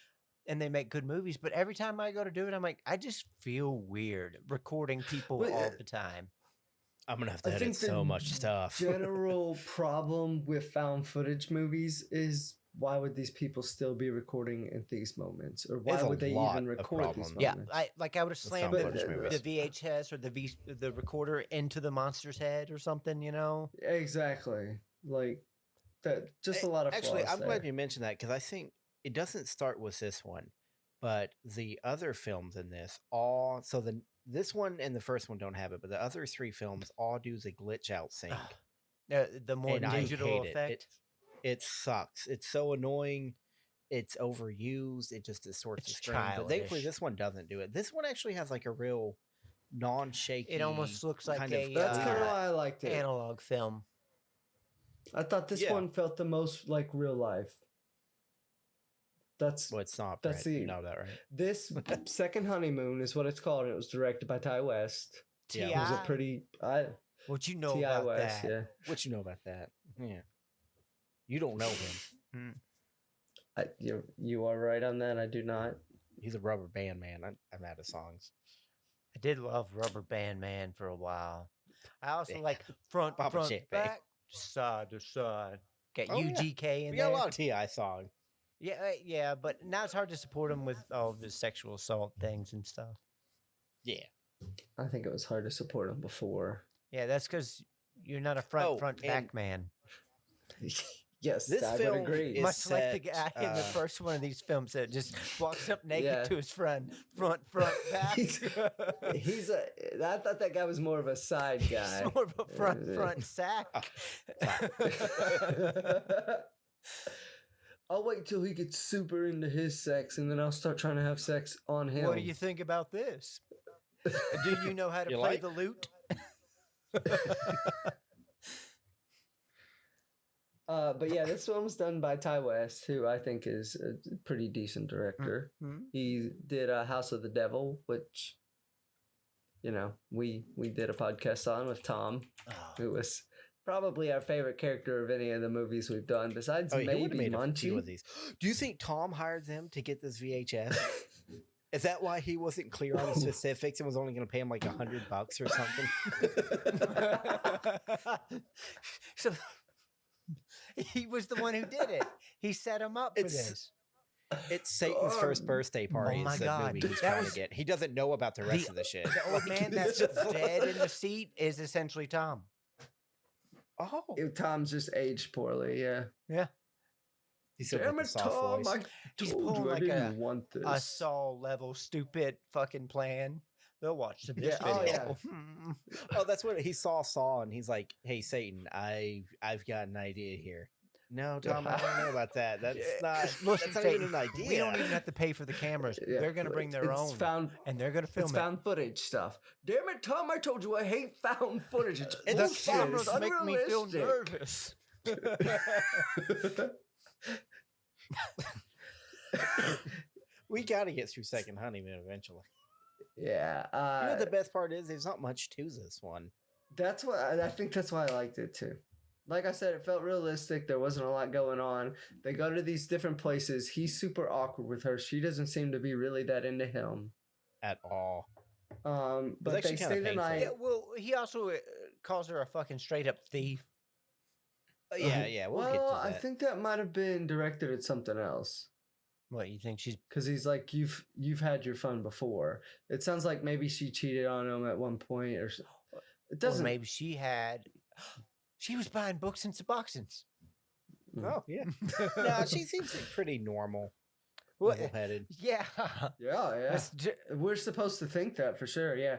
and they make good movies. But every time I go to do it, I'm like, I just feel weird recording people Well, all the time. I'm going to have to I edit think the so much stuff. General problem with found footage movies is why would these people still be recording at these moments, or why There's a would they lot even of record these problems. moments? Yeah, I would have slammed found the, footage movies. the VHS or the recorder into the monster's head or something, you know. Exactly. Like that. Just a lot of Actually, flaws I'm there. glad you mentioned that because I think it doesn't start with this one, but the other films in this all this one and the first one don't have it, but the other 3 films all do the glitch out sync. The more And I digital hate it. effect. It sucks. It's so annoying. It's overused. It just distorts the It's screen. But thankfully, childish. this one doesn't do it. This one actually has like a real non-shaky. It almost looks like kind of a That's kind of clear- why I liked it. analog film. I thought this Yeah. one felt the most like real life. That's Well, it's not. That's Brett. You the- know that, right? this second honeymoon is what it's called. And it was directed by Ty West. Yeah. It was a T.I. pretty What you know Ti about West. that? Yeah. What you know about that? Yeah. You don't know him. You are right on that. I do not. He's a rubber band man. I'm out of songs. I did love Rubber Band Man for a while. I also Yeah. like front, Papa front, Champagne. back, side to side. Got Oh, yeah. UGK in We got a there. lot of Ti songs. Yeah, but now it's hard to support him with all of his sexual assault things and stuff. Yeah. I think it was hard to support him before. Yeah, that's because you're not a front and back man. Yes, This I would film agree. is Much like the set, guy in the first one of these films that just walks up naked Yeah. to his friend, front, back. He's a. I thought that guy was more of a side guy. He's more of a front sack. I'll wait till he gets super into his sex, and then I'll start trying to have sex on him. What do you think about this? Do you know how to You play like- the lute? But yeah, this film's done by Ty West, who I think is a pretty decent director. Mhm. He did House of the Devil, which, you know, we did a podcast on with Tom, who was probably our favorite character of any of the movies we've done, besides Oh, he would have maybe made a few of Munchie. these. Do you think Tom hired them to get this VHS? Is that why he wasn't clear on the specifics and was only going to pay him like $100 or something? So he was the one who did it. He set him up for It's- this. It's Satan's first birthday party. Oh my is the God. movie he's That trying was- to get. He doesn't know about the rest of the shit. The old man that's dead in the seat is essentially Tom. Oh, Tom's just aged poorly, yeah. Yeah. he's still Damn got it, the soft Tom! voice. I He's told pulling you I like didn't want this. A Saw level stupid fucking plan. They'll watch this Yeah, oh, video. Oh, that's what he saw, and he's like, "Hey, Satan, I've got an idea here." No, Tom, I don't know about that. That's not. Listen, That's not Satan, even an idea. we don't even have to pay for the cameras. Yeah, They're gonna bring their it's own, Found, and they're gonna film it's it. found footage stuff. Damn it, Tom! I told you I hate found footage. It's The The bullshit. cameras It's make me feel unrealistic. nervous. We got to get through Second Honeymoon eventually. Yeah, You know, the best part is there's not much to this one. that's what I think. That's why I liked it too. Like I said, it felt realistic. There wasn't a lot going on. They go to these different places. He's super awkward with her. She doesn't seem to be really that into him. At all. But actually they kinda stay the painful. night. Yeah, well, he also calls her a fucking straight up thief. Yeah, we'll well, get to that. I think that might have been directed at something else. What, you think she's? Because he's like, you've had your fun before. It sounds like maybe she cheated on him at one point, or it Or doesn't. maybe she had. She was buying books in Suboxons. Oh, yeah. No, she seems like pretty normal. Well, Level-headed. Yeah. Yeah, yeah. That's We're supposed to think that for sure. Yeah.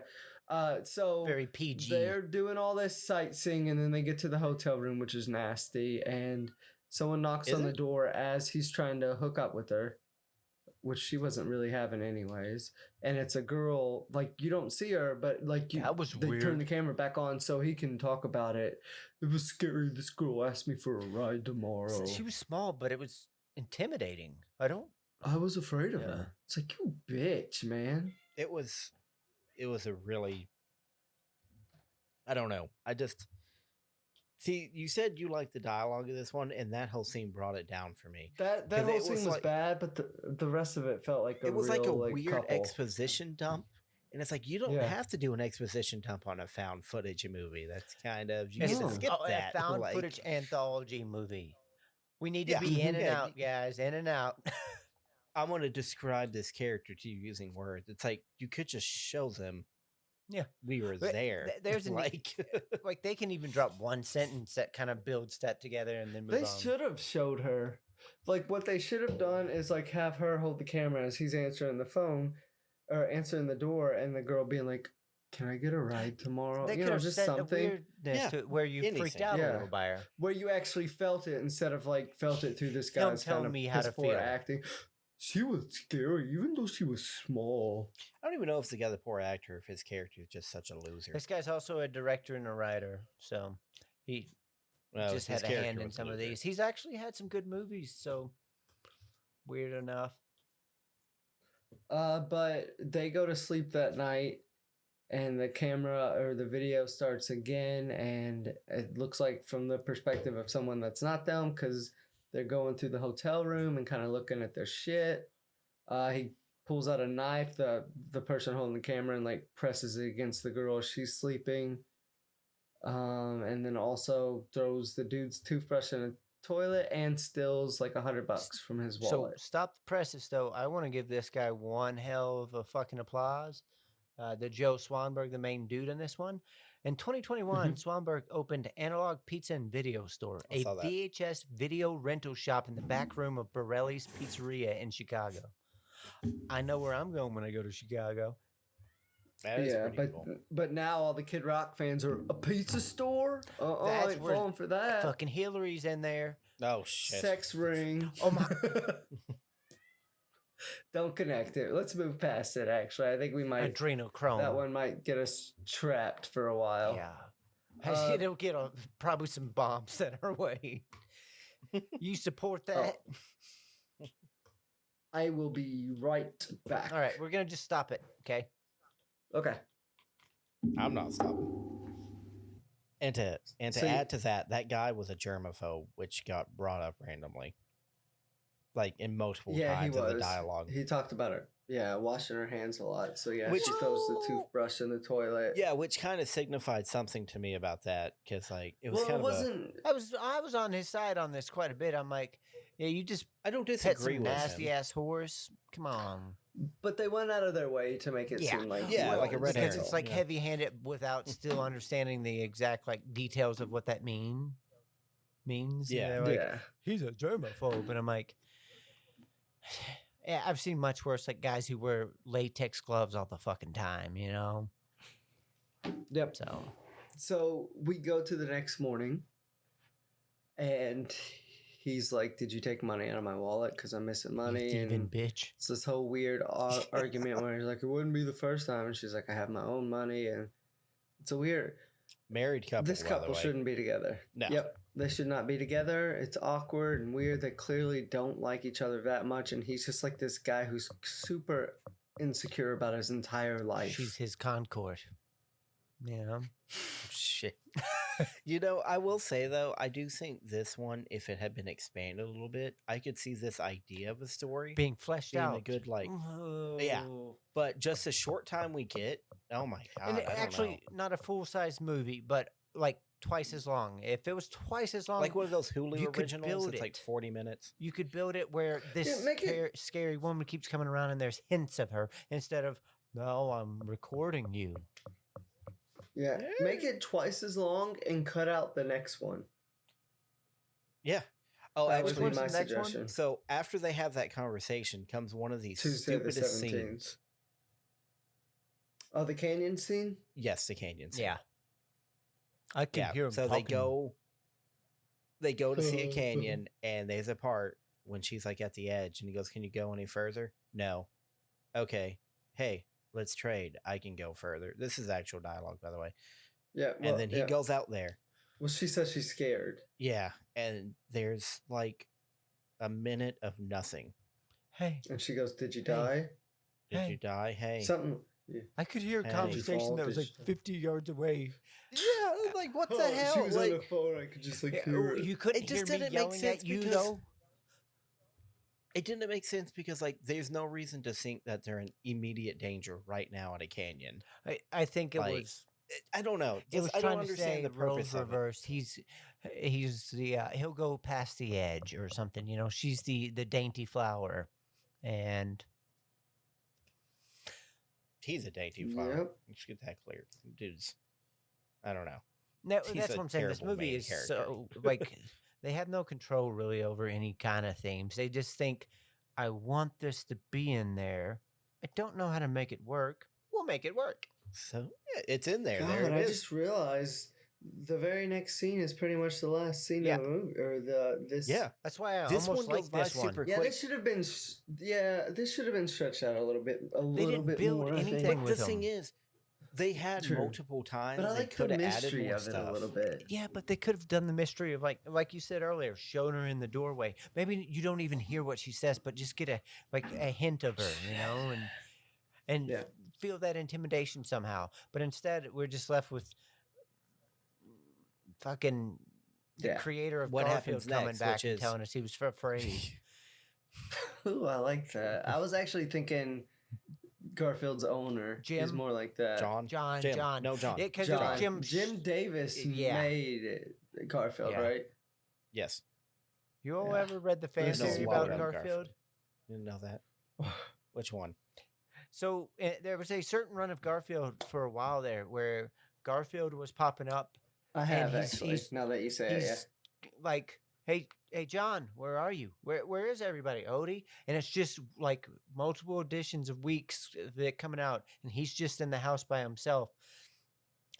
So very PG. they're doing all this sightseeing, and then they get to the hotel room, which is nasty, and someone knocks Is on the it? door as he's trying to hook up with her, which she wasn't really having anyways. And it's a girl, like, you don't see her, but like That was they turn weird. the camera back on so he can talk about it. It was scary. This girl asked me for a ride tomorrow. She was small, but it was intimidating. I was afraid of Yeah. her. It's like, you bitch, man. It was a really, I don't know. I just, see, you said you liked the dialogue of this one, and that whole scene brought it down for me. That 'Cause whole it was scene was like- bad, but the rest of it felt like It was like a real, weird couple. exposition dump. And it's like, you don't Yeah. have to do an exposition dump on a found footage movie. That's kind of, you It's get to No. skip that. a found like- footage anthology movie. We need to Yeah. be in and Yeah. out, guys. In and out. I want to describe this character to you using words. It's like, you could just show them. Yeah. We were But there. there's a like, Like they can even drop one sentence that kind of builds that together and then move They on. should have showed her. Like, what they should have done is like have her hold the camera as he's answering the phone or answering the door, and the girl being like, "Can I get a ride tomorrow?" They You could know, have just said something the weirdness Yeah, to it where you freaked anything. out Yeah. a little by her. where you actually felt it instead of like felt it through this Don't guy's tell kind of me how to piss-poor feel. acting. She was scary, even though she was small. I don't even know if it's the guy, the poor actor, if his character is just such a loser. This guy's also a director and a writer, so he Well, just his had a character hand in was a some of loser. these. He's actually had some good movies, so weird enough. But they go to sleep that night, and the camera or the video starts again, and it looks like from the perspective of someone that's not them, because they're going through the hotel room and kind of looking at their shit. He pulls out a knife, the person holding the camera, and like presses it against the girl as she's sleeping. And then also throws the dude's toothbrush in a toilet and steals like $100 from his So wallet. stop the presses, though. I want to give this guy one hell of a fucking applause. The Joe Swanberg, the main dude in this one. In 2021, Swanberg opened Analog Pizza and Video Store, I a saw that. VHS video rental shop in the back room of Borelli's Pizzeria in Chicago. I know where I'm going when I go to Chicago. That is Yeah, pretty cool. but now all the Kid Rock fans are a pizza store. I That's ain't where falling for that. Fucking Hillary's in there. Oh shit! Sex ring. Oh my! Don't connect it. Let's move past it. Actually, I think we might. Adrenochrome. That one might get us trapped for a while. Yeah. It'll get probably some bombs sent our way. You support that? I will be right back. All right, we're gonna just stop it. Okay. Okay. I'm not stopping. And to So add to that guy was a germaphobe, which got brought up randomly, like in multiple Yeah, he times in was. the dialogue. He talked about it. Yeah, washing her hands a lot. So yeah, Which- she throws the toothbrush in the toilet. Yeah, which kind of signified something to me about that, because like it was Well, kind it of wasn't. I was on his side on this quite a bit. I'm like, yeah, you just I don't pet disagree some with nasty him. ass horse. Come on. But they went out of their way to make it seem like Yeah, like a red because herring. it's like Yeah. heavy-handed without still understanding the exact like details of what that means. Yeah. they're like, Yeah. he's a germaphobe, and I'm like, yeah, I've seen much worse, like guys who wear latex gloves all the fucking time, you know. Yep. So So we go to the next morning, and he's like, "Did you take money out of my wallet? Because I'm missing money." you thieving And bitch. it's this whole weird argument where he's like, "It wouldn't be the first time," and she's like, "I have my own money," and it's a weird. Married couple. This by the couple way. shouldn't be together. No. Yep. They should not be together. It's awkward and weird. They clearly don't like each other that much, and he's just like this guy who's super insecure about his entire life. She's his Concord. You know. Shit. You know, I will say though, I do think this one, if it had been expanded a little bit, I could see this idea of a story Being fleshed being out. a good like. Yeah. Oh. But just a short time we get, oh my god! And I don't actually, not a full size movie, but like twice as long. If it was twice as know. long, Like one of those Hulu you could originals. build It's like it. 40 minutes. you could build it where this make it- scary woman keeps coming around and there's hints of her instead of, no, I'm recording you. Yeah. Make it twice as long and cut out the next one. Yeah. Oh, That would actually, be my the next one? suggestion. so after they have that conversation, comes one of these Tuesday the stupidest 17th. scenes. Oh, the canyon scene? Yes, the canyon scene. Yeah. I can Yeah. hear him So talking. they go to see a canyon, and there's a part when she's like at the edge, and he goes, "Can you go any further?" No. Okay. Hey, let's trade. I can go further. This is actual dialogue, by the way. Yeah. And then he goes out there. Well, she says she's scared. Yeah, and there's like a minute of nothing. Hey, And she goes, "Did you Hey. die?" Did Hey. you die? Hey. Something. Yeah. I could hear a Hey. conversation that was like Fault is- 50 yards away. Yeah, like what the hell? She was on the Like, phone. I could just like Yeah, hear it. you couldn't It just hear me didn't make yelling sense at you, because- though. it didn't make sense because like there's no reason to think that they're in immediate danger right now in a canyon. I think it Like, was. I don't know. It was I don't trying to say understand the purpose roles of it. reversed. He's the he'll go past the edge or something. You know, she's the dainty flower, and He's a dainty flower. Yep. Let's get that clear. Dude's, I don't know. that, He's that's a what I'm saying. This terrible movie main is character. so like they have no control really over any kind of themes. They just think, I want this to be in there. I don't know how to make it work. We'll make it work. So yeah, it's in there. God, there it I is. just realized the very next scene is pretty much the last scene Yeah. of the movie, or this. Yeah. That's why I This almost one goes like by this one. super Yeah, quick. this should have been. This should have been stretched out a little bit. A little didn't bit build more. I think. anything But with the thing them. is, they had True. multiple times. But I they like the could have added mystery more of it stuff. a little bit. Yeah, but they could have done the mystery of like you said earlier, showing her in the doorway. Maybe you don't even hear what she says, but just get a hint of her, you know, and Yeah. feel that intimidation somehow. But instead, we're just left with fucking the Yeah. creator of What Garfield happens coming next, back which and is- telling us he was afraid. Ooh, I like that. I was actually thinking Garfield's owner is Jim? more like that. John. John. No, John. Because John. Jim Jim Davis Yeah. made it, Garfield, Yeah. right? Yes. You all Yeah. ever read the fan There's theory a lot about of Garfield? Didn't know that. Which one? So there was a certain run of Garfield for a while there where Garfield was popping up. I And have he's- actually. he's- Now that you say it, yeah. He's like, hey, John, where are you? Where is everybody? Odie? And it's just like multiple editions of weeks of it coming out, and he's just in the house by himself.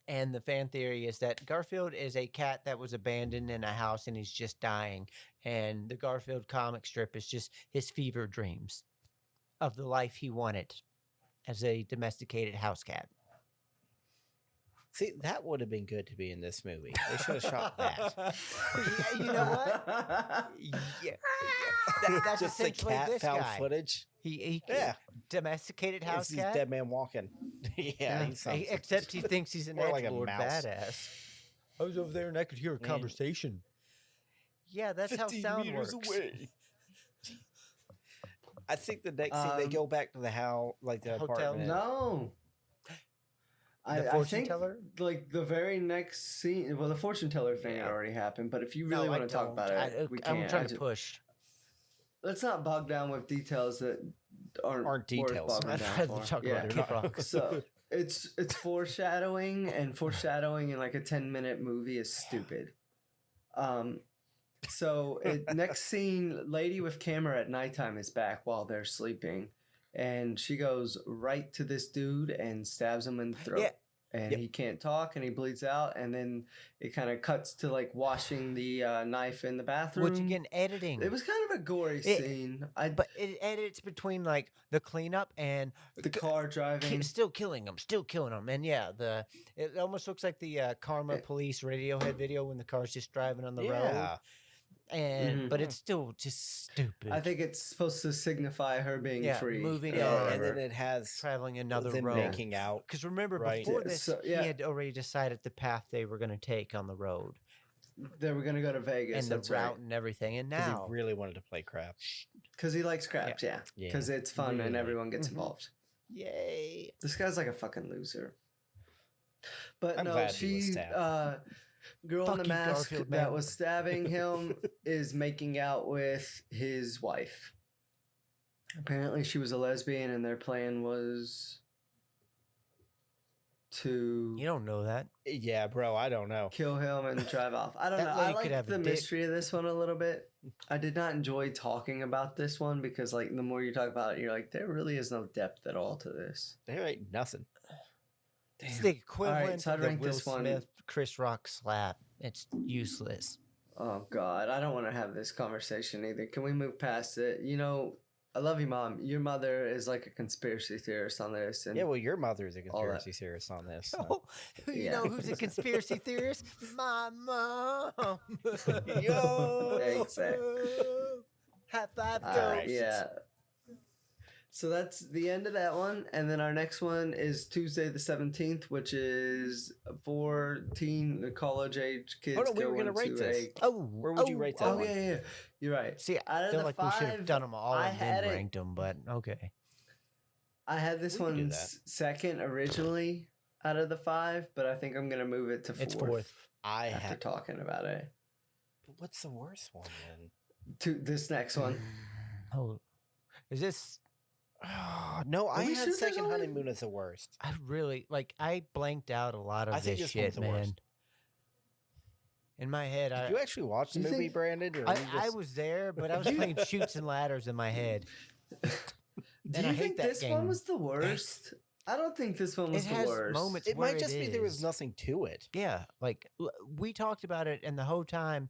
And the fan theory is that Garfield is a cat that was abandoned in a house and he's just dying. And the Garfield comic strip is just his fever dreams of the life he wanted as a domesticated house cat. See, that would have been good to be in this movie. They should have shot that. Yeah, you know what? Yeah. That's Just the essentially cat this found guy. footage. He Yeah. domesticated house It's this cat. dead man walking. Yeah, he sounds Except he thinks he's an more like a edgelord mouse. badass. I was over there and I could hear a Man. conversation. Yeah, that's how 15 sound meters works. away. I think the next scene they go back to the house, like the Hotel? apartment. No. The I fortune think teller? like the very next scene. Well, the fortune teller thing had already happened, but if you really No, I want to talk don't. about it, we I'm can't. trying to push. Let's not bog down with details that aren't Aren't details. Worth bogging I'd down rather for. talk Yeah. about Kid Rock. So it's foreshadowing, and foreshadowing in like a 10-minute movie is stupid. Next scene, lady with camera at nighttime is back while they're sleeping, and she goes right to this dude and stabs him in the throat. Yeah. And he can't talk, and he bleeds out, and then it kind of cuts to like washing the knife in the bathroom. Which again, editing. It was kind of a gory scene. But it edits between like the cleanup and The car driving. still killing them, and yeah, it almost looks like the Karma Police Radiohead video when the car's just driving on the road, Yeah. and Mhm. but it's still just stupid. I think it's supposed to signify her being free. moving Yeah, on, and then it has traveling another them road. making out. Because remember, Right. before Yeah, this, so, yeah. he had already decided the path they were going to take on the road They were gonna go to Vegas. and the That's route right. and everything. And Because now, he really wanted to play crap. Because he likes craps, yeah. Yeah. Because it's fun and Really. everyone gets Mhm. involved. yay! This guy's like a fucking loser. But I'm no, glad he was she, stabbed. girl Fuck in the you, mask Garfield, that man. was stabbing him is making out with his wife. Apparently, she was a lesbian, and their plan was to You don't know that. Yeah, bro, I don't know. kill him and drive off. I don't That know. lady I could like have a the dick. mystery of this one a little bit. I did not enjoy talking about this one because, like, the more you talk about it, you're like, there really is no depth at all to this. There ain't nothing. It's the equivalent so I'd of the rank Will this one- Smith, Chris Rock slap. It's useless. Oh God, I don't want to have this conversation either. Can we move past it? You know, I love you, Mom. Your mother is like a conspiracy theorist on this, and Yeah, well, your mother is a all that. conspiracy theorist on this. so- Oh, you Yeah. know who's a conspiracy theorist? My mom. Yo! Exactly. High five, all ghosts. right, yeah. So that's the end of that one, and then our next one is Tuesday the 17th, which is for the college age kids. Oh, no, we were going gonna rate to this. Oh, Where would you rate that Oh one? yeah, you're right. See, Out I of feel the like we should have five, done them all I and had then it- ranked them, but okay. I had this We can do one that. second originally out of the 5, but I think I'm gonna move it to 4th. It's fourth. I After have. talking about it. What's the worst one then? To this next one. Oh, is this? Oh, no, I we had sure there's Second only- Honeymoon as the worst. I really I blanked out a lot of I think this this one's shit, the worst. man. In my head, Did you actually watch the You movie, think- Brandon? Or I you just- was there, but I was playing shoots and ladders in my head. Do And I you hate think that this one game. was the worst? I don't think this one was It the has worst. moments It where might just be there was is. nothing to it. Yeah, like we talked about it, and the whole time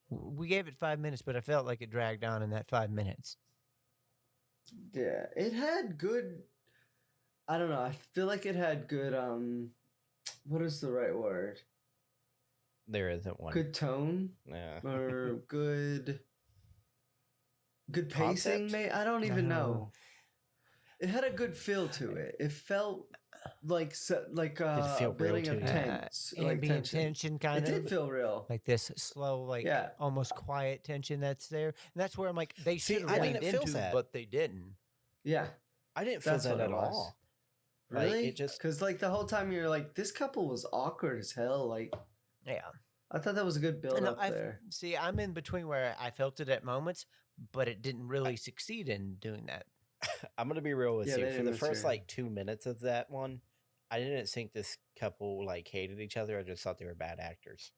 we gave it 5 minutes, but I felt like it dragged on in that 5 minutes. Yeah, it had good. I don't know. I feel like it had good. What is the right word? There isn't one. Good tone Yeah. or good. Good pacing, Concept? may I don't even No. know. It had a good feel to it. It felt like feel real building to of you? tense, like Ambient tension. tension, It kind did of feel real. like this slow, like Yeah. almost quiet tension that's there. And that's where I'm like, they See, should have I leaned didn't feel into, that. but they didn't. Yeah, I didn't feel That's that what it at was. all. Like, really. it just- Because like the whole time you're like, this couple was awkward as hell. Like Yeah, I thought that was a good build And up there. see, I'm in between where I felt it at moments, but it didn't really succeed in doing that. I'm gonna be real with Yeah, you. they For didn't the first mature. like 2 minutes of that one, I didn't think this couple like hated each other. I just thought they were bad actors.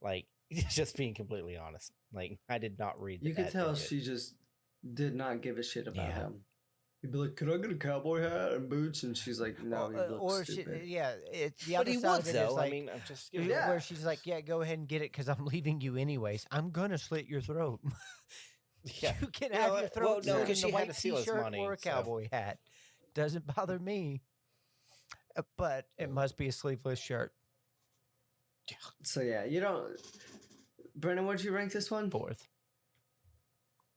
Like, just being completely honest. Like, I did not read. You could that tell into it. she just did not give a shit about Yeah. him. He'd be like, "Can I get a cowboy hat and boots?" And she's like, "No, you look or she, stupid." it's the But other he side would of it is though. like, I mean, I'm just Yeah. where she's like, "Yeah, go ahead and get it because I'm leaving you anyways. I'm gonna slit your throat. Yeah. You can You have know your what? throat Well, no, slit in 'cause the she had white to steal his t-shirt money, or a so- cowboy hat. Doesn't bother me. But it must be a sleeveless shirt. So yeah, you don't. Brennan, what'd you rank this one? 4th.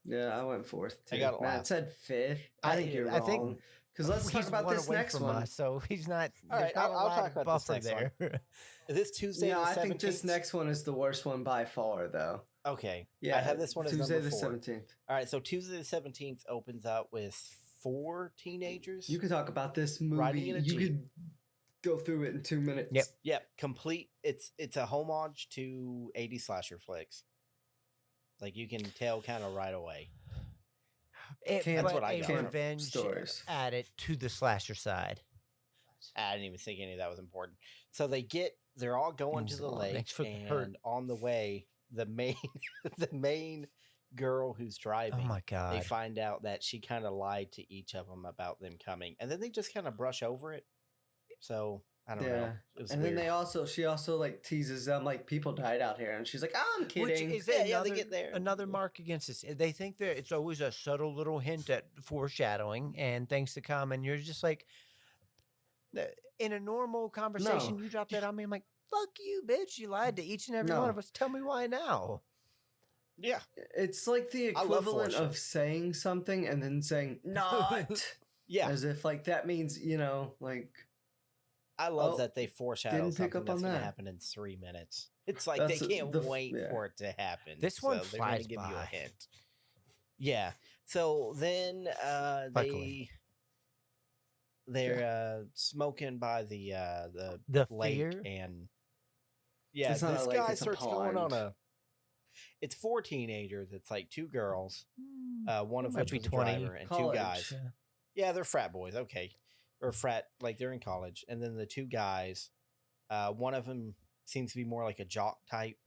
Yeah, I went 4th too. I got it Matt last. said 5th. I think you're I think wrong. Because let's talk He's about one this away next from one. us, so he's not. All There's right, not a I'll lot talk of about this buffer next one. there. Is this Tuesday? No, the I think this 17th? next one is the worst one by far, though. Okay. Yeah, I have this one as Tuesday number the 4. 17th. All right, so Tuesday the 17th opens up with 4 teenagers. You could talk about this Riding movie. in a You Jeep. could go through it in 2 minutes. Yep. Yep, complete. It's a homage to 80 slasher flicks. Like, you can tell kind of right away. Camp- That's But what I a got from revenge stories. added to the slasher side. I didn't even think any of that was important. So they're all going to the Oh, lake, thanks for the hurt. and on the way, the main the main girl who's driving. Oh my They god! find out that she kind of lied to each of them about them coming, and then they just kind of brush over it. So I don't know. Yeah. It was And weird. then she also like teases them like people died out here, and she's like, "Oh, I'm Which kidding." is Yeah, another, they get there. another mark against this. They think that it's always a subtle little hint at foreshadowing and things to come, and you're just like, in a normal conversation, you drop that on me. I'm like, "Fuck you, bitch! You lied to each and every one No. of us. Tell me why now." Yeah, It's like the I love equivalent foreshadowing. of saying something and then saying not, yeah. as if like that means like I love Oh, that they foreshadow didn't pick something up on that's going to that. happen in 3 minutes. It's like That's they can't wait yeah. for it to happen. This one so they're gonna flies give you a by. hint. Yeah. So then Luckily. they're smoking by the The lake fear. and yeah, It's not this a lake, guy it's a starts going on pond. it's 4 teenagers. It's like 2 girls, Mm, one of might which be was a 20. driver, and College. 2 guys. yeah. Yeah, they're frat boys. Okay, or frat, like they're in college, and then the 2 guys, one of them seems to be more like a jock type.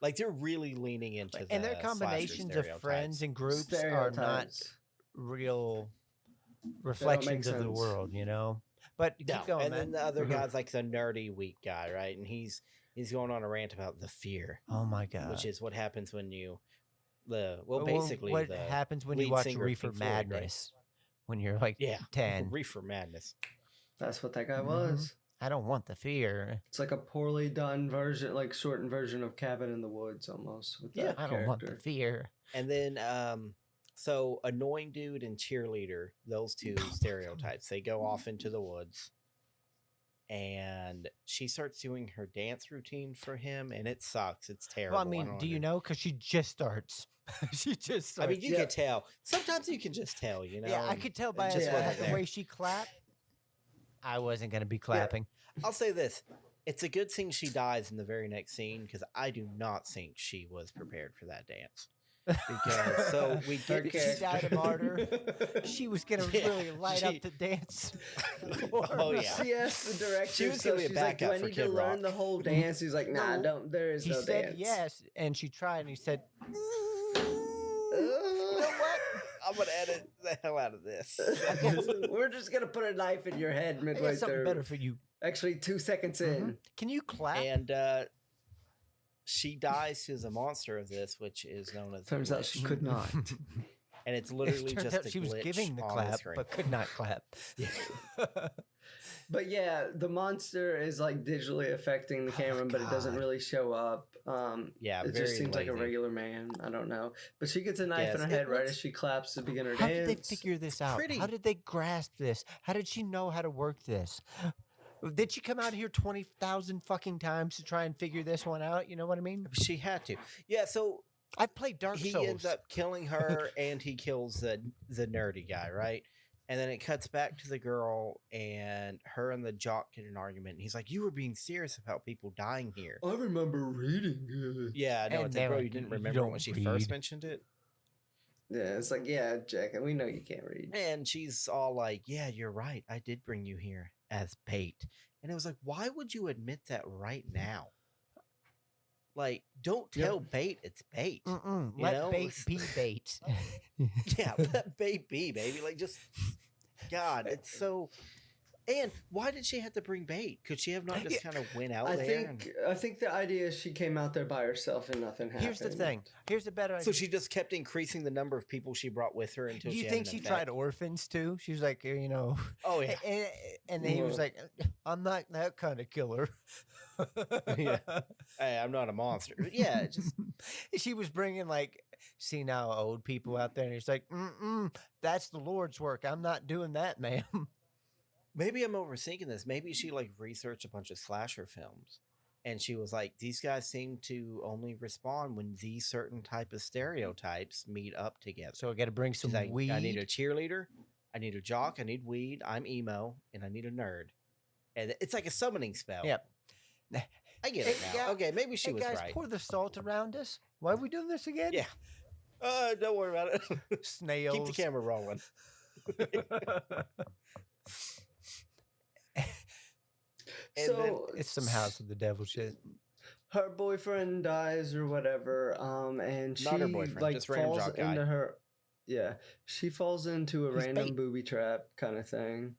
Like they're really leaning into And their the combinations slasher of friends stereotypes. and groups are not Stereotypes. real reflections of the sense. world, you know. But keep No, going, and man. then the other Mhm. guy's like the nerdy weak guy, right? And he's going on a rant about the fear, Oh my god! which is what happens when you Well, basically what the happens when you lead watch singer of Reefer Pink Floyd, right? Madness when you're like yeah 10. reefer madness. That's what that guy Mhm. was. I don't want the fear. It's like a poorly done version, like shortened version of Cabin in the Woods, almost. With Yeah, that I don't want the character. fear. And then so annoying dude and cheerleader, those 2 stereotypes, they go off into the woods. And she starts doing her dance routine for him, and it sucks. It's terrible. Well, I mean, do you know? Because she just starts. she just starts. I mean, you Yeah. can tell. Sometimes you can just tell, you know. yeah, I and could tell it by just Yeah. wasn't the there. way she clapped. I wasn't going to be clapping. I'll say this: it's a good thing she dies in the very next scene because I do not think she was prepared for that dance. Because so we get Okay. She died a martyr. She was going to Yeah, really light up she- the dance. Oh yeah. She asked the director, She was so gonna be a she's like, "Do backup I for need to Kid learn Rock." the whole dance?" He's like, "Nah, No. don't. There is He no said dance." yes, and she tried, and he said, You know what? I'm gonna edit the hell out of this. We're just gonna put a knife in your head I midway got something through. better for you. Actually, 2 seconds in. Can you clap? And she dies to the monster of this, which is known as the Turns out glitch. she could not. And it's It literally turned just out a she was glitch giving the on clap, screen. but could not clap. But yeah, the monster is like digitally affecting the camera, but it doesn't God. really show up. Yeah, it very just seems like a lazy. regular man. I don't know. But she gets a knife Yes, in her it head right looks- as she claps to begin her How dance. did they figure this out? pretty. How did they grasp this? How did she know how to work this? Did she come out here 20,000 fucking times to try and figure this one out? You know what I mean? She had to. Yeah, so I've played Dark he Souls. ends up killing her and he kills the nerdy guy, right? And then it cuts back to the girl, and her and the jock get in an argument. And he's like, "You were being serious about people dying here." I remember reading it. Yeah, no, And it's they're like, bro, like, you didn't "You remember don't when she read." first mentioned it? Yeah, it's like, yeah, Jack, we know you can't read. And she's all like, "Yeah, you're right. I did bring you here as bait." And it was like, why would you admit that right now? Like, don't tell bait it's bait. Mm-mm, You let know? bait be bait. Yeah, let bait be, baby. Like, just, God, it's so. And why did she have to bring bait? Could she have not just kind of went out there? I think the idea is she came out there by herself and nothing happened. Here's the thing. Here's a better idea. So she just kept increasing the number of people she brought with her until Do she you had think an she effect. tried orphans too? She was like, you know. Oh, yeah. And he was like, I'm not that kind of killer. Yeah. Hey, I'm not a monster. But yeah, it just She was bringing like senile old people out there, and he's like, that's the Lord's work. I'm not doing that, ma'am. maybe I'm overthinking this. Maybe she like researched a bunch of slasher films, and she was like, these guys seem to only respond when these certain type of stereotypes meet up together. So I got to bring some She's like, weed. I need a cheerleader, I need a jock, I need weed, I'm emo, and I need a nerd. And it's like a summoning spell. Yep. I get it Hey, now. yeah. Okay, maybe she Hey was guys, right. pour the salt around us. Why are we doing this again? Yeah. Don't worry about it. Snails. Keep the camera rolling. And then So it's some House of the Devil shit. her boyfriend dies or whatever, and she Not her boyfriend, like just random falls jock guy. into her. Yeah, she falls into a He's random bait. booby trap kind of thing.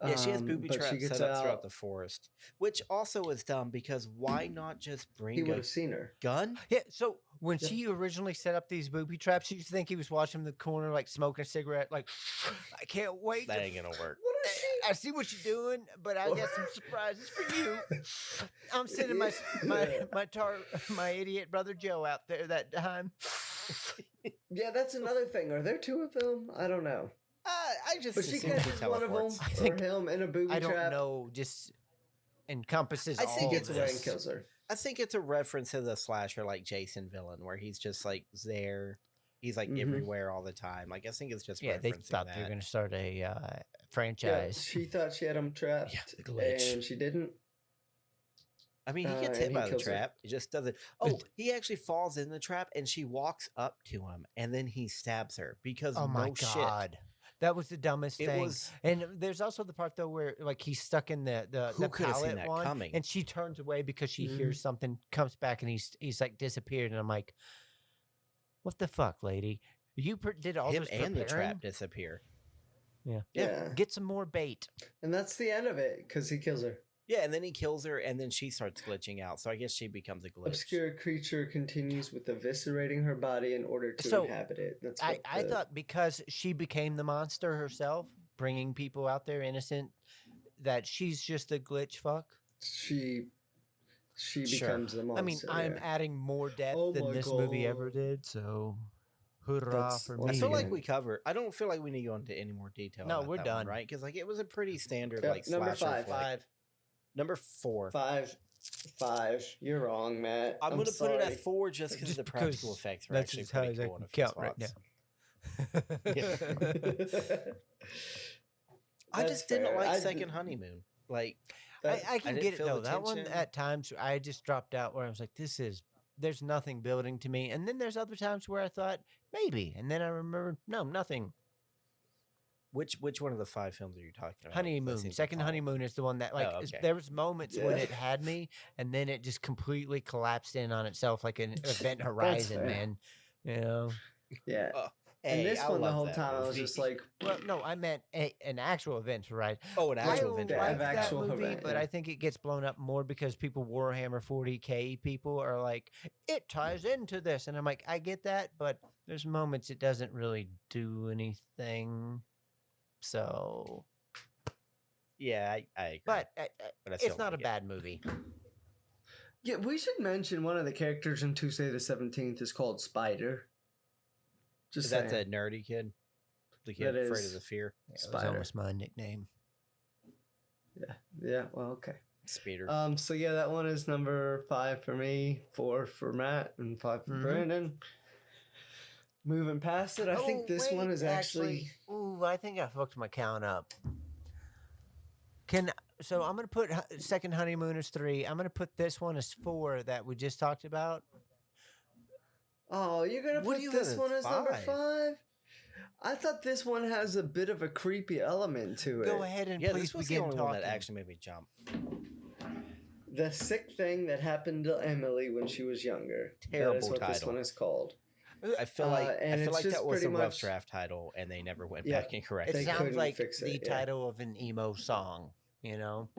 Yeah, she has booby but she traps gets set up out. throughout the forest, which also is dumb because why not just He bring would a have seen her. gun? Yeah, so when she originally set up these booby traps, you think he was watching in the corner, like smoking a cigarette, like, I can't wait. That to ain't gonna work. What is she? I see what you're doing, but I got some surprises for you. I'm sending my idiot brother Joe out there that time. Yeah, that's another thing. Are there two of them? I don't know. I just But she assume catches one of them, teleports. I think- or him in a booby I don't trap. know, just encompasses I all think He it's gets away and this. kills her. I think it's a reference to the slasher like Jason villain where he's just like there. He's like Mhm. everywhere all the time. Like I think it's just Yeah, they referencing thought that. they were going to start a Yeah, franchise. she thought she had him trapped, Yeah, the glitch. and she didn't. I mean, he gets and hit he by the kills her. trap. It just doesn't. Oh, he actually falls in the trap, and she walks up to him, and then he stabs her because Oh my no shit. god. That was the dumbest It thing. was- And there's also the part though where like he's stuck in the Who could have seen pallet that one, coming? and she turns away because she Mhm. hears something, comes back, and he's like disappeared, and I'm like, what the fuck, lady? You did all Him this and the preparing? trap disappear. Yeah. Yeah, Get some more bait. and that's the end of it because he kills her. Yeah, and then he kills her, and then she starts glitching out. So I guess she becomes a glitch. Obscure creature continues with eviscerating her body in order to So, inhabit it. That's I what thought because she became the monster herself, bringing people out there innocent, that she's just a glitch fuck. she Sure. becomes the monster. I mean, I'm yeah. adding more depth Oh than my this movie ever God. did, so hoorah That's- for well, I me. feel Yeah. like we covered. I don't feel like we need to go into any more detail. No, about we're that done. one, right? Because like it was a pretty standard Yep, like number slasher five. flick. Number 4. Five. You're wrong, Matt. I'm gonna put it sorry. at 4 just because Just the practical because effects are that's actually as high pretty as I cool in can a few count right spots. I That's just didn't fair. like Second Honeymoon. Like I can didn't get it feel though. the That one tension. at times I just dropped out where I was like, there's nothing building to me. And then there's other times where I thought maybe, and then I remember no, nothing. which one of the 5 films are you talking about? That Honeymoon. seems to Second follow? honeymoon is the one that like Oh, okay. there was moments when Yeah. it had me, and then it just completely collapsed in on itself like an event horizon, fair. man. You know. Yeah. Hey, And this I one, the love whole that time, I was movie. just like, Well, no, I meant an actual event horizon. oh, an actual I event. Yeah, like an that actual movie, event, but yeah. I think it gets blown up more because people Warhammer 40K people are like, it ties into this, and I'm like, I get that, but there's moments it doesn't really do anything. So, Yeah, I agree. but I it's still not a like it. bad movie. yeah, we should mention one of the characters in Tuesday the 17th is called Spider. Just Is that saying. the nerdy kid? The kid That afraid is- of the fear? It was Spider. almost my nickname. Yeah, well, okay. Speeder. So yeah, that one is number 5 for me, 4 for Matt, and 5 for Mhm. Brandon. Moving past it, I think this one is actually. Ooh, I think I fucked my count up. So I'm gonna put second honeymoon as 3. I'm gonna put this one as 4 that we just talked about. Oh, you're gonna What put do you this have one as as number 5? 5? I thought this one has a bit of a creepy element to it. Go ahead and Yeah, please this was the begin only talking. one that actually made me jump. The sick thing that happened to Emily when she was younger. That is Terrible what this title. one is called. I feel like and it's just that was pretty a rough much- draft title, and they never went Yeah. back and corrected They It it. sounds couldn't like fix the it, yeah. title of an emo song. You know,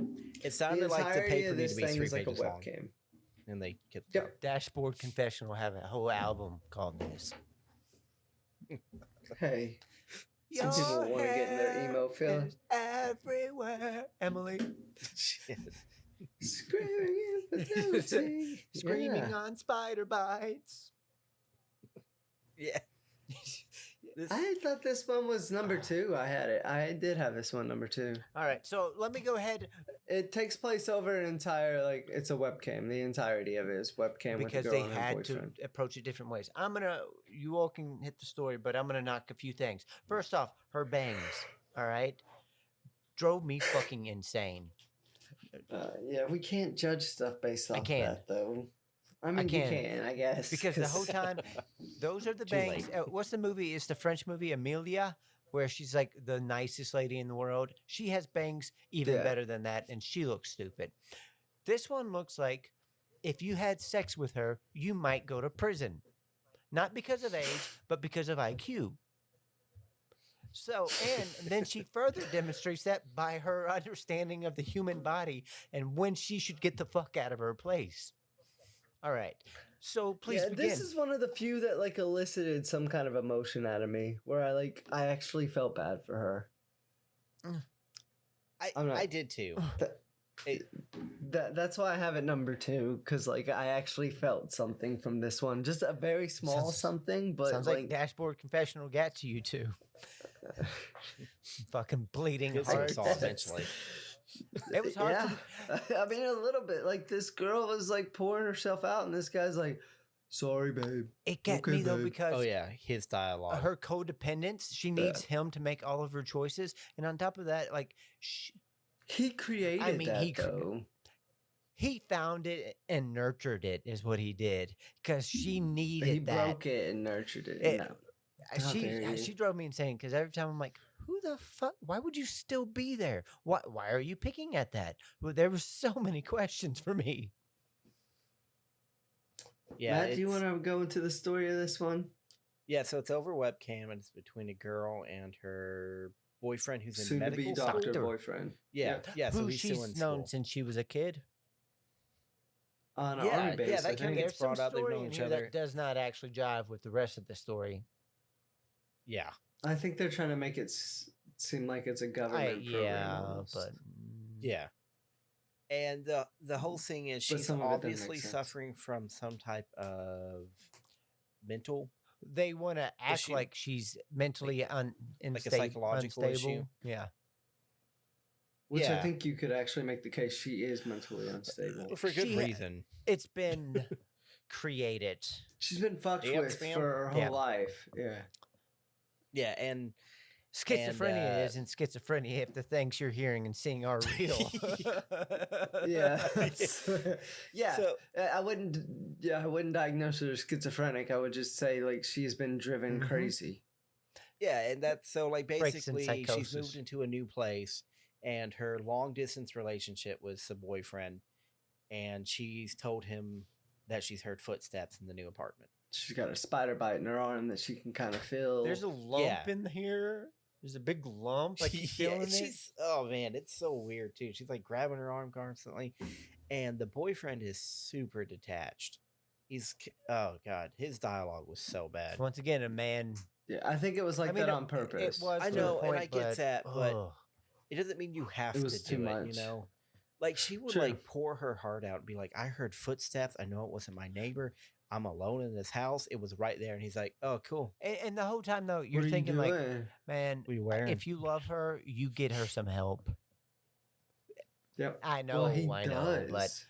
It sounded like the entirety paper of needed this to be thing 3 is like a pages long, webcam. and they kept. Yep. Dashboard Confession will have a whole album called this. Hey, some people want to get in their emo feeling. is everywhere, Emily. Shit. Screaming infidelity. Screaming Yeah. on spider bites. Yeah. This, I thought this one was number 2. I had it. I did have this one number 2. All right, so let me go ahead It takes place over an entire, like, it's a webcam. The entirety of it is webcam because with the they girl and her had boyfriend. to approach it different ways. You all can hit the story, but I'm gonna knock a few things. First off, her bangs, all right, drove me fucking insane. Yeah, we can't judge stuff based I off can. that, though. I mean, you can, I guess. Because the whole time, those are the Too bangs. late. What's the movie? It's the French movie Amelia, where she's like the nicest lady in the world. She has bangs even Yeah. better than that, and she looks stupid. This one looks like if you had sex with her, you might go to prison. Not because of age, but because of IQ. So, and then she further demonstrates that by her understanding of the human body and when she should get the fuck out of her place. All right. So please begin. This is one of the few that like elicited some kind of emotion out of me, where I actually felt bad for her. I'm not- I did too. That's why I have it number 2, because like I actually felt something from this one, just a very small something, but Sounds like Dashboard Confessional got to you too. Fucking bleeding Gets heart. us all eventually. It was hard. Yeah, I mean a little bit. Like this girl was like pouring herself out, and this guy's like, "Sorry, babe." It got Okay, me though babe. because Oh yeah, his dialogue. her codependence. She needs him to make all of her choices, and on top of that, like He created mean, that he cre- though. he found it and nurtured it, is what he did, because she He needed that. broke it and nurtured it. It- No. How dare you. She drove me insane because every time I'm like, who the fuck? Why would you still be there? Why are you picking at that? Well, there were so many questions for me. Yeah, Matt, do you it's- want to go into the story of this one? Yeah, so it's over webcam, and it's between a girl and her boyfriend who's in Soon to be medical doctor school. boyfriend. Yeah, yeah. So Who he's still in she's known school. since she was a kid. On an Yeah, army yeah, base. that I kinda think. gets There's some brought up, they've story known in each here other. that does not actually jive with the rest of the story. Yeah, I think they're trying to make it seem like it's a government program. Yeah, almost. but yeah. And the whole thing is But she's some of it doesn't make obviously sense. suffering from some type of mental. they want to act Issue? like she's mentally psychological issue? unstable. Yeah. Which I Yeah. think you could actually make the case she is mentally unstable. For good She- reason. It's been created. She's been fucked Damn, with spam. for her whole Yeah. life. Yeah. Yeah, and Schizophrenia isn't schizophrenia if the things you're hearing and seeing are real. Yeah. Yeah. So I wouldn't diagnose her as schizophrenic. I would just say like she's been driven Mhm. crazy. yeah, and that's so like Breaks in basically she's psychosis. moved into a new place, and her long distance relationship with a boyfriend, and she's told him that she's heard footsteps in the new apartment. She's got a spider bite in her arm that she can kind of feel. There's a lump Yeah. in here. There's a big lump. I keep feeling it. she's oh man, it's so weird too. She's like grabbing her arm constantly, and the boyfriend is super detached. Oh god, his dialogue was so bad. Once again, a man. Yeah, I think it was like I mean, that on purpose. It was. I to a know, and point, I get that, but ugh. It doesn't mean you have It to was do too it, much. you know? Like she would True. like pour her heart out and be like, I heard footsteps. I know it wasn't my neighbor. I'm alone in this house. It was right there. And he's like, oh, cool. And the whole time though, What you're are you thinking like, doing? man, What are you wearing? if you love her, you get her some help. Yep. I know, Well, he I know, does.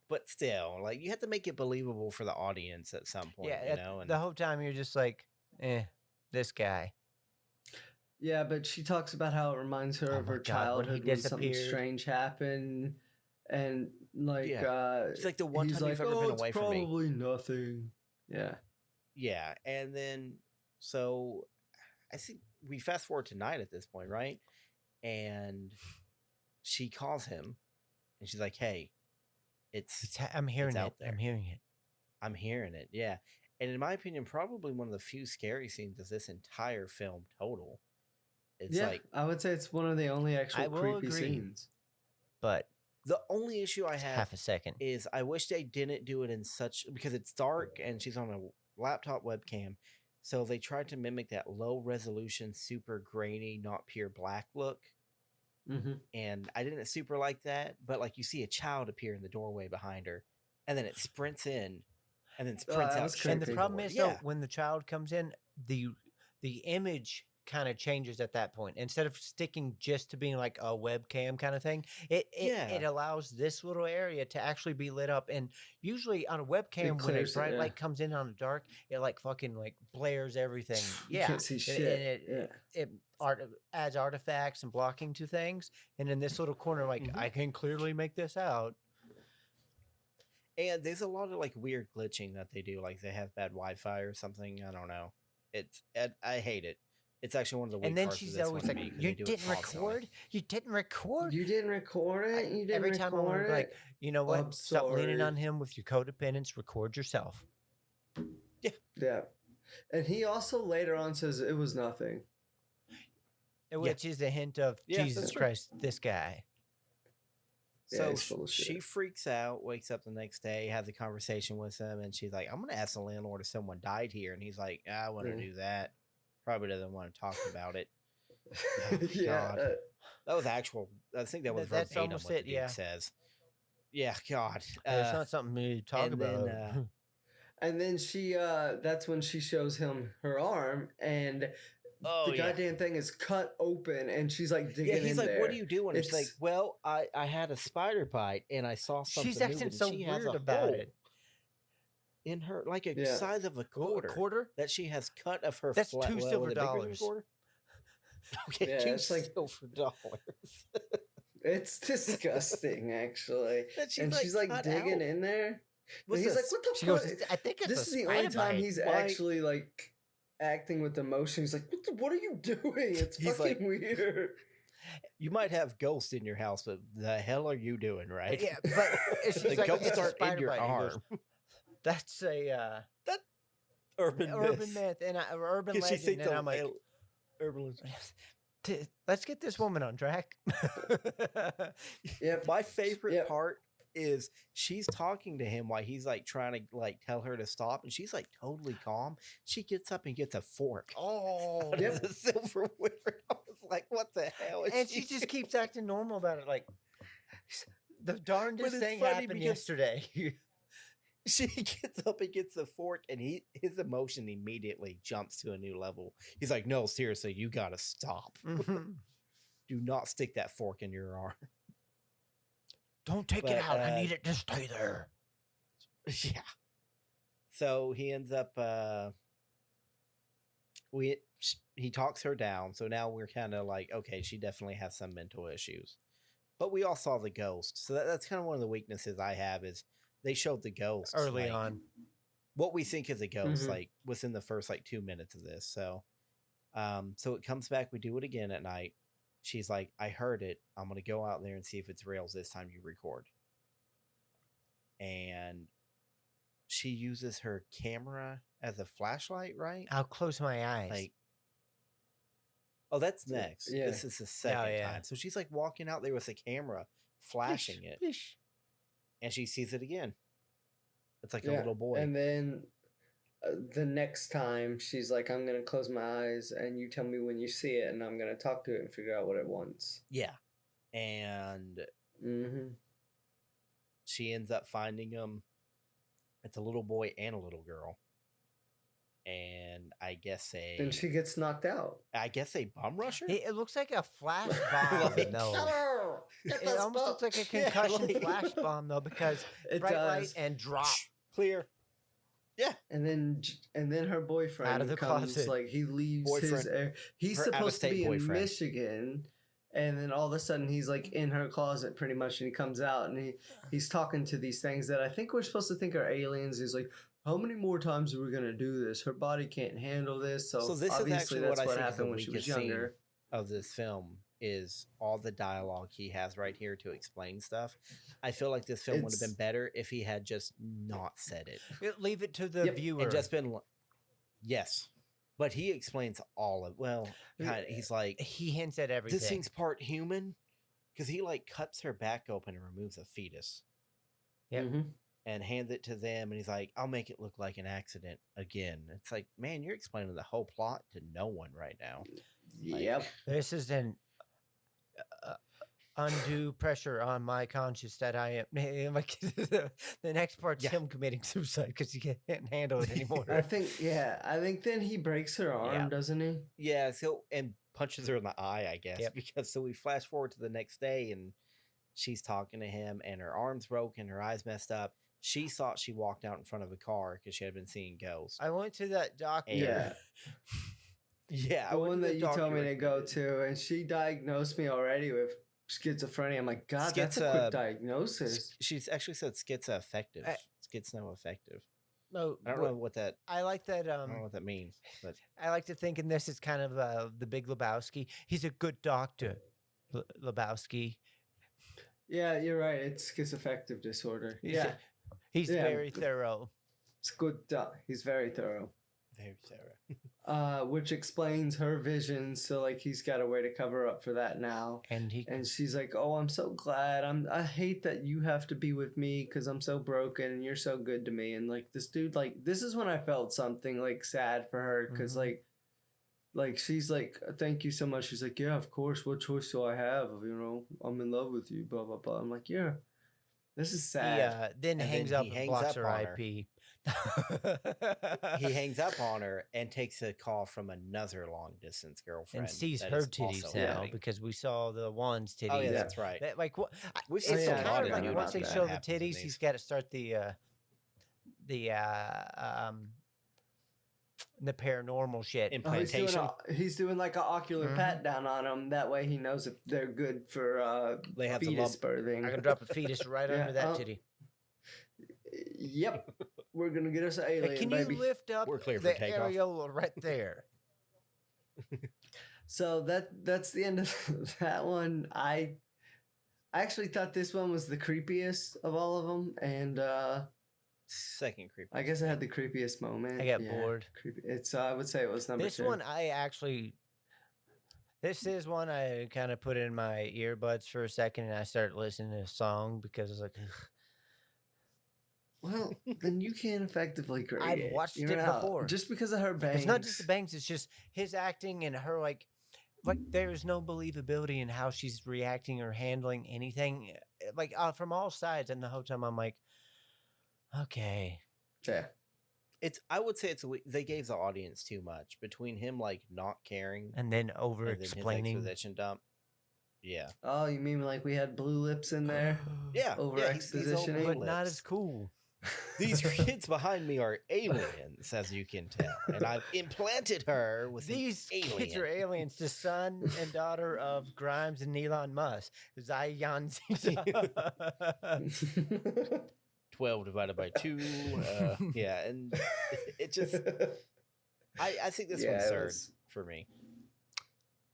But still, like you have to make it believable for the audience at some point, yeah, you know? And the whole time you're just like, This guy. Yeah, but she talks about how it reminds her Oh of my her God, when he childhood when something disappeared. strange happened, and like It's like the one he's time you've like, ever "Oh, been it's away from me." probably nothing. Yeah. Yeah, and then so I think we fast forward to night at this point, right? And she calls him, and she's like, "Hey, I'm hearing out it. there. I'm hearing it. I'm hearing it." Yeah, and in my opinion, probably one of the few scary scenes of this entire film total. It's Yeah, like I would say it's one of the only actual will creepy agree. scenes. But the only issue I have half a second. is I wish they didn't do it in such, because it's dark and she's on a laptop webcam. So they tried to mimic that low resolution, super grainy, not pure black look. Mm-hmm. And I didn't super like that. But like, you see a child appear in the doorway behind her, and then it sprints in, and then sprints that out. was shut And the the problem door. is, though, when the child comes in, the image kind of changes at that point. Instead of sticking just to being like a webcam kind of thing, it allows this little area to actually be lit up. And usually on a webcam, when a clears it, bright yeah. light comes in on the dark, it like fucking like blares everything. You Yeah, can't see And shit. it adds artifacts and blocking to things. And in this little corner, like I can clearly make this out. And there's a lot of like weird glitching that they do. Like they have bad Wi-Fi or something. I don't know. I hate it. It's actually one of the weak And then parts of she's this always one to like, me, 'cause "You they do it didn't constantly." record? You didn't record? You didn't record it? You didn't Every time I'm record like, it? you know I'm what? Stop leaning sorry. on him with your codependence. Record yourself." Yeah. And he also later on says it was nothing. Which is a hint of Yeah, that's Jesus true. Christ, this guy. Yeah, So he's full of she shit. freaks out, wakes up the next day, has a conversation with him, and she's like, "I'm gonna ask the landlord if someone died here." And he's like, "I wouldn't do that. Probably doesn't want to talk about it." Oh, yeah. God. That was actual. I think that was That's verbatim almost what it, the dude yeah. says. Yeah, God. It's not something we talk and then, about. And then she that's when she shows him her arm, and Oh, the yeah. goddamn thing is cut open, and she's like digging Yeah, he's in like, there. "What are you doing?" It's like, It's- "Well, I had a spider bite, and I saw something She's acting moving. so She has weird a about hole it. in her, like a Yeah. size of a A quarter, quarter? that she has cut of her. That's flat, $2 well, silver was it bigger than a dollars. quarter? Okay, Yeah, two it's like- silver dollars. It's disgusting, actually. That And she's like cut digging out. in there. And What's he's this? like, "What the She fuck?" goes, "I think it's This a is the only spider time bite." he's Why- actually like acting with emotion. He's like, "What are you doing? It's He's fucking like- weird." You might have ghosts in your house, but the hell are you doing, right? Yeah, but she's the like, ghosts "It's a aren't in spider your bite." He goes, arm. "That's a Urban myth and urban Because she legend." thinks And I'm like, urban legend. let's get this woman on track. Yep. My favorite Yep. part is she's talking to him while he's like trying to like tell her to stop, and she's like totally calm. She gets up and gets a fork Oh, out of the silverware. I was like, "What the hell?" Is and she just keeps acting normal about it. Like the darndest it's thing funny happened because- yesterday. She gets up and gets the fork, and his emotion immediately jumps to a new level. He's like, "No, seriously, you gotta stop. Mhm. Do not stick that fork in your arm." Don't take But, it out. I need it to stay there. Yeah. So he ends up he talks her down. So now we're kind of like, okay, she definitely has some mental issues. But we all saw the ghost. So that's kind of one of the weaknesses I have is they showed the ghost Early like, on. what we think is a ghost, Mhm. like within the first like 2 minutes of this. So so it comes back, we do it again at night. She's like, "I heard it. I'm gonna go out there and see if it's real this time you record." And she uses her camera as a flashlight, right? I'll close my eyes. Like, oh, that's next. Yeah. This is the second yeah. time. So she's like walking out there with a camera, flashing it, and she sees it again. It's like a little boy. And then the next time she's like, "I'm gonna close my eyes, and you tell me when you see it, and I'm gonna talk to it and figure out what it wants." Yeah. And Mm-hmm. she ends up finding him. It's a little boy and a little girl. And I guess Then she gets knocked out. a bum rusher? it looks like a flash bomb, Like, though. It almost looks like a Yeah, concussion like- flash bomb, though, because It bright light does. and drop. Clear. Yeah. And then her boyfriend Out of the comes, closet. like he leaves his Boyfriend. he's Her supposed to out-of-state be in boyfriend. Michigan, and then all of a sudden he's like in her closet pretty much, and he comes out and he's talking to these things that I think we're supposed to think are aliens. He's like, how many more times are we gonna do this? Her body can't handle this. So So this is obviously actually that's what I what think is the happened when she was weakest scene. younger. Of this film is all the dialogue he has right here to explain stuff. I feel like this film would have been It's- better if he had just not said it Leave it to the Yep, viewer. and just been yes, but he explains all of he's like, he hints at everything. this thing's part human because he like cuts her back open and removes a fetus Yep. Mhm. and hands it to them, and he's like, I'll make it look like an accident again. It's like, man, you're explaining the whole plot to no one right now. Yep. This is an undue pressure on my conscience that I am. Like, the next part's Yeah. him committing suicide because he can't handle it anymore. I think then he breaks her arm, Yeah. doesn't he? Yeah, so and punches her in the eye, I guess, Yep. because so we flash forward to the next day and she's talking to him and her arm's broken, her eyes messed up. She thought she walked out in front of a car because she had been seeing ghosts. I went to that doctor. And- Yeah. Yeah, I The went one to that you told me doctor. to go to, and she diagnosed me already with schizophrenia. I'm like, God, that's a Schizo- quick diagnosis. She's actually said schizoaffective. I- Schizoaffective. No, I don't know what that. I like that. I don't know what that means, but I like to think in this is kind of the Big Lebowski. He's a good doctor, Lebowski. Yeah, you're right. It's schizoaffective disorder. He's- Yeah, He's Yeah. very thorough. it's good. He's very thorough. very Sarah. Which explains her vision. So like, he's got a way to cover up for that now. And he And she's like, "Oh, I'm so glad. I hate that you have to be with me because I'm so broken and you're so good to me." And like this dude, like this is when I felt something like sad for her because Mhm. like she's like, "Thank you so much." She's like, "Yeah, of course. What choice do I have? You know, I'm in love with you." Blah blah blah. I'm like, "Yeah, this is he sad." then And hangs then up he and hangs blocks up her on her. IP. He hangs up on her and takes a call from another long distance girlfriend and sees that her is titties also now hurting. because we saw the one's titties. Oh yeah, Yeah. that's right. That, like what? We've It's seen a kind lot of of like news once they about show that the happens in titties, these. he's got to start the paranormal shit. Oh, Implantation. he's doing like an ocular Mhm. pat down on them. That way he knows if they're good for They have the fetus lump. birthing. I'm gonna drop a fetus right Yeah, under that oh, titty. Yep, we're gonna get us an Hey, alien, can baby. you lift up We're clear for the takeoff. areola right there? So that's the end of that one. I actually thought this one was the creepiest of all of them, and Second creep. I guess I had the creepiest moment. I got bored. Creepy. It's I would say it was number This two. one, this is one I kind of put in my earbuds for a second, and I started listening to a song because I was like, ugh. Well, then you can't effectively grade I've it. watched You're it out. before. Just because of her bangs. It's not just the bangs; it's just his acting and her like there is no believability in how she's reacting or handling anything, like from all sides. And the whole time, I'm like, okay, Yeah. I would say they gave the audience too much between him like not caring and then over and then his explaining. exposition dump. Yeah. Oh, you mean like we had blue lips in there? Yeah. Over yeah, he's expositioning? over but not lips. as cool. These kids behind me are aliens, as you can tell, and I've implanted her with These an alien. kids are aliens, the son and daughter of Grimes and Elon Musk. Zion. 12 divided by 2. Yeah, and it just. I think this Yeah, one's it third was- for me.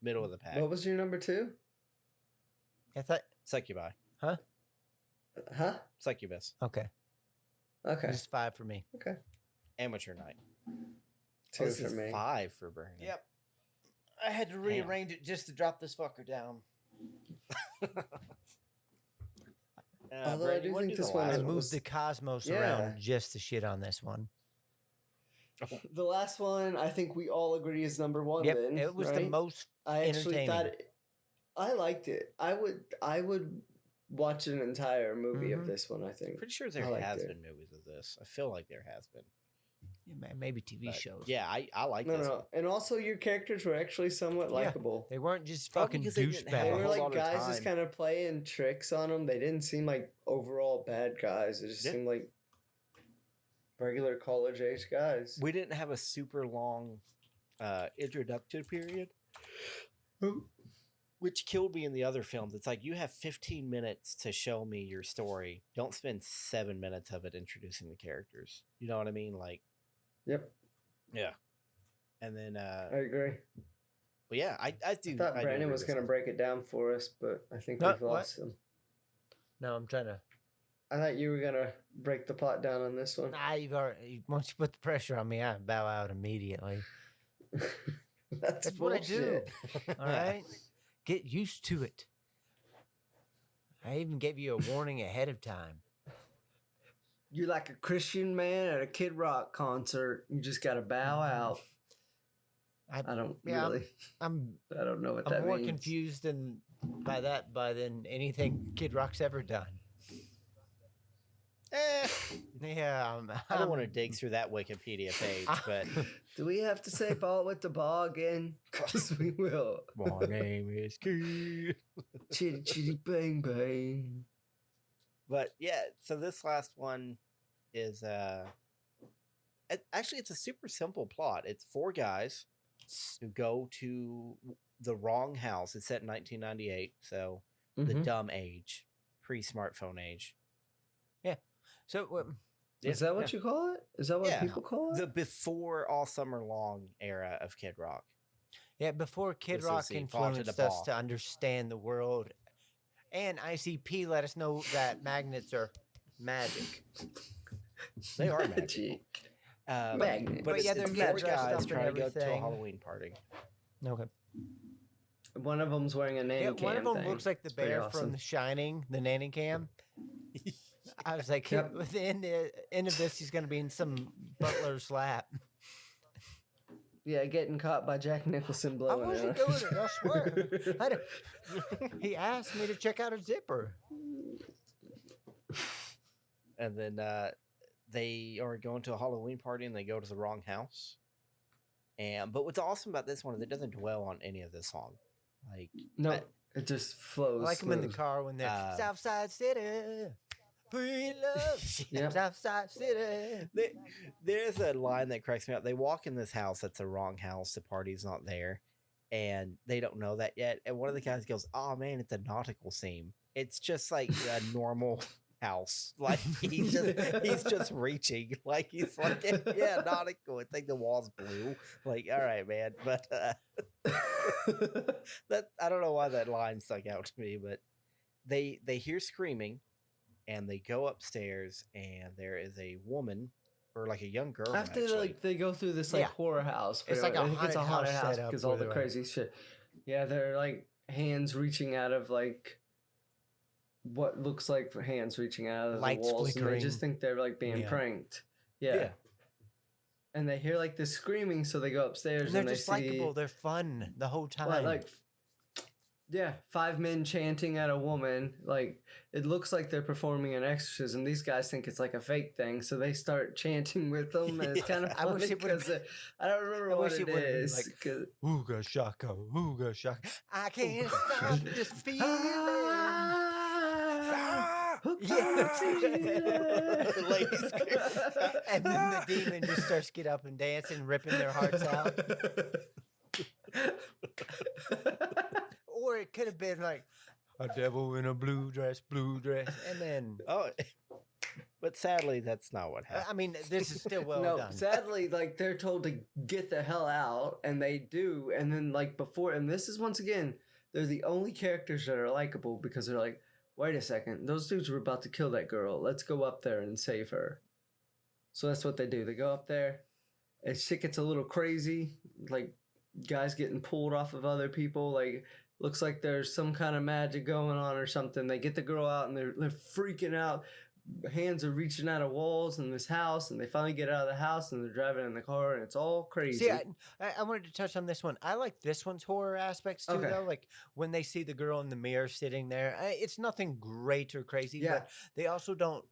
Middle of the pack. What was your number two? I thought, Succubi. Huh? Succubus. okay, Okay. just 5 for me. Okay. Amateur night. Two This for is me. 5 for Burning. Yep. I had to rearrange it just to drop this fucker down. Although I Brandon, do you wanna think do this the one last I is- one? moved the cosmos Yeah. around just to shit on this one. The last one, I think we all agree is number one. Yep, then, it was the right? most. I actually thought entertaining. I liked it. I would watch an entire movie of Mhm. this one. I think. Pretty sure there I liked has it. been movies of this. I feel like there has been. Maybe TV But shows. yeah, I like No, this. no, one. and also your characters were actually somewhat Yeah. likable. They weren't just Probably fucking because they didn't have They a were whole douchebags. like lot of guys just time. kind of playing tricks on them. They didn't seem like overall bad guys. It just Yeah. seemed like Regular college age guys. We didn't have a super long introduction period, which killed me in the other films. It's like you have 15 minutes to show me your story. Don't spend 7 minutes of it introducing the characters. You know what I mean? Like, Yep, yeah. And then, I agree. but yeah, I do. I thought I do Brandon agree was with going to this. break it down for us, but I think No, we've lost him. No, I'm trying to. I thought you were going to break the plot down on this one. Nah, you've already. Once you put the pressure on me, I bow out immediately. That's What I do. bullshit. All right, get used to it. I even gave you a warning ahead of time. You're like a Christian man at a Kid Rock concert. You just got to bow out. I don't really. I'm I don't know what that I'm more means. confused than anything Kid Rock's ever done. Yeah, I don't want to dig through that Wikipedia page, but Do we have to say ball with the ball again? Because we will. my name is Keith. Chitty chitty bang bang. But yeah, so this last one is actually it's a super simple plot. It's 4 guys who go to the wrong house. It's set in 1998, so the Mhm. dumb age, pre-smartphone age. So Is that what you call it? Is that what Yeah. people call it? The before All Summer Long era of Kid Rock. yeah, before Kid This is Rock the Fawcett influenced de us Ball. to understand the world, and ICP let us know that magnets are magic. They are magic. Magic. But Magnet. But it's, yeah, it's they're 4 getting dressed guys up and trying to go to a everything. Halloween party. Okay. One of them's wearing a nanny Yeah, cam one of them thing. looks like the It's pretty bear awesome. from The Shining, the nanny cam. I was like, Yep. at the end of this, he's going to be in some butler's lap. Yeah, getting caught by Jack Nicholson I blowing wasn't it. doing it, I swear. He asked me to check out a zipper. And then they are going to a Halloween party and they go to the wrong house. But what's awesome about this one is it doesn't dwell on any of this song. Like No, I- it just I flows. like him in the smooth. car when they're Southside City, free love, Yep. Southside City. There's a line that cracks me up. They walk in this house that's the wrong house. The party's not there, and they don't know that yet. And one of the guys goes, "Oh man, it's a nautical theme. It's just like a normal house. Like he's just reaching. Like he's like, yeah, nautical. It's like the wall's blue. Like, all right, man. But that I don't know why that line stuck out to me. But they hear screaming, and they go upstairs, and there is a woman or like a young girl. After actually. they go through this like Yeah. horror house. It's where, like a I think it's a haunted haunted house house setup because all where the they're crazy shit. Yeah, they're like hands reaching out of like what looks like hands reaching out of Lights the walls, and they flickering. just think they're like being Yeah. pranked. Yeah. And they hear like this screaming, so they go upstairs And they're they just see likable. They're fun the whole time. like 5 men chanting at a woman. Like it looks like they're performing an exorcism. These guys think it's like a fake thing, so they start chanting with them, and it's kind of I wish funny it would've because I don't remember I what wish it it would've been is. like, 'cause- Ooga shaka, ooga shaka. I can't stop this feeling. Ladies. And then the demon just starts to get up and dancing, ripping their hearts out. Or it could have been like a devil in a blue dress, and then Oh, but sadly, that's not what happened. I mean, this is still well no, done. sadly, like they're told to get the hell out, and they do. And then, like before, and this is once again, they're the only characters that are likable because they're like, wait a second, those dudes were about to kill that girl. Let's go up there and save her. So that's what they do. They go up there, and shit gets a little crazy. Like guys getting pulled off of other people. Like looks like there's some kind of magic going on or something. They get the girl out, and they're freaking out. Hands are reaching out of walls in this house, and they finally get out of the house, and they're driving in the car, and it's all crazy. See, I wanted to touch on this one. I like this one's horror aspects too, Okay. though. Like when they see the girl in the mirror sitting there, it's nothing great or crazy, Yeah. but they also don't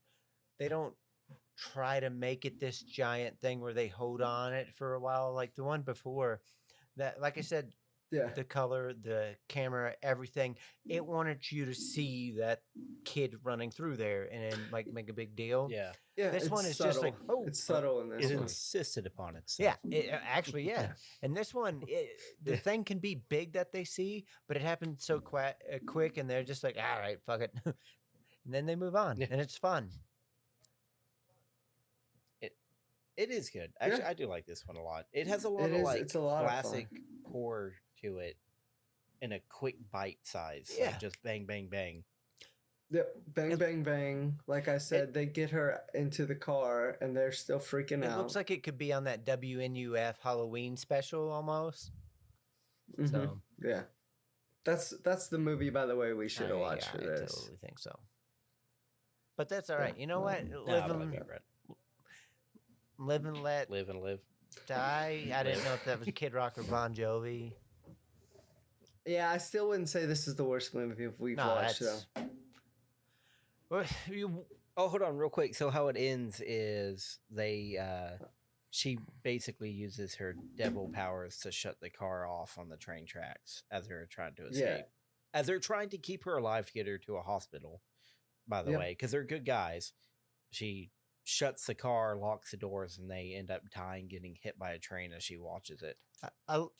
try to make it this giant thing where they hold on it for a while. Like the one before that, like I said, Yeah. the color, the camera, everything. It wanted you to see that kid running through there and then like make a big deal. Yeah. Yeah, This it's one is subtle. just like, oh, it's subtle in this It one. insisted upon yeah, itself. actually, yeah. And this one, the thing can be big that they see, but it happens so quick, and they're just like, all right, fuck it. And then they move on, Yeah. and it's fun. It is good. Actually, I do like this one a lot. It has a lot of like it's a lot classic of fun. horror to it in a quick bite size. Yeah. Like just bang, bang, bang. Yeah, bang, bang, bang. Like I said, they get her into the car and they're still freaking It out. looks like it could be on that WNUF Halloween special almost. Mhm. So Yeah. That's the movie, by the way, we should have watched for I this. totally think so. But that's all right. Yeah. You know what? No, Live I don't and, like that, Brett. live and let Live and live. die. I didn't know if that was Kid Rock or Bon Jovi. Yeah, I still wouldn't say this is the worst movie we've No, watched, that's. though. Well, you, Oh, hold on, real quick. So how it ends is she basically uses her devil powers to shut the car off on the train tracks as they're trying to escape. Yeah. As they're trying to keep her alive to get her to a hospital, by the Yep. way, because they're good guys. She shuts the car, locks the doors, and they end up dying, getting hit by a train as she watches it.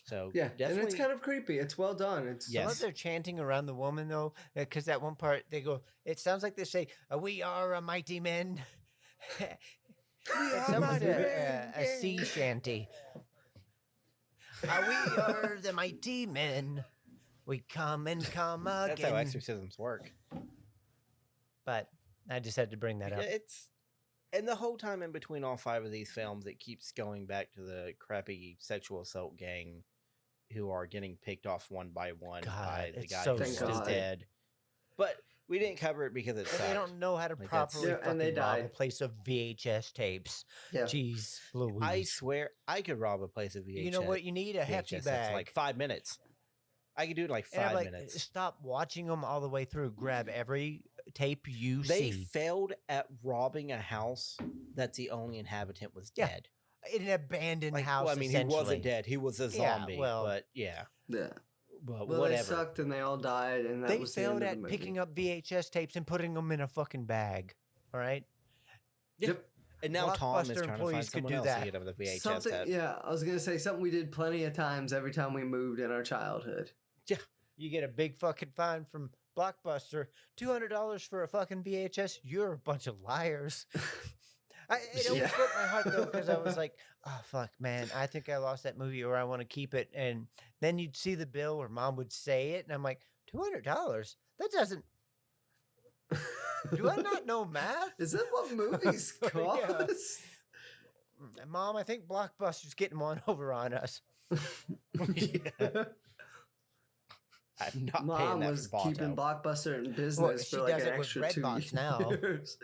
So Yeah, definitely, and it's kind of creepy. It's well done. It's Yes. I love their chanting around the woman though, because that one part they go. It sounds like they say, "We are a mighty men." It's almost a sea shanty. We are the mighty men. We come and come again. that's how exorcisms work. But I just had to bring that up. It's and the whole time in between all 5 of these films, it keeps going back to the crappy sexual assault gang who are getting picked off one by one by God, the it's guy so who's Thank God. dead. But we didn't cover it because it And sucked. they don't know how to Like, that's- properly Yeah, and they fucking rob a died. place of VHS tapes. yeah. Jeez, Louise. I swear I could rob a place of VHS. You know what? You need a hefty VHS tapes bag. in like 5 minutes. I could do it in like And I'm 5 like, minutes. stop watching them all the way through. Grab every tape you They see. failed at robbing a house that the only inhabitant was Yeah, dead. In an abandoned Like, house, well, I mean, he essentially. wasn't dead. He was a Yeah, zombie. well- but yeah. Yeah. But Well, whatever. they sucked and they all died, and that They was the end failed of at the movie. picking up VHS tapes and putting them in a fucking bag. All right. Yep. And now Tom is Blockbuster trying to find employees could someone do else that. to get him the VHS Something, tape. yeah, I was gonna say something we did plenty of times every time we moved in our childhood. You get a big fucking fine from Blockbuster, $200 for a fucking VHS. You're a bunch of liars. It always Yeah. broke my heart though because I was like, oh fuck, man, I think I lost that movie or I want to keep it. And then you'd see the bill or mom would say it, and I'm like, $200? That doesn't. Do I not know math? Is that what movies cost? Mom, I think Blockbuster's getting one over on us. I'm not paying Mom that was for keeping Balto. Blockbuster in business Well, for she like does an it with extra 2 Redbox now. years.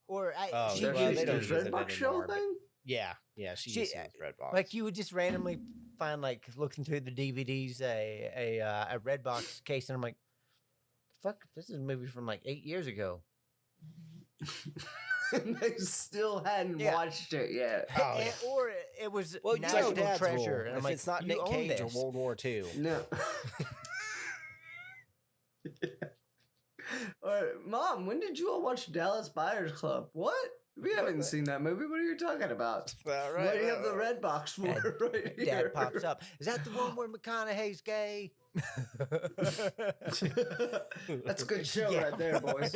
Or Oh, she well, Does they don't used the use to. it Redbox show anymore, but- thing? Yeah, she She- used to use Redbox. Like you would just randomly find like looking through the DVDs a Redbox case, and I'm like, "Fuck, this is a movie from like 8 years ago." And they still hadn't Yeah. watched it yet. Oh, yeah. Or it was Well, you know National Dad's Treasure, rule. and I'm If like, it's not "You Nick own Cage this." or World War II. No. Or, Mom, when did you all watch Dallas Buyers Club? What? We haven't seen that movie. What are you talking about? All What do you have the red box for right here? Dad pops up. Is that the one where McConaughey's gay? That's a good show right there, boys.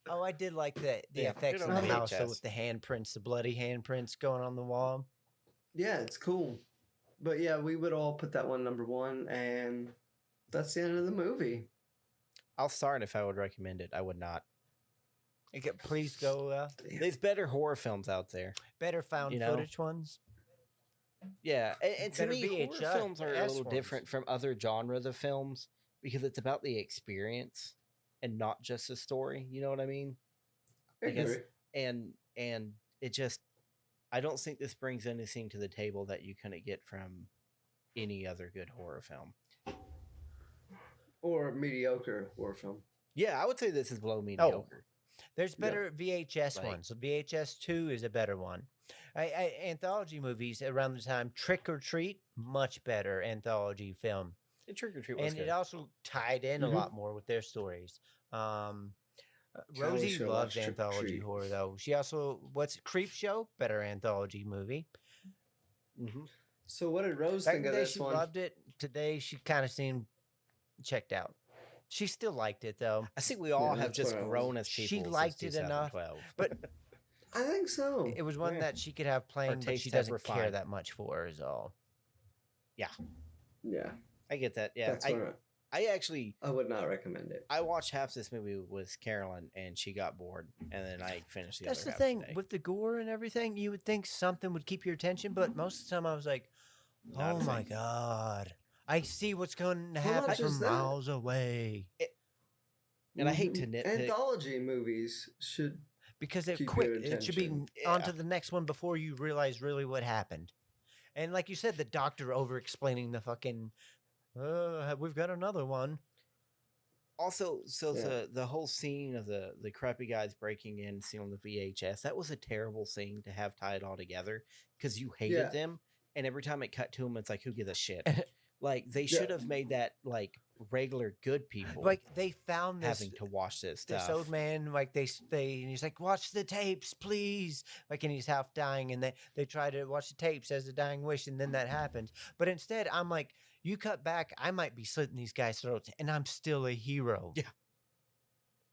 Oh, I did like the Yeah, effects good in on the house, so VHS. with the handprints, the bloody handprints going on the wall. Yeah, it's cool. But yeah, we would all put that one number 1, and that's the end of the movie. I'll start if I would recommend it. I would not. Okay, please go. There's better horror films out there. Better found You know? footage ones. Yeah, and to Better me, horror VHS films are a little ones. different from other genres of films because it's about the experience and not just the story. You know what I mean? I Because- agree. And it just, I don't think this brings anything to the table that you couldn't get from any other good horror film. Or mediocre horror film. Yeah, I would say this is below mediocre. There's better VHS Like- ones. So VHS 2 is a better one. Anthology movies around the time. Trick or Treat, much better anthology film. Trick or Treat was And good. it also tied in a lot more with their stories. Rosie sure loves watched Trick or anthology Treat. horror, though. She also, what's Creep Show? Better anthology movie. So what did Rose Back think in of the day, this she one? loved it. Today, she kind of seemed checked out. She still liked it, though. I think we all have that's just what I was- grown as She people. liked since it enough, 2012. but I think so. it was one Yeah. that she could have playing, but tastes she have doesn't care refined. that much for, is all. Yeah, I get that. Yeah, that's what I actually I would not recommend it. I watched half this movie with Carolyn, and she got bored, and then I finished the That's other the half thing today. with the gore and everything. You would think something would keep your attention, but most of the time I was like, Not a "Oh my thing. god, I see what's going to Well, not happen from just that. miles away." And I hate to nitpick. Anthology movies should Because it keep quick. your It should be attention. on Yeah. to the next one before you realize really what happened. And like you said, the doctor over explaining the fucking. We've got another one. Also, so Yeah. the whole scene of the crappy guys breaking in, stealing the VHS, that was a terrible scene to have tied all together because you hated Yeah. them, and every time it cut to them, it's like, who gives a shit? Like they should have made that like regular good people Like they found this having to watch this this stuff. old man, like they and he's like, watch the tapes, please. Like, and he's half dying, and they try to watch the tapes as a dying wish, and then that happens. But instead, I'm like, you cut back, I might be slitting these guys' throats, and I'm still a hero. Yeah.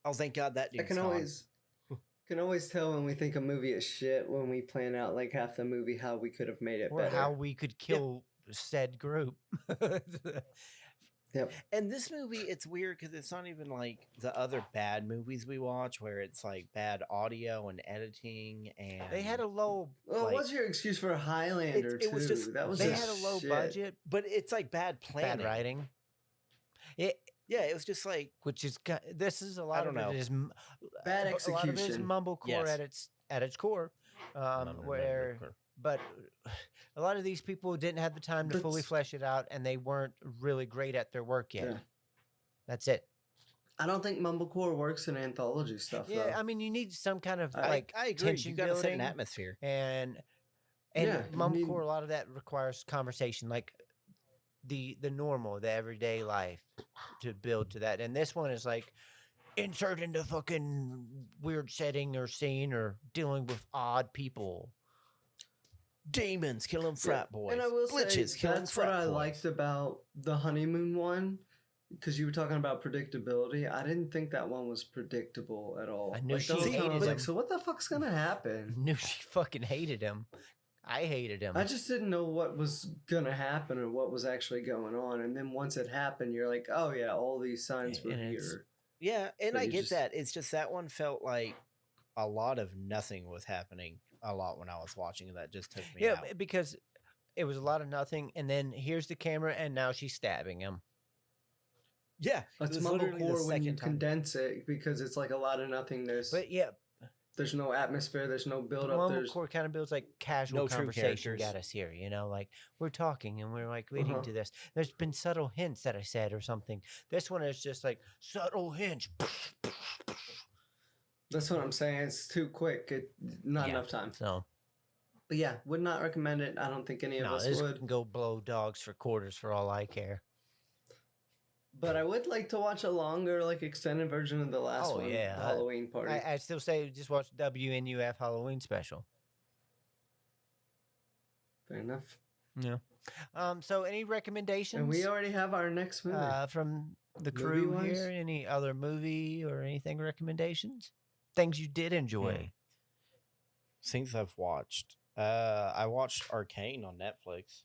Oh, thank God that I dude's can gone. always tell when we think a movie is shit when we plan out like half the movie how we could have made it Or better. how we could kill said group. Yep. And this movie, it's weird because it's not even like the other bad movies we watch where it's like bad audio and editing and They had a low. Well, like- what's your excuse for Highlander it was too? just- That was They just had a low shit. budget, but it's like bad planning. bad writing. Yeah, it was just like Which is this is a lot don't of know. it is Bad a lot of it is execution. mumblecore Yes. at its core, where but a lot of these people didn't have the time to fully That's- flesh it out, and they weren't really great at their work yet. Yeah. That's it. I don't think mumblecore works in anthology stuff. Yeah, though. I mean, you need some kind of I like I agree. tension You got to set an building, atmosphere. and Yeah, you mumblecore. need- A lot of that requires conversation, like the normal, the everyday life, to build to that. And this one is like insert into fucking weird setting or scene or dealing with odd people. Demons killing frat boys. And I will Glitches say killing that's what frat I boys. liked about the honeymoon one, because you were talking about predictability. I didn't think that one was predictable at all. I knew Like, she the whole time I hated was like, him. so what the fuck's gonna happen? Knew she fucking hated him. I hated him. I just didn't know what was gonna happen or what was actually going on. And then once it happened, you're like, oh yeah, all these signs were And it's- here. Yeah, and But I you get just- that. It's just that one felt like a lot of nothing was happening a lot when I was watching it. That just took me yeah, out. because it was a lot of nothing, and then here's the camera, and now she's stabbing him. Yeah, That's it was literally the mumblecore when you second time. condense it because it's like a lot of nothingness. But yeah, There's no atmosphere. There's no build up. There's mumblecore kind of builds like casual No true conversation. characters. Got us here, you know, like we're talking and we're like leading Uh-huh. to this. There's been subtle hints that I said or something. This one is just like subtle hints. That's what I'm saying. It's too quick. Not Yeah. enough time. So But yeah, would not recommend it. I don't think any of no, us this would. can go blow dogs for quarters for all I care. But I would like to watch a longer, like extended version of the last Oh, one, yeah. the Halloween party. I still say just watch WNUF Halloween special. Fair enough. Yeah. So any recommendations? And we already have our next movie. From the crew Movie-wise? here? Any other movie or anything recommendations? Things you did enjoy. Things I've watched. I watched Arcane on Netflix.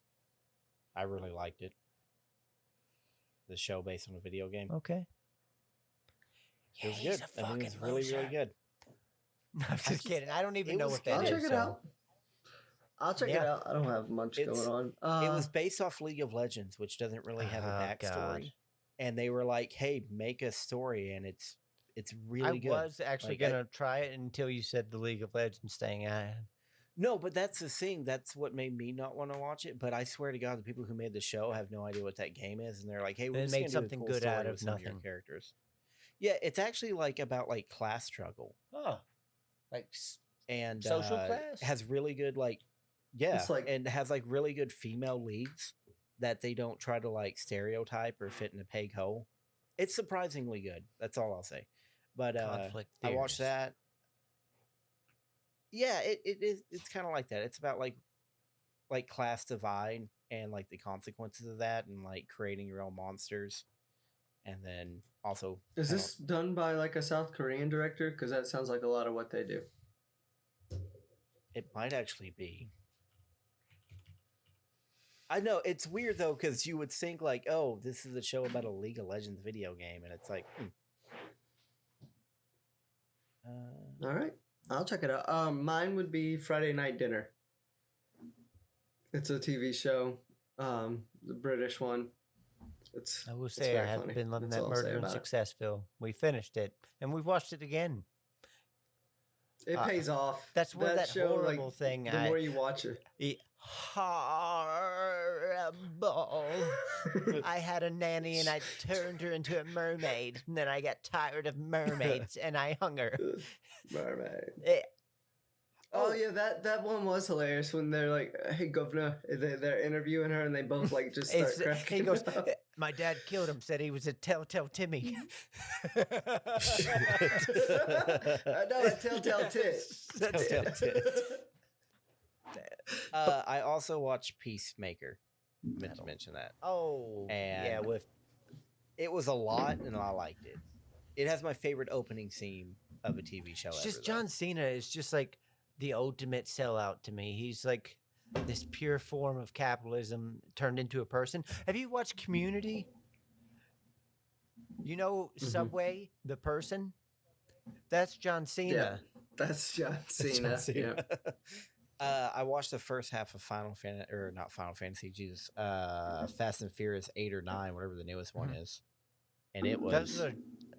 I really liked it. The show based on a video game. Okay. It was Yeah, he's good. a I mean, it's fucking really, really loser. good. I'm just kidding. I don't even it know was what that I'll is. check it so- out. I'll check it Yeah. out. I don't have much It's- going on. It was based off League of Legends, which doesn't really have a Oh, backstory. God. And they were like, "Hey, make a story," and it's really I good. was actually Like, I- gonna try it until you said the League of Legends thing. No, but that's the thing. That's what made me not want to watch it. But I swear to God, the people who made the show have no idea what that game is, and they're like, "Hey, we're They just made gonna do a something cool good story out with of some your nothing. characters." Yeah, it's actually like about like class struggle. Oh, like and Social class? has really good like It's like- and has like really good female leads that they don't try to like stereotype or fit in a peg hole. It's surprisingly good. That's all I'll say. But Conflict I watched theories. that. Yeah, it is. It's kind of like that. It's about like class divide and like the consequences of that, and like creating your own monsters, and then also Is kinda- this done by like a South Korean director? Because that sounds like a lot of what they do. It might actually be. I know it's weird though, because you would think like, oh, this is a show about a League of Legends video game, and it's like, All right, I'll check it out. Mine would be Friday Night Dinner. It's a TV show, the British one. I will it's say I very have funny. been loving That's that all I'll say Murder in about it. Successville. We finished it, and we've watched it again. It pays off. That's where that show, horrible thing The more you watch it, Horrible. I had a nanny and I turned her into a mermaid, and then I got tired of mermaids and I hung her. mermaid. Eh, Oh yeah, that one was hilarious when they're like, "Hey, governor," they're interviewing her and they both like just start it's- cracking. he goes, up. my dad killed him, said he was a telltale Timmy. I know a telltale tit. Telltale tit. I also watched Peacemaker. Meant to mention that. Oh, yeah, And- with It was a lot, and I liked it. It has my favorite opening scene of a TV show it's ever. just though. John Cena is just like the ultimate sellout to me. He's like this pure form of capitalism turned into a person. Have you watched Community? You know Subway, the person? That's John Cena. Yeah, that's John Cena. John Cena. Yeah. I watched the first half of not Final Fantasy, Jesus, Fast and Furious 8 or 9, whatever the newest one is, and it was. Those are,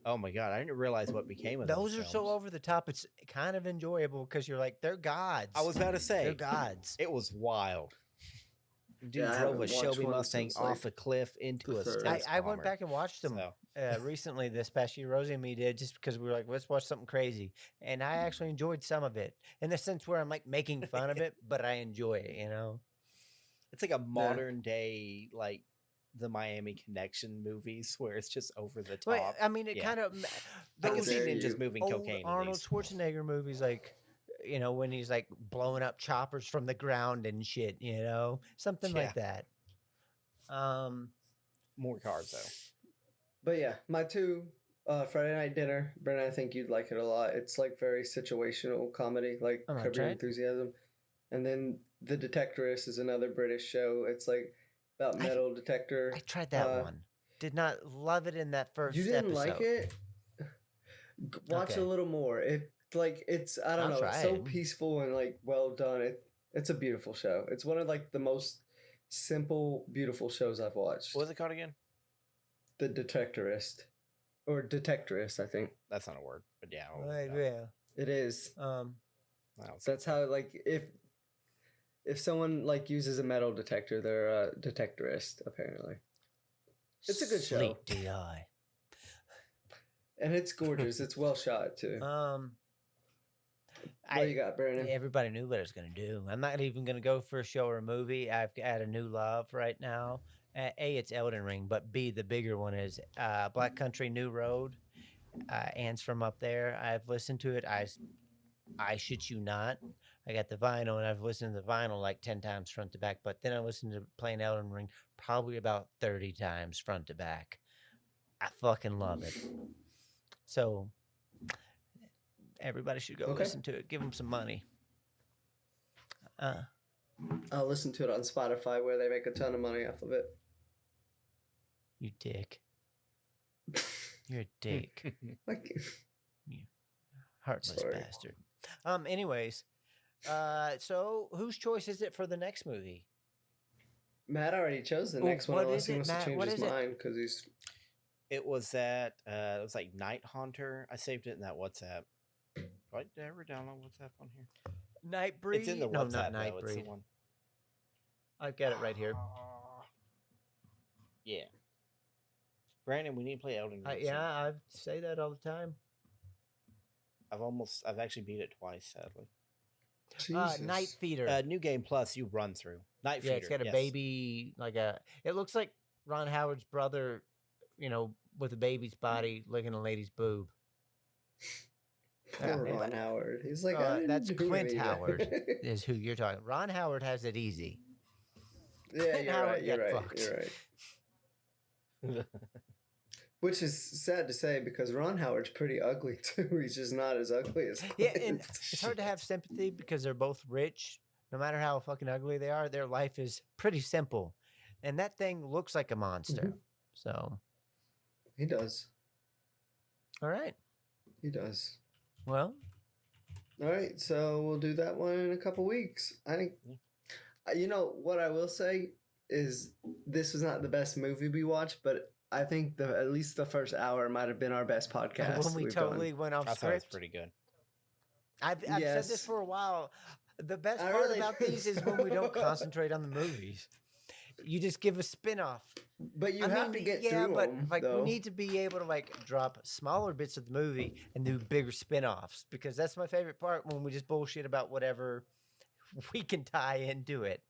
Oh my god, I didn't realize what became of those. those are so films. over the top. It's kind of enjoyable because you're like, they're gods. I was about to say they're gods. it was wild. Dude Yeah, I drove haven't a watched Shelby one Mustang since, like, off a cliff into the a third. stealth I went bomber. back and watched them So, recently this past year. Rosie and me did just because we were like, let's watch something crazy, and I actually enjoyed some of it in the sense where I'm like making fun of it, but I enjoy it. You know, it's like a modern day, like the Miami Connection movies, where it's just over the top. well, I mean, it Yeah. kind of I can those see dare ninjas you. moving old cocaine. at Arnold least. Schwarzenegger movies, like you know when he's like blowing up choppers from the ground and shit. You know, something like that. More cars though. But yeah, my two, Friday Night Dinner. Brennan, I think you'd like it a lot. It's like very situational comedy, like I might Curb try Your it. Enthusiasm. And then The Detectorist is another British show. It's like about metal detector. I tried that one. Did not love it in that first. You didn't episode. like it? Watch Okay. a little more. It's I don't I'll know. It's try so it. peaceful and like well done. It's a beautiful show. It's one of like the most simple, beautiful shows I've watched. What was it called again? The Detectorist, or Detectorist, I think That's not a word, but yeah. I'll look Right, it up. yeah. it is. Wow, That's how like if someone like uses a metal detector, they're a detectorist apparently. It's a good show. Sleep DI. And it's gorgeous. It's well shot too. What you got, Brandon? Everybody knew what I was going to do. I'm not even going to go for a show or a movie. I've got a new love right now. A, it's Elden Ring, but B, the bigger one is Black Country New Road. Ants from Up There. I've listened to it. I shit you not. I got the vinyl, and I've listened to the vinyl like 10 times front to back, but then I listened to playing Elden Ring probably about 30 times front to back. I fucking love it. So everybody should go Okay. listen to it. Give them some money. I'll listen to it on Spotify where they make a ton of money off of it. You dick. You're a dick. Like, Heartless Sorry. bastard. Anyways, so whose choice is it for the next movie? Matt already chose the Oh, next one what unless is he it, wants Matt? to change What his is it? mind because he's. It was that. It was like Night Haunter. I saved it in that WhatsApp. Did I ever download WhatsApp on here? Nightbreed? It's in the No, WhatsApp. not though. It's the Nightbreed. one. I've got it right here. Yeah. Brandon, we need to play Elden Ring. soon. Yeah, I say that all the time. I've actually beat it twice, sadly. Night Jesus. Theater. New Game Plus, you run through. Night Yeah, Feeder. it's got a yes. baby, it looks like Ron Howard's brother, with a baby's body licking a lady's boob. Poor Yeah, Ron Howard. He's like, I didn't that's do Clint anything. Howard is who you're talking. Ron Howard has it easy. Yeah, Clint you're Howard right. You're got right. fucked. You're right. Which is sad to say because Ron Howard's pretty ugly too. He's just not as ugly as Yeah, Clint. and it's hard to have sympathy because they're both rich. No matter how fucking ugly they are, their life is pretty simple. And that thing looks like a monster. Mhm. So, He does. all right. He does. Well, All right, so we'll do that one in a couple weeks. I think. You know what I will say is this was not the best movie we watched, but I think at least the first hour might have been our best podcast. when we we've totally done. went off I thought it was script, pretty good. I've said this Yes. for a while. The best I part really- about these is when we don't concentrate on the movies. You just give a spin-off. But you have to get through but them, we though. need to be able to drop smaller bits of the movie and do bigger spin-offs because that's my favorite part when we just bullshit about whatever we can tie into it.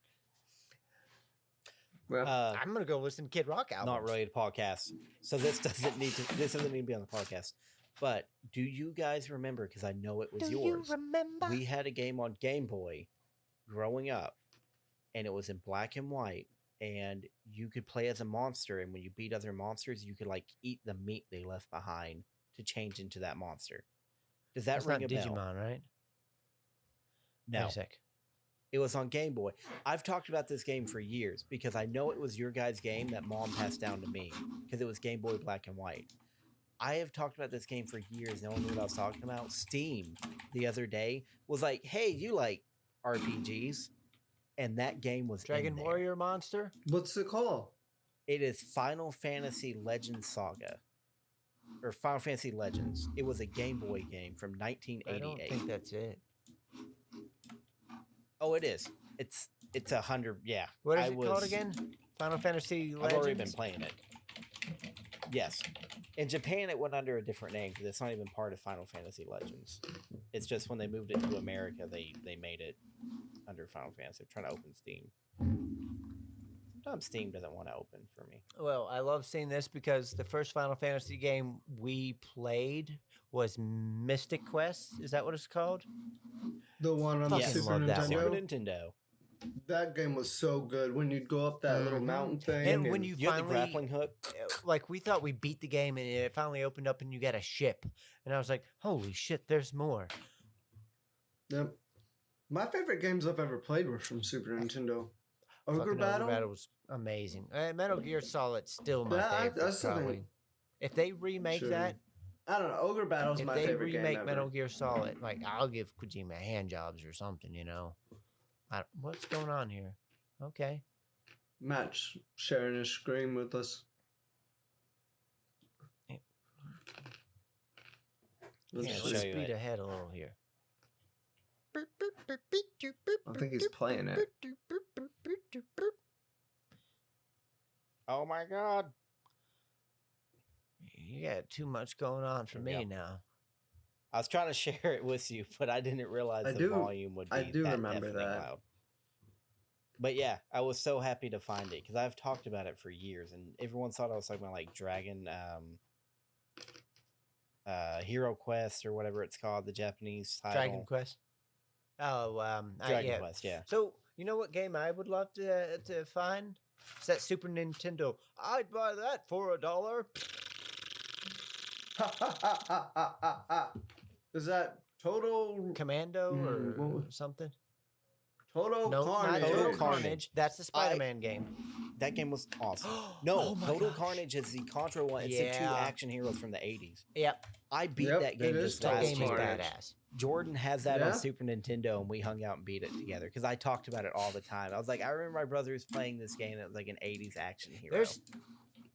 Well, I'm gonna go listen to Kid Rock albums. Not really a podcast. So this doesn't need to be on the podcast. But do you guys remember? Because I know it was Do yours. you remember? We had a game on Game Boy growing up, and it was in black and white, and you could play as a monster, and when you beat other monsters, you could eat the meat they left behind to change into that monster. Does that That's ring not a bell? Digimon, right? No. Wait a sec. It was on Game Boy. I've talked about this game for years because I know it was your guys' game that Mom passed down to me because it was Game Boy black and white. I have talked about this game for years. No one knew what I was talking about. Steam the other day was like, "Hey, you like RPGs?" And that game was Dragon in there. Warrior Monster? what's the call? It is Final Fantasy Legends Saga, or Final Fantasy Legends. It was a Game Boy game from I don't 1988. think that's it. Oh, it is. It's 100. Yeah. What is I it called was- again? Final Fantasy Legends? I've already been playing it. Yes. In Japan, it went under a different name because it's not even part of Final Fantasy Legends. It's just when they moved it to America, they made it under Final Fantasy. I'm trying to open Steam. Sometimes Steam doesn't want to open for me. Well, I love seeing this because the first Final Fantasy game we played was Mystic Quest. Is that what it's called? The one on the Fucking Super love that Nintendo. Super Nintendo. That game was so good when you'd go up that little Mhm. mountain thing. And when you You had the finally, grappling hook. we thought we beat the game and it finally opened up and you got a ship. And I was like, holy shit, there's more. Yep. My favorite games I've ever played were from Super Nintendo. Ogre Fucking Battle. Battle was amazing. Metal Gear Solid still my Yeah, I favorite. still think- Probably. If they remake Sure. that, I don't know. Ogre Battle's if my they favorite game remake ever. Metal Gear Solid, I'll give Kojima hand jobs or something, what's going on here? Okay. Matt's sharing his screen with us. Yeah. Let's Yeah, show let's you speed it. ahead a little here. I think he's playing it. Oh my god. You got too much going on for Yeah. me now. I was trying to share it with you, but I didn't realize I the do- volume would be I do that remember deafening that. loud. But yeah, I was so happy to find it because I've talked about it for years, and everyone thought I was talking about Dragon, Hero Quest or whatever it's called, the Japanese title. Dragon Quest. Oh, Dragon yeah. Quest, yeah. So you know what game I would love to find? It's that Super Nintendo. I'd buy that for $1. Is that Total Commando what or was- something? Total No, Carnage? not Total Total Carnage. Carnage. That's the Spider-Man game. That game was awesome. No, Oh my Total gosh. Carnage is the Contra one. It's the two Yeah. action heroes from the 80s. Yep, I beat Yep, that it game is just that last game is year. Carnage. badass. Jordan has that Yeah? on Super Nintendo, and we hung out and beat it together because I talked about it all the time. I was like, I remember my brother was playing this game. It was like an 80s action hero There's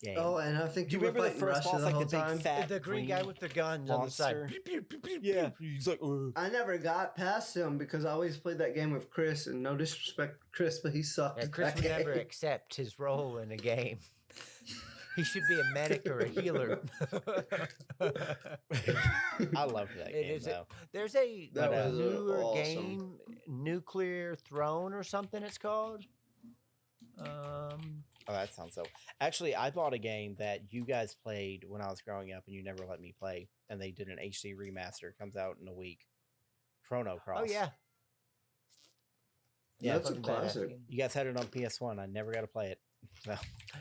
game. Oh, and I think Do you you were remember the fighting first Russia boss, the like whole the big time. fat the green guy with the guns on the monster? side. Yeah, he's like, "Ugh." I never got past him because I always played that game with Chris, and no disrespect to Chris, but he sucked Yeah, at Chris that would never game. accept his role in a game. He should be a medic or a healer. I love that It game is. though. There's a That was newer awesome. game, Nuclear Throne or something. It's called. Oh, that sounds so. Actually, I bought a game that you guys played when I was growing up, and you never let me play. And they did an HD remaster. It comes out in a week. Chrono Cross. Oh yeah, Yeah, That's a fucking badass classic. game. You guys had it on PS1. I never got to play it. So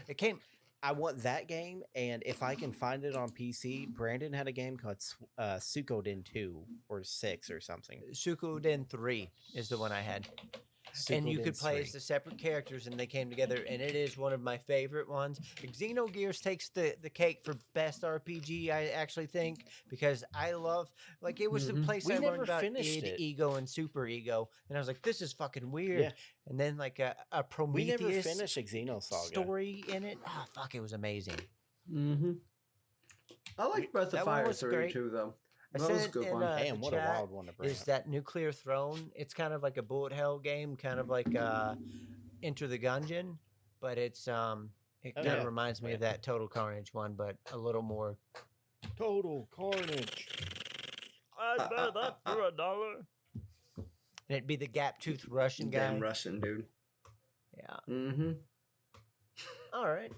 It came. I want that game, and if I can find it on PC, Brandon had a game called Suikoden 2 or 6 or something. Suikoden 3 is the one I had. And you could Suikoden play 3. as the separate characters, and they came together, and it is one of my favorite ones. Xenogears takes the cake for best RPG, I actually think, because I love, like, it was the place We I never learned about finished id, it. ego, and super ego, and I was like, this is fucking weird. Yeah. And then, like, a We Prometheus never finished a Xenosaga. story in it. Oh, fuck, it was amazing. Mm-hmm. I like Breath of That one Fire was 3 great. too, though. I That was a said good in, one. the Damn, what a chat wild one to bring is up. that Nuclear Throne. It's kind of like a bullet hell game, kind of like Enter the Gungeon, but it's it Oh, kind yeah. of reminds me of that Total Carnage one, but a little more. Total carnage. I'd buy that for $1. And it'd be the gap-toothed Russian guy. Damn Russian dude. Yeah. Mm-hmm. All right.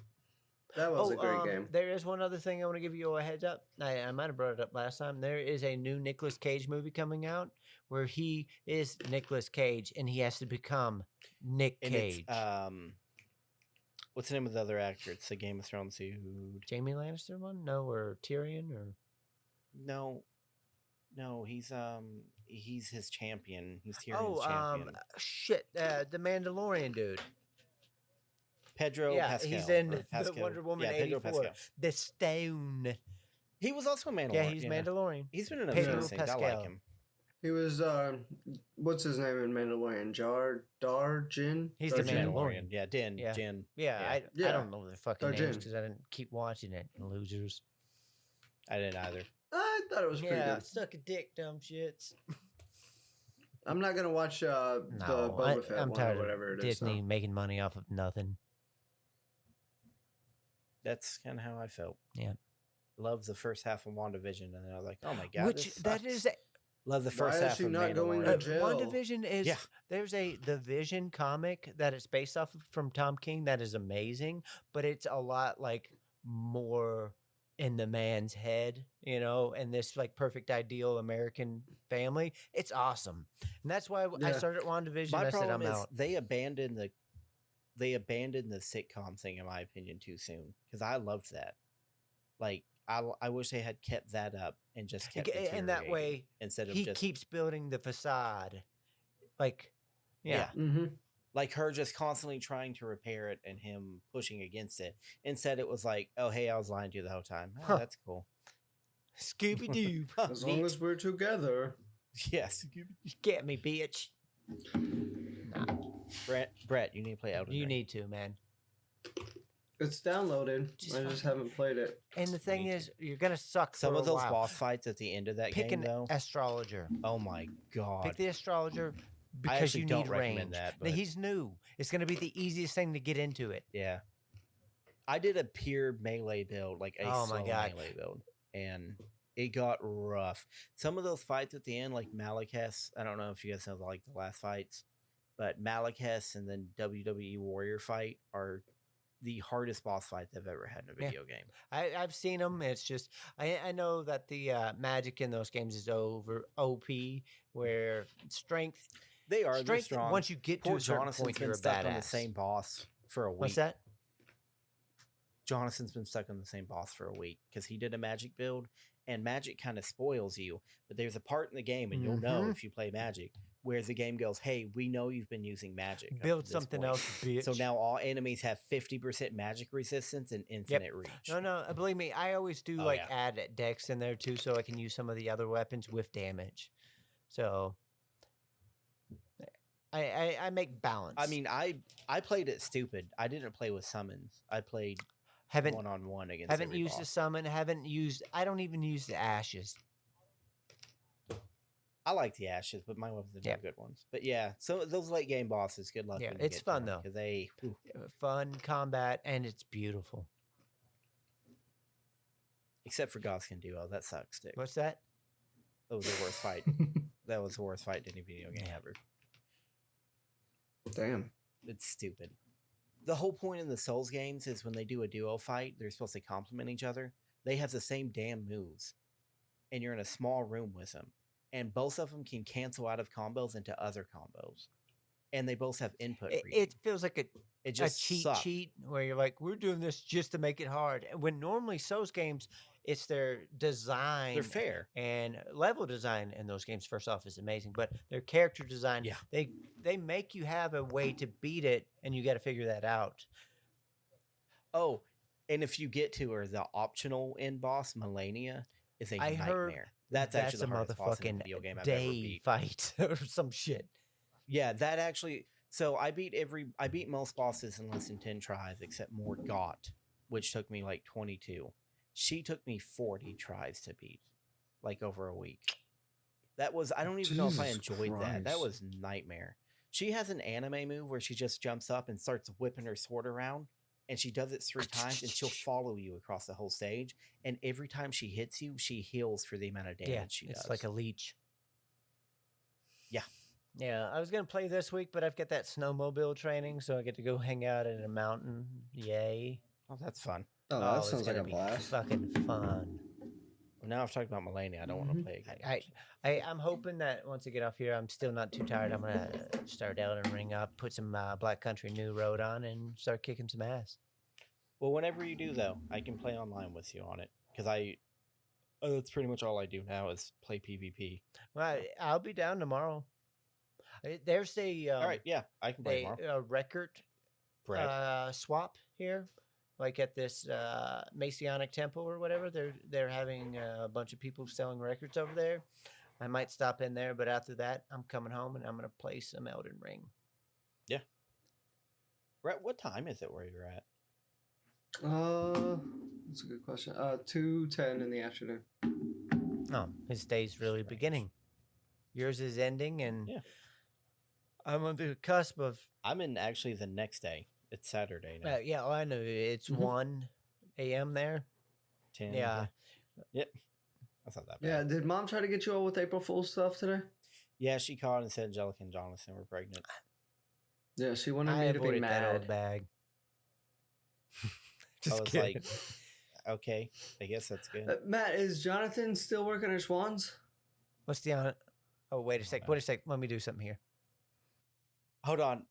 That was a great game. There is one other thing I want to give you a heads up. I might have brought it up last time. There is a new Nicolas Cage movie coming out where he is Nicolas Cage and he has to become Nick And Cage. it's, what's the name of the other actor? It's the Game of Thrones dude. Jamie Lannister one? No, or Tyrion or No, he's his champion. He's Tyrion's champion. shit, the Mandalorian dude. Pedro Yeah, Pascal. he's in or the Pascal. Wonder Woman Yeah, Pedro 84. Pascal. The Stone. He was also a Mandalorian. Yeah, he's Mandalorian. He's been in a Pedro few things. I Pascal. like him. He was what's his name in Mandalorian? Jin? He's the Jin? Mandalorian. Yeah, Din. Yeah. Jin. Yeah, Yeah. I Yeah. don't know their fucking names Jin. because I didn't keep watching it. Losers. I didn't either. I thought it was pretty Yeah, good. suck a dick, dumb shits. I'm not gonna watch the Boba Fett I'm one tired or whatever of it is. Disney though. making money off of nothing. That's kind of how I felt. Yeah. Loved the first half of WandaVision, and then I was like, oh my god, Which this that sucks. is Love the Why first is half she of not going Mandalorian. to jail? One Division is Yeah. there's the Vision comic that it's based off of from Tom King that is amazing, but it's a lot like more in the man's head, you know, and this like perfect ideal American family. It's awesome, and that's why I Yeah. started WandaVision. My I said problem I'm is out. they abandoned the sitcom thing, in my opinion, too soon, because I loved that. Like I wish they had kept that up and just kept And that deteriorating way instead of he just keeps building the facade, like yeah. Mm-hmm. like her just constantly trying to repair it and him pushing against it. Instead, it was like, oh hey, I was lying to you the whole time. Oh, Huh. That's cool. Scooby Doo. As long as we're together. Yes, Get me, bitch. Nah, Brett, you need to play Elden you Ring. need to, man. It's downloaded. Just I just haven't played it. And the thing Me is, you're gonna suck Some for of a those while. boss fights at the end of that Pick game, an though. astrologer. Oh my god! Pick the astrologer I because actually you don't need recommend range. that, Now, but- he's new. It's gonna be the easiest thing to get into it. Yeah. I did a pure melee build, like a Oh my slow God. melee build, and it got rough. Some of those fights at the end, like Malekith, I don't know if you guys know like the last fights, but Malekith and then WWE Warrior fight are the hardest boss fights I've ever had in a Yeah. video game. I've seen them. It's just I know that the magic in those games is over OP, where strength They are they're strength strong. once you get to Poor a certain Jonathan's point, been you're a stuck on the badass. same boss for a week. What's that? Jonathan's been stuck on the same boss for a week because he did a magic build, and magic kind of spoils you. But there's a part in the game, and you'll know Mhm. if you play magic, where the game goes, "Hey, we know you've been using magic. up to Build this something point. else, bitch. So now all enemies have 50% magic resistance and infinite reach. No, believe me, I always do Oh, like yeah. add dex in there too, so I can use some of the other weapons with damage. So I make balance. I mean, I played it stupid. I didn't play with summons. I played haven't 1-on-1 against. haven't every used boss. the summon. I don't even use the ashes. I like the ashes, but my weapons are Yeah. not good ones. But yeah, so those late game bosses, good luck. Yeah, when you it's get to fun, them, though. 'cause they. Ooh. Fun combat, and it's beautiful. Except for Goskin Duo. That sucks, too. What's that? That was the worst fight. That was the worst fight in any video game ever. Damn. It's stupid. The whole point in the Souls games is when they do a duo fight, they're supposed to complement each other. They have the same damn moves. And you're in a small room with them. And both of them can cancel out of combos into other combos. And they both have input reading. It feels like It a just cheat sucks. sheet where you're like, we're doing this just to make it hard. And when normally Souls games, it's their design. They're fair. And level design in those games, first off, is amazing. But their character design, Yeah. they make you have a way to beat it, and you got to figure that out. Oh, and if you get to her, the optional end boss, Melania, is a I heard nightmare. That's actually the a hardest boss in a motherfucking video game I've ever day beat. fight or some shit. Yeah, that actually. So I beat most bosses in less than 10 tries, except Morgott, which took me like 22. She took me 40 tries to beat, like over a week. That was, I don't even know if I Jesus enjoyed that. That Christ. was nightmare. She has an anime move where she just jumps up and starts whipping her sword around, and she does it 3 times, and she'll follow you across the whole stage. And every time she hits you, she heals for the amount of damage she does. It's like a leech. Yeah. Yeah, I was going to play this week, but I've got that snowmobile training, so I get to go hang out in a mountain. Yay. Oh, that's fun. Oh, that it's sounds like gonna a be blast. fucking fun. Well, now I've talked about Melania. I don't want to play again. I'm hoping that once I get off here, I'm still not too tired. I'm going to start Elden Ring up, put some Black Country New Road on, and start kicking some ass. Well, whenever you do, though, I can play online with you on it. Because that's pretty much all I do now is play PvP. Well, I'll be down tomorrow. There's a All right, yeah, I can play tomorrow. a record Brett. swap here, like at this Masonic temple or whatever. They're having a bunch of people selling records over there. I might stop in there, but after that, I'm coming home and I'm gonna play some Elden Ring. Brett, what time is it where you're at? That's a good question. 2:10 in the afternoon. Oh, his day's really beginning. Yours is ending, and Yeah. I'm on the cusp of. I'm in actually the next day. It's Saturday now. Yeah, I know it's 1 a.m. there. 10. Yeah. Yep. That's not that bad. Yeah, did Mom try to get you all with April Fool's stuff today? Yeah, she called and said Angelica and Jonathan were pregnant. Yeah, she wanted I me to be avoided that old mad. bag. I Just was kidding. like, okay, I guess that's good. Matt, is Jonathan still working at Schwann's? What's the on? Oh, wait a sec. Wait a sec. Let me do something here. Hold on.